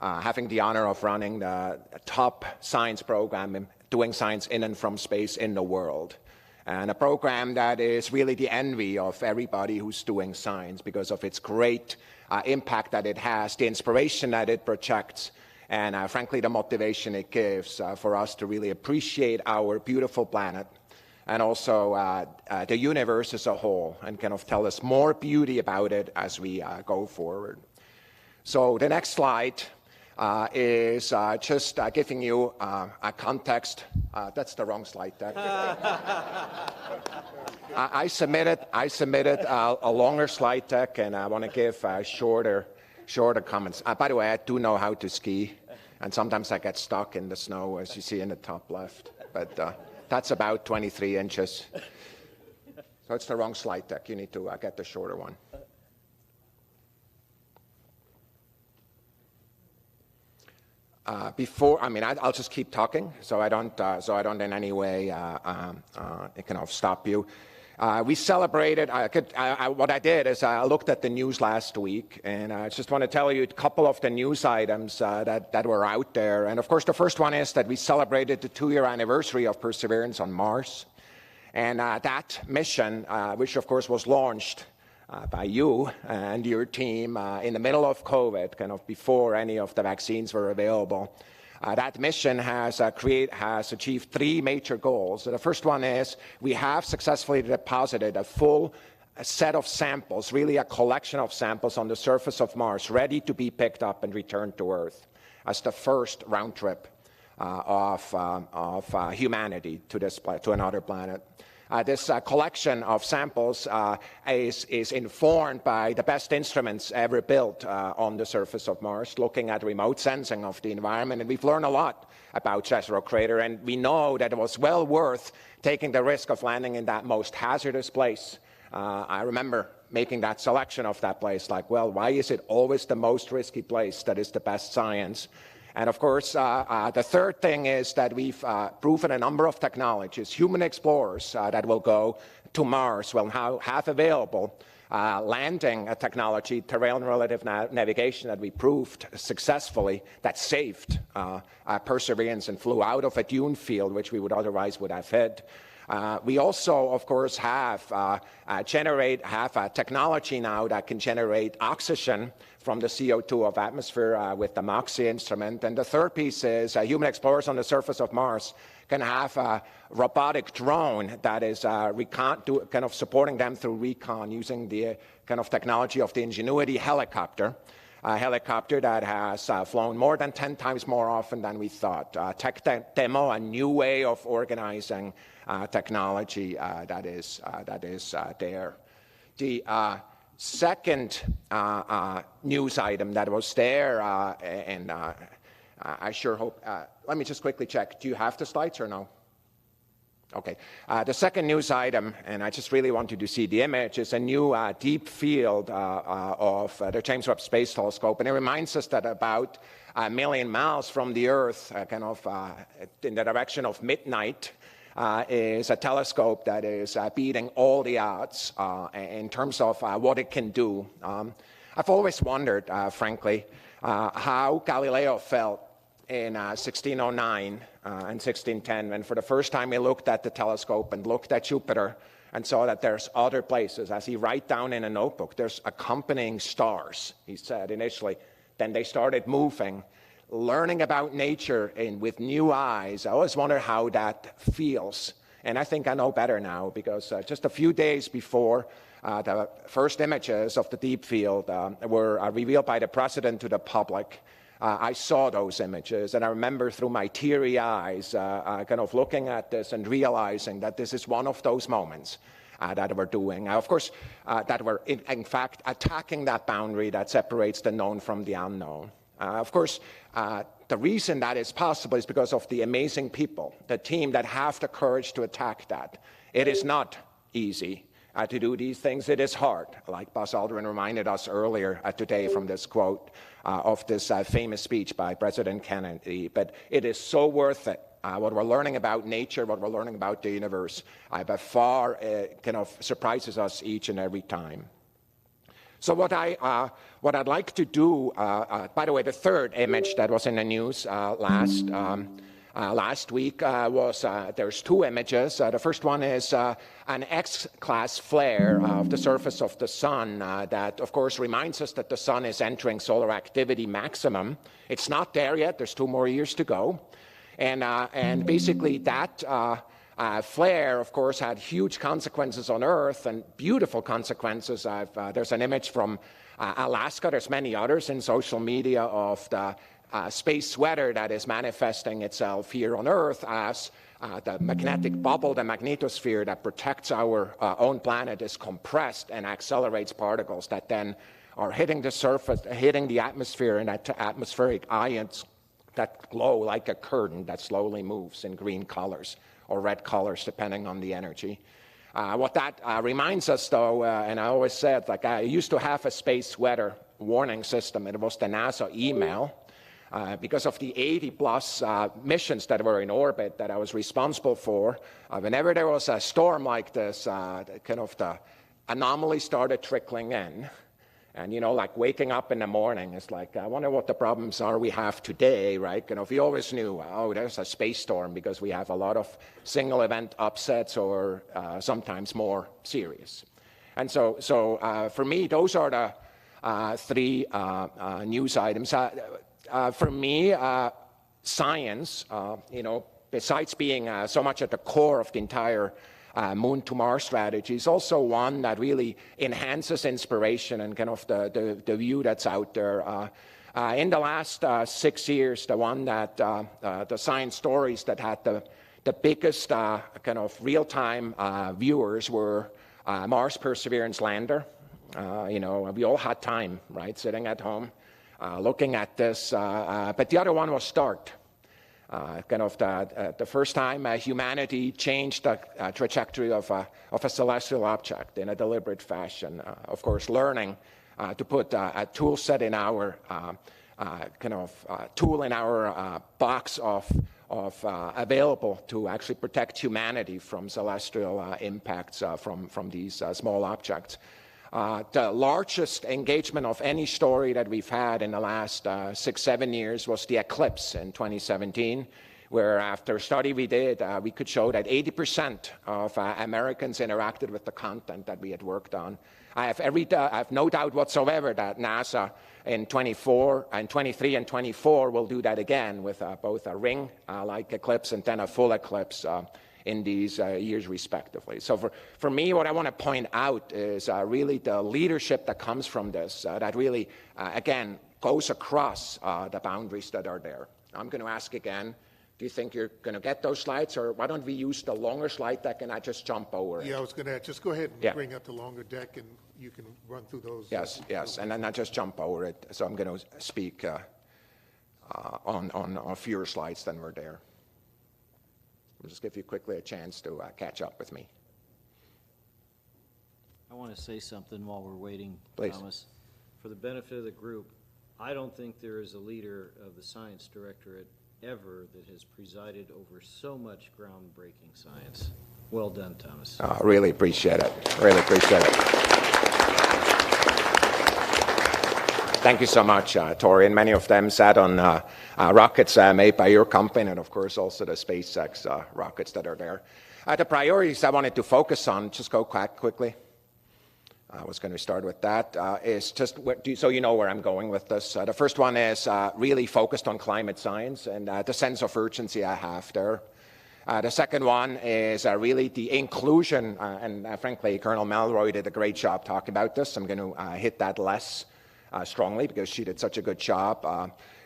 S18: having the honor of running the top science program, doing science in and from space in the world. And a program that is really the envy of everybody who's doing science because of its great impact that it has, the inspiration that it projects, and frankly, the motivation it gives for us to really appreciate our beautiful planet and also the universe as a whole, and kind of tell us more beauty about it as we go forward. So the next slide is just giving you a context. That's the wrong slide deck. I submitted a longer slide deck, and I want to give shorter comments. By the way, I do know how to ski, and sometimes I get stuck in the snow, as you see in the top left. But that's about 23 inches. So it's the wrong slide deck. You need to get the shorter one. I'll just keep talking, so I don't in any way kind of stop you. We celebrated. What I did is I looked at the news last week, and I just want to tell you a couple of the news items that were out there. And of course, the first one is that we celebrated the 2-year anniversary of Perseverance on Mars, and that mission, which of course was launched by you and your team in the middle of COVID, kind of before any of the vaccines were available. That mission has achieved 3 major goals. So the first one is we have successfully deposited a full set of samples, really a collection of samples on the surface of Mars, ready to be picked up and returned to Earth as the first round trip of humanity to another planet. This collection of samples is informed by the best instruments ever built on the surface of Mars, looking at remote sensing of the environment. And we've learned a lot about Jezero Crater, and we know that it was well worth taking the risk of landing in that most hazardous place. I remember making that selection of that place, like, well, why is it always the most risky place that is the best science? And of course, the third thing is that we've proven a number of technologies, human explorers that will go to Mars will now have available landing technology, terrain relative navigation that we proved successfully that saved Perseverance and flew out of a dune field, which we would otherwise would have hit. We also, of course, have technology now that can generate oxygen from the CO2 of atmosphere with the MOXIE instrument. And the third piece is human explorers on the surface of Mars can have a robotic drone that is kind of supporting them through recon using the kind of technology of the Ingenuity helicopter. A helicopter that has flown more than 10 times more often than we thought. Tech demo, a new way of organizing technology that is there. second news item that was there, and I sure hope, let me just quickly check. Do you have the slides or no? Okay. The second news item, and I just really wanted to see the image, is a new deep field of the James Webb Space Telescope. And it reminds us that about 1 million miles from the Earth, kind of in the direction of midnight, is a telescope that is beating all the odds in terms of what it can do. I've always wondered, frankly, how Galileo felt in 1609 and 1610, when for the first time he looked at the telescope and looked at Jupiter and saw that there's other places. As he write down in a notebook, there's accompanying stars, he said initially. Then they started moving, learning about nature with new eyes. I always wonder how that feels. And I think I know better now, because just a few days before the first images of the deep field were revealed by the president to the public, I saw those images, and I remember through my teary eyes kind of looking at this and realizing that this is one of those moments that we're doing. Of course, that we're in fact attacking that boundary that separates the known from the unknown. Of course, the reason that is possible is because of the amazing people, the team that have the courage to attack that. It is not easy to do these things. It is hard, like Buzz Aldrin reminded us earlier today from this quote of this famous speech by President Kennedy. But it is so worth it. What we're learning about nature, what we're learning about the universe, by far kind of surprises us each and every time. So what I'd like to do, by the way, the third image that was in the news last week was, there's two images. The first one is an X-class flare of the surface of the sun that, of course, reminds us that the sun is entering solar activity maximum. It's not there yet. There's 2 more years to go. And basically that flare, of course, had huge consequences on Earth and beautiful consequences. There's an image from Alaska. There's many others in social media of the space weather that is manifesting itself here on Earth as the magnetic bubble, the magnetosphere that protects our own planet, is compressed and accelerates particles that then are hitting the surface, hitting the atmosphere, and atmospheric ions that glow like a curtain that slowly moves in green colors or red colors, depending on the energy. What that reminds us, though, and I always said, like, I used to have a space weather warning system. It was the NASA email. Because of the 80-plus missions that were in orbit that I was responsible for, whenever there was a storm like this, kind of the anomaly started trickling in. And, you know, like waking up in the morning, it's like, I wonder what the problems are we have today, right? You know, if we always knew, oh, there's a space storm because we have a lot of single event upsets or sometimes more serious. And so for me, those are the three news items. For me, science, you know, besides being so much at the core of the entire Moon to Mars strategy, is also one that really enhances inspiration and kind of the view that's out there. In the last 6 years, the one that the science stories that had the biggest kind of real-time viewers were Mars Perseverance lander. You know, we all had time, right, sitting at home. Looking at this, but the other one was START, kind of the first time humanity changed the trajectory of a celestial object in a deliberate fashion. Of course, learning to put a tool set in our kind of tool in our box of available to actually protect humanity from celestial impacts from these small objects. The largest engagement of any story that we've had in the last 6-7 years was the eclipse in 2017, where after a study we did, we could show that 80% of Americans interacted with the content that we had worked on. I have no doubt whatsoever that NASA in 23 and 24 will do that again with both a ring-like eclipse and then a full eclipse in these years respectively. So for me, what I want to point out is really the leadership that comes from this, that really, again, goes across the boundaries that are there. I'm going to ask again Do you think you're going to get those slides, or why don't we use the longer slide deck and I just jump over it?
S1: Yeah, I was going to just go ahead and bring up the longer deck, and you can run through those.
S18: Yes, and then I just jump over it. So I'm going to speak on fewer slides than were there. I'll just give you quickly a chance to catch up with me.
S19: I want to say something while we're waiting,
S18: Please.
S19: Thomas. For the benefit of the group, I don't think there is a leader of the Science Directorate ever that has presided over so much groundbreaking science. Well done, Thomas.
S18: Really appreciate it. Really appreciate it. Thank you so much, Tori. And many of them sat on rockets made by your company, and of course also the SpaceX rockets that are there. The priorities I wanted to focus on, just go quite quickly. I was going to start with that, is just so you know where I'm going with this. The first one is really focused on climate science and the sense of urgency I have there. The second one is really the inclusion, and frankly, Colonel Melroy did a great job talking about this. I'm going to hit that less strongly because she did such a good job.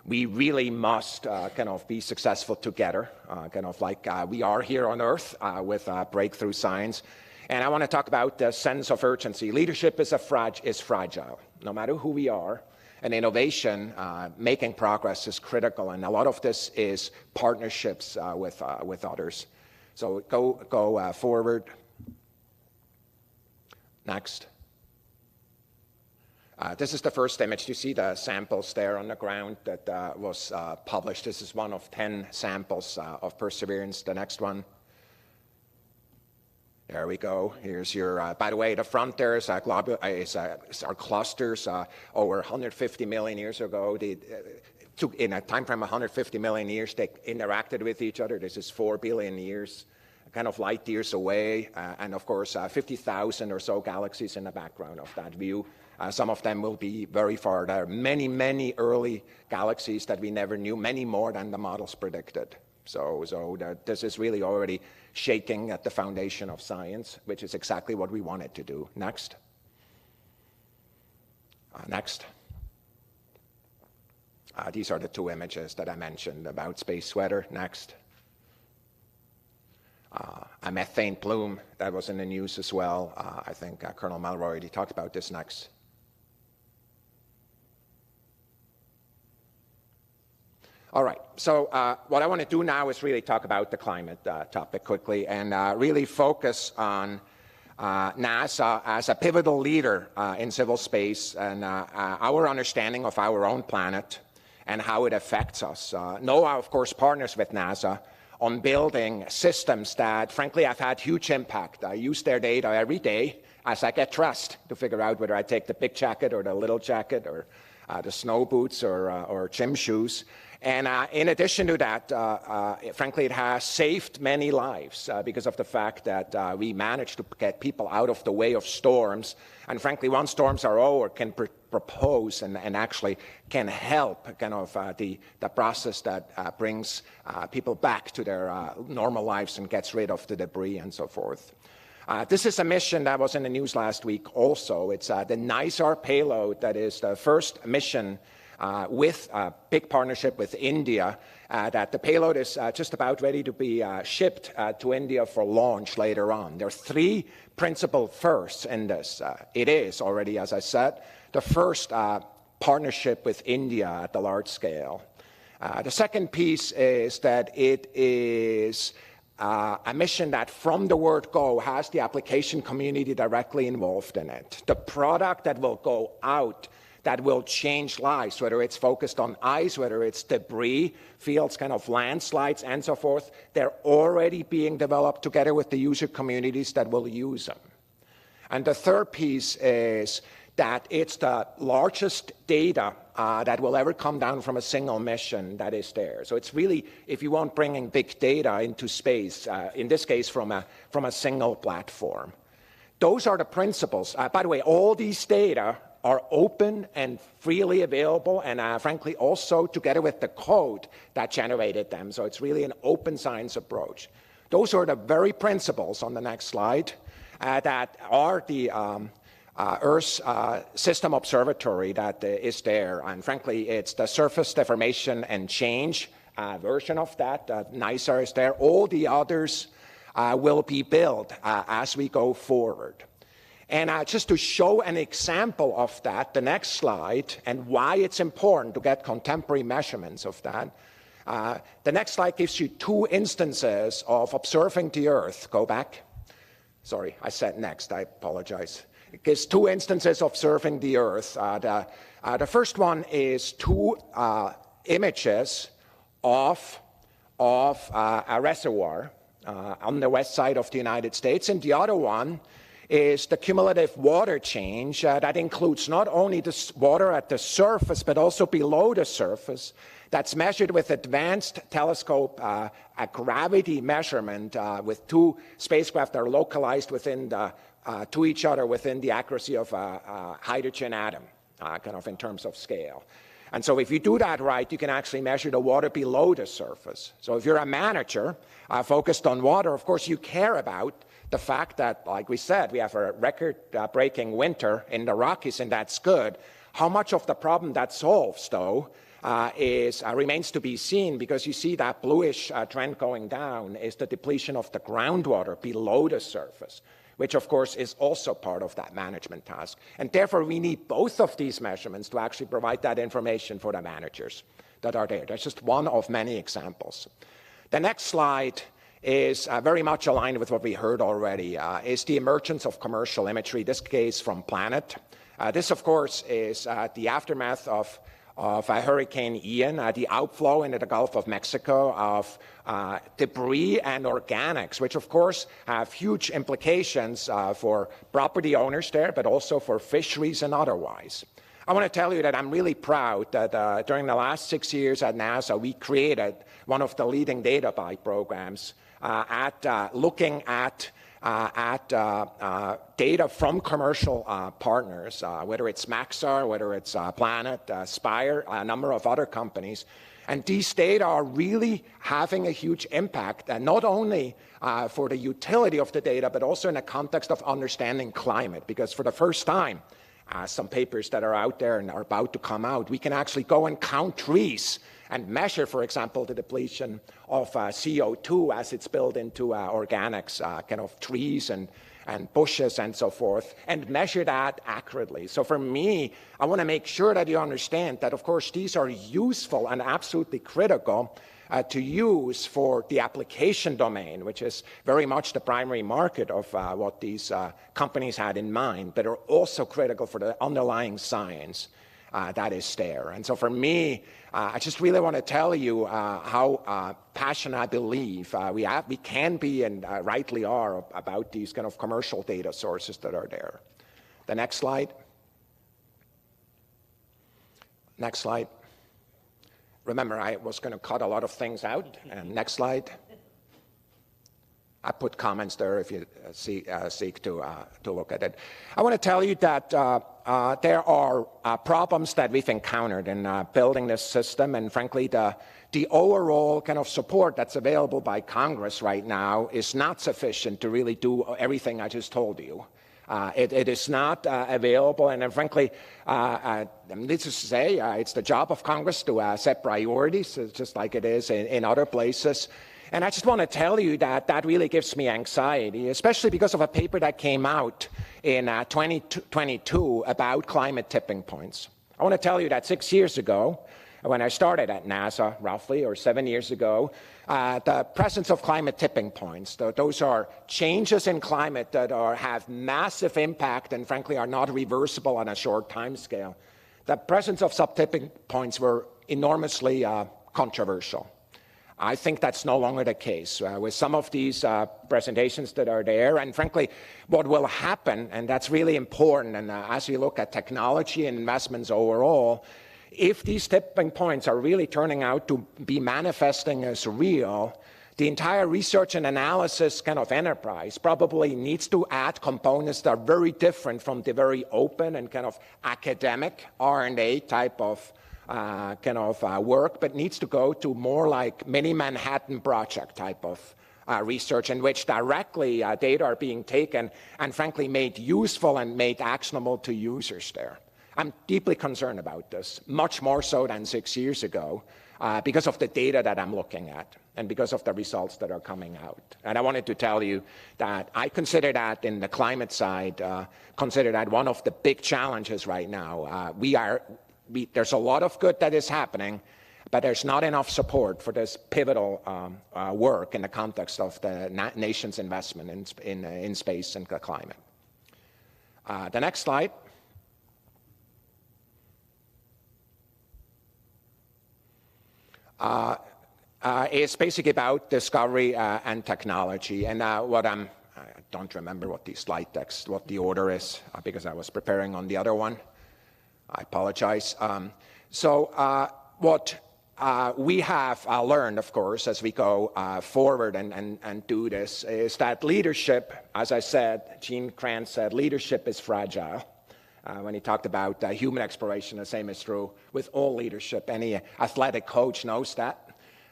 S18: We really must kind of be successful together, kind of like we are here on Earth with breakthrough science. And I want to talk about the sense of urgency. Leadership is fragile, no matter who we are. And innovation, making progress is critical. And a lot of this is partnerships with others. So go forward. Next. This is the first image. You see the samples there on the ground that was published. This is one of 10 samples of Perseverance. The next one. There we go. Here's your, by the way, the front there is our clusters over 150 million years ago. In a time frame of 150 million years, they interacted with each other. This is 4 billion years, kind of light years away. And of course, 50,000 or so galaxies in the background of that view. Some of them will be very far. There are many, many early galaxies that we never knew, many more than the models predicted. So this is really already shaking at the foundation of science, which is exactly what we wanted to do. Next. Next. These are the two images that I mentioned about space weather. Next. A methane plume that was in the news as well. I think Colonel Melroy already talked about this. Next. All right, so what I want to do now is really talk about the climate topic quickly and really focus on NASA as a pivotal leader in civil space and our understanding of our own planet and how it affects us. NOAA, of course, partners with NASA on building systems that, frankly, have had huge impact. I use their data every day as I get dressed to figure out whether I take the big jacket or the little jacket or the snow boots or gym shoes. And in addition to that, frankly, it has saved many lives because of the fact that we managed to get people out of the way of storms. And frankly, once storms are over, can propose and actually can help kind of the process that brings people back to their normal lives and gets rid of the debris and so forth. This is a mission that was in the news last week also. It's the NISAR payload that is the first mission with a big partnership with India, that the payload is just about ready to be shipped to India for launch later on. There are 3 principal firsts in this. It is already, as I said, the first partnership with India at the large scale. The second piece is that it is a mission that from the word go has the application community directly involved in it. The product that will go out that will change lives, whether it's focused on ice, whether it's debris, fields, kind of landslides, and so forth, they're already being developed together with the user communities that will use them. And the third piece is that it's the largest data that will ever come down from a single mission that is there. So it's really, if you want, bringing big data into space, in this case from a single platform. Those are the principles. By the way, all these data are open and freely available, and frankly also together with the code that generated them. So it's really an open science approach. Those are the very principles on the next slide that are the Earth's System Observatory that is there. And frankly, it's the Surface Deformation and Change version of that. NYSER is there. All the others will be built as we go forward. And just to show an example of that, the next slide, and why it's important to get contemporary measurements of that, the next slide gives you two instances of observing the Earth. Go back. Sorry, I said next. I apologize. It gives two instances of observing the Earth. The first one is two images of a reservoir on the west side of the United States, and the other one is the cumulative water change that includes not only the water at the surface but also below the surface. That's measured with advanced telescope a gravity measurement with two spacecraft that are localized within to each other within the accuracy of a hydrogen atom, kind of in terms of scale. And so if you do that right, you can actually measure the water below the surface. So if you're a manager focused on water, of course you care about the fact that, like we said, we have a record-breaking winter in the Rockies, and that's good. How much of the problem that solves, though, remains to be seen, because you see that bluish trend going down is the depletion of the groundwater below the surface, which of course is also part of that management task. And therefore we need both of these measurements to actually provide that information for the managers that are there. That's just one of many examples. The next slide is very much aligned with what we heard already, is the emergence of commercial imagery, this case from Planet. This, of course, is the aftermath of Hurricane Ian, the outflow into the Gulf of Mexico of debris and organics, which of course have huge implications for property owners there, but also for fisheries and otherwise. I want to tell you that I'm really proud that during the last 6 years at NASA, we created one of the leading data buy programs looking at data from commercial partners, whether it's Maxar, whether it's Planet, Spire, a number of other companies. And these data are really having a huge impact, not only for the utility of the data, but also in the context of understanding climate. Because for the first time, some papers that are out there and are about to come out, we can actually go and count trees and measure, for example, the depletion of CO2 as it's built into organics, kind of trees and bushes and so forth, and measure that accurately. So for me, I want to make sure that you understand that, of course, these are useful and absolutely critical to use for the application domain, which is very much the primary market of what these companies had in mind, but are also critical for the underlying science that is there. And so for me, I just really want to tell you how passionate I believe we can be and rightly are about these kind of commercial data sources that are there. The next slide. Next slide. Remember, I was going to cut a lot of things out. And next slide. I put comments there if you seek to look at it. I want to tell you that there are problems that we've encountered in building this system, and frankly, the overall kind of support that's available by Congress right now is not sufficient to really do everything I just told you. It is not available, and frankly, needless to say, it's the job of Congress to set priorities, just like it is in other places. And I just want to tell you that that really gives me anxiety, especially because of a paper that came out in 2022 about climate tipping points. I want to tell you that 6 years ago, when I started at NASA, roughly, or 7 years ago, the presence of climate tipping points, those are changes in climate that have massive impact and frankly are not reversible on a short time scale. The presence of sub-tipping points were enormously controversial. I think that's no longer the case with some of these presentations that are there. And frankly, what will happen, and that's really important, and as we look at technology and investments overall, if these tipping points are really turning out to be manifesting as real, the entire research and analysis kind of enterprise probably needs to add components that are very different from the very open and kind of academic R&D type of work, but needs to go to more like mini Manhattan Project type of research in which directly data are being taken and frankly made useful and made actionable to users there. I'm deeply concerned about this, much more so than 6 years ago, because of the data that I'm looking at and because of the results that are coming out. And I wanted to tell you that I consider that in the climate side, consider that one of the big challenges right now. There's a lot of good that is happening, but there's not enough support for this pivotal work in the context of the nation's investment in space and climate. The next slide. Is basically about discovery and technology. And I don't remember what the slide text, what the order is, because I was preparing on the other one. I apologize. What we have learned, of course, as we go forward and do this, is that leadership, as I said, Gene Kranz said, leadership is fragile. When he talked about human exploration, the same is true with all leadership. Any athletic coach knows that.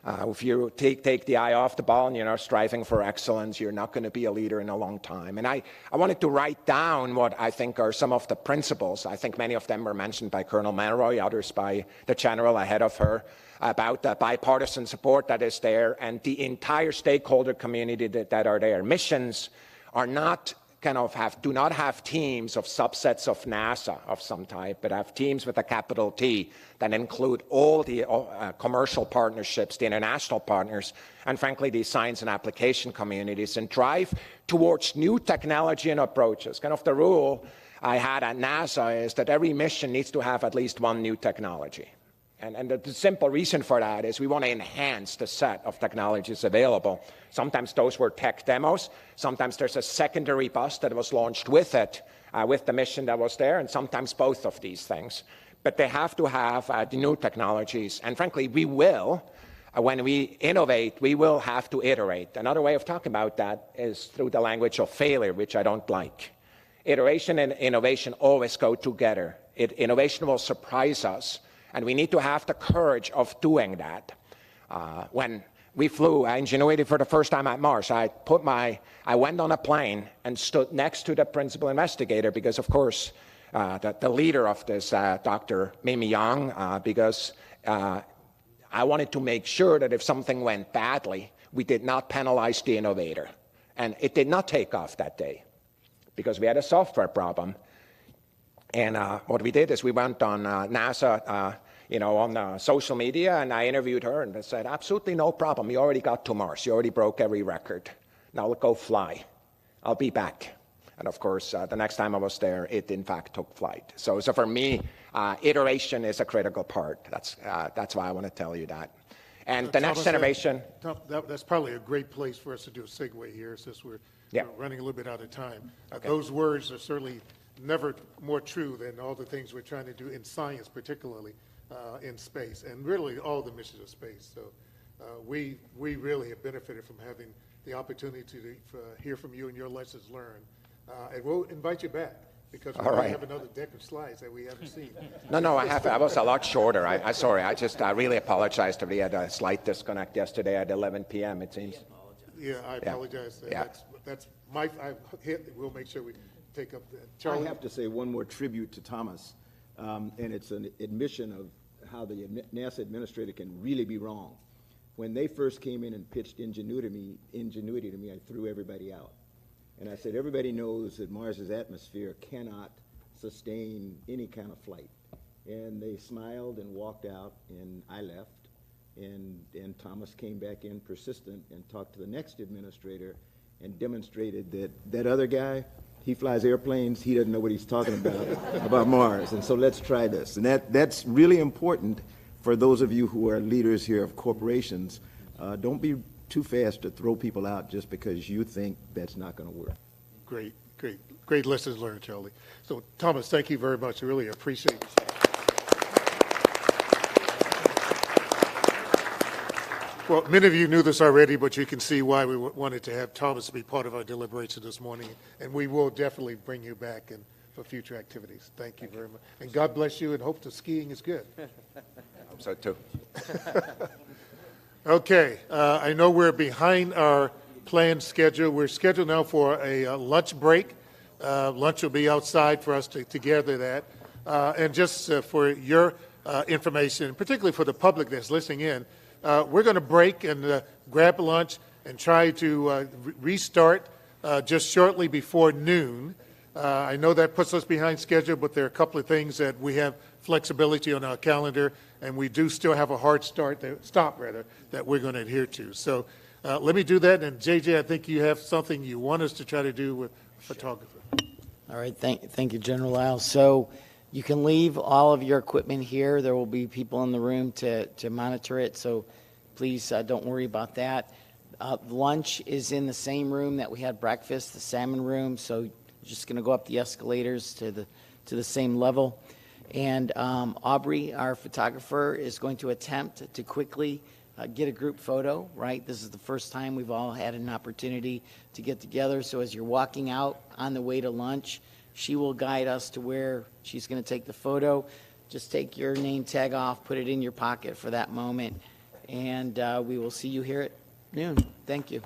S18: If you take the eye off the ball and you're not striving for excellence, you're not going to be a leader in a long time. And I wanted to write down what I think are some of the principles. I think many of them were mentioned by Colonel Melroy, others by the general ahead of her, about the bipartisan support that is there and the entire stakeholder community that are there. Missions are not do not have teams of subsets of NASA of some type, but have teams with a capital T that include all the commercial partnerships, the international partners, and frankly, the science and application communities, and drive towards new technology and approaches. The rule I had at NASA is that every mission needs to have at least one new technology. And the simple reason for that is we want to enhance the set of technologies available. Sometimes those were tech demos. Sometimes there's a secondary bus that was launched with it, with the mission that was there, and sometimes both of these things. But they have to have the new technologies. And frankly, we will, when we innovate, we will have to iterate. Another way of talking about that is through the language of failure, which I don't like. Iteration and innovation always go together. Innovation will surprise us. And we need to have the courage of doing that. When we flew Ingenuity for the first time at Mars, I went on a plane and stood next to the principal investigator because, of course, the leader of this, Dr. Mimi Yang, because I wanted to make sure that if something went badly, we did not penalize the innovator. And it did not take off that day because we had a software problem. And what we did is we went on NASA, on social media, and I interviewed her, and I said, absolutely no problem. You already got to Mars. You already broke every record. Now go fly. I'll be back. And of course, the next time I was there, it in fact took flight. So for me, iteration is a critical part. That's why I want to tell you that. And the next generation.
S1: That's probably a great place for us to do a segue here, since we're running a little bit out of time. Okay. Those words are certainly never more true than all the things we're trying to do in science, particularly in space, and really all the missions of space. So we really have benefited from having the opportunity to hear from you and your lessons learned. And we'll invite you back because we have another deck of slides that we haven't seen.
S18: No, I was a lot shorter. Sorry, I really apologize. We had a slight disconnect yesterday at 11 p.m., it seems.
S1: Yeah, I apologize. That's my, we'll make sure we take up that. Charlie?
S5: I have to say one more tribute to Thomas, and it's an admission of how the NASA administrator can really be wrong. When they first came in and pitched Ingenuity to me, I threw everybody out. And I said, everybody knows that Mars's atmosphere cannot sustain any kind of flight. And they smiled and walked out, and I left. And Thomas came back in persistent and talked to the next administrator and demonstrated that that other guy, he flies airplanes, he doesn't know what he's talking about Mars. And so let's try this. And that's really important for those of you who are leaders here of corporations. Don't be too fast to throw people out just because you think that's not going to work.
S1: Great lessons learned, Charlie. So Thomas, thank you very much. I really appreciate it. Well, many of you knew this already, but you can see why we wanted to have Thomas be part of our deliberation this morning, and we will definitely bring you back for future activities. Thank you very much. And God bless you, and hope the skiing is good.
S18: I hope so, too.
S1: Okay, I know we're behind our planned schedule. We're scheduled now for a lunch break. Lunch will be outside for us to gather that. And just for your information, particularly for the public that's listening in. We're going to break and grab lunch and try to restart just shortly before noon. I know that puts us behind schedule, but there are a couple of things that we have flexibility on our calendar, and we do still have a hard stop that we're going to adhere to. So let me do that, and JJ, I think you have something you want us to try to do with photographer.
S2: All right, thank you, General Lyles. So you can leave all of your equipment here. There will be people in the room to monitor it, so please don't worry about that. Lunch is in the same room that we had breakfast, the salmon room, so you're just going to go up the escalators to the same level. And Aubrey, our photographer, is going to attempt to quickly get a group photo, right? This is the first time we've all had an opportunity to get together. So as you're walking out on the way to lunch, she will guide us to where she's going to take the photo. Just take your name tag off, put it in your pocket for that moment, and we will see you here at noon. Thank you.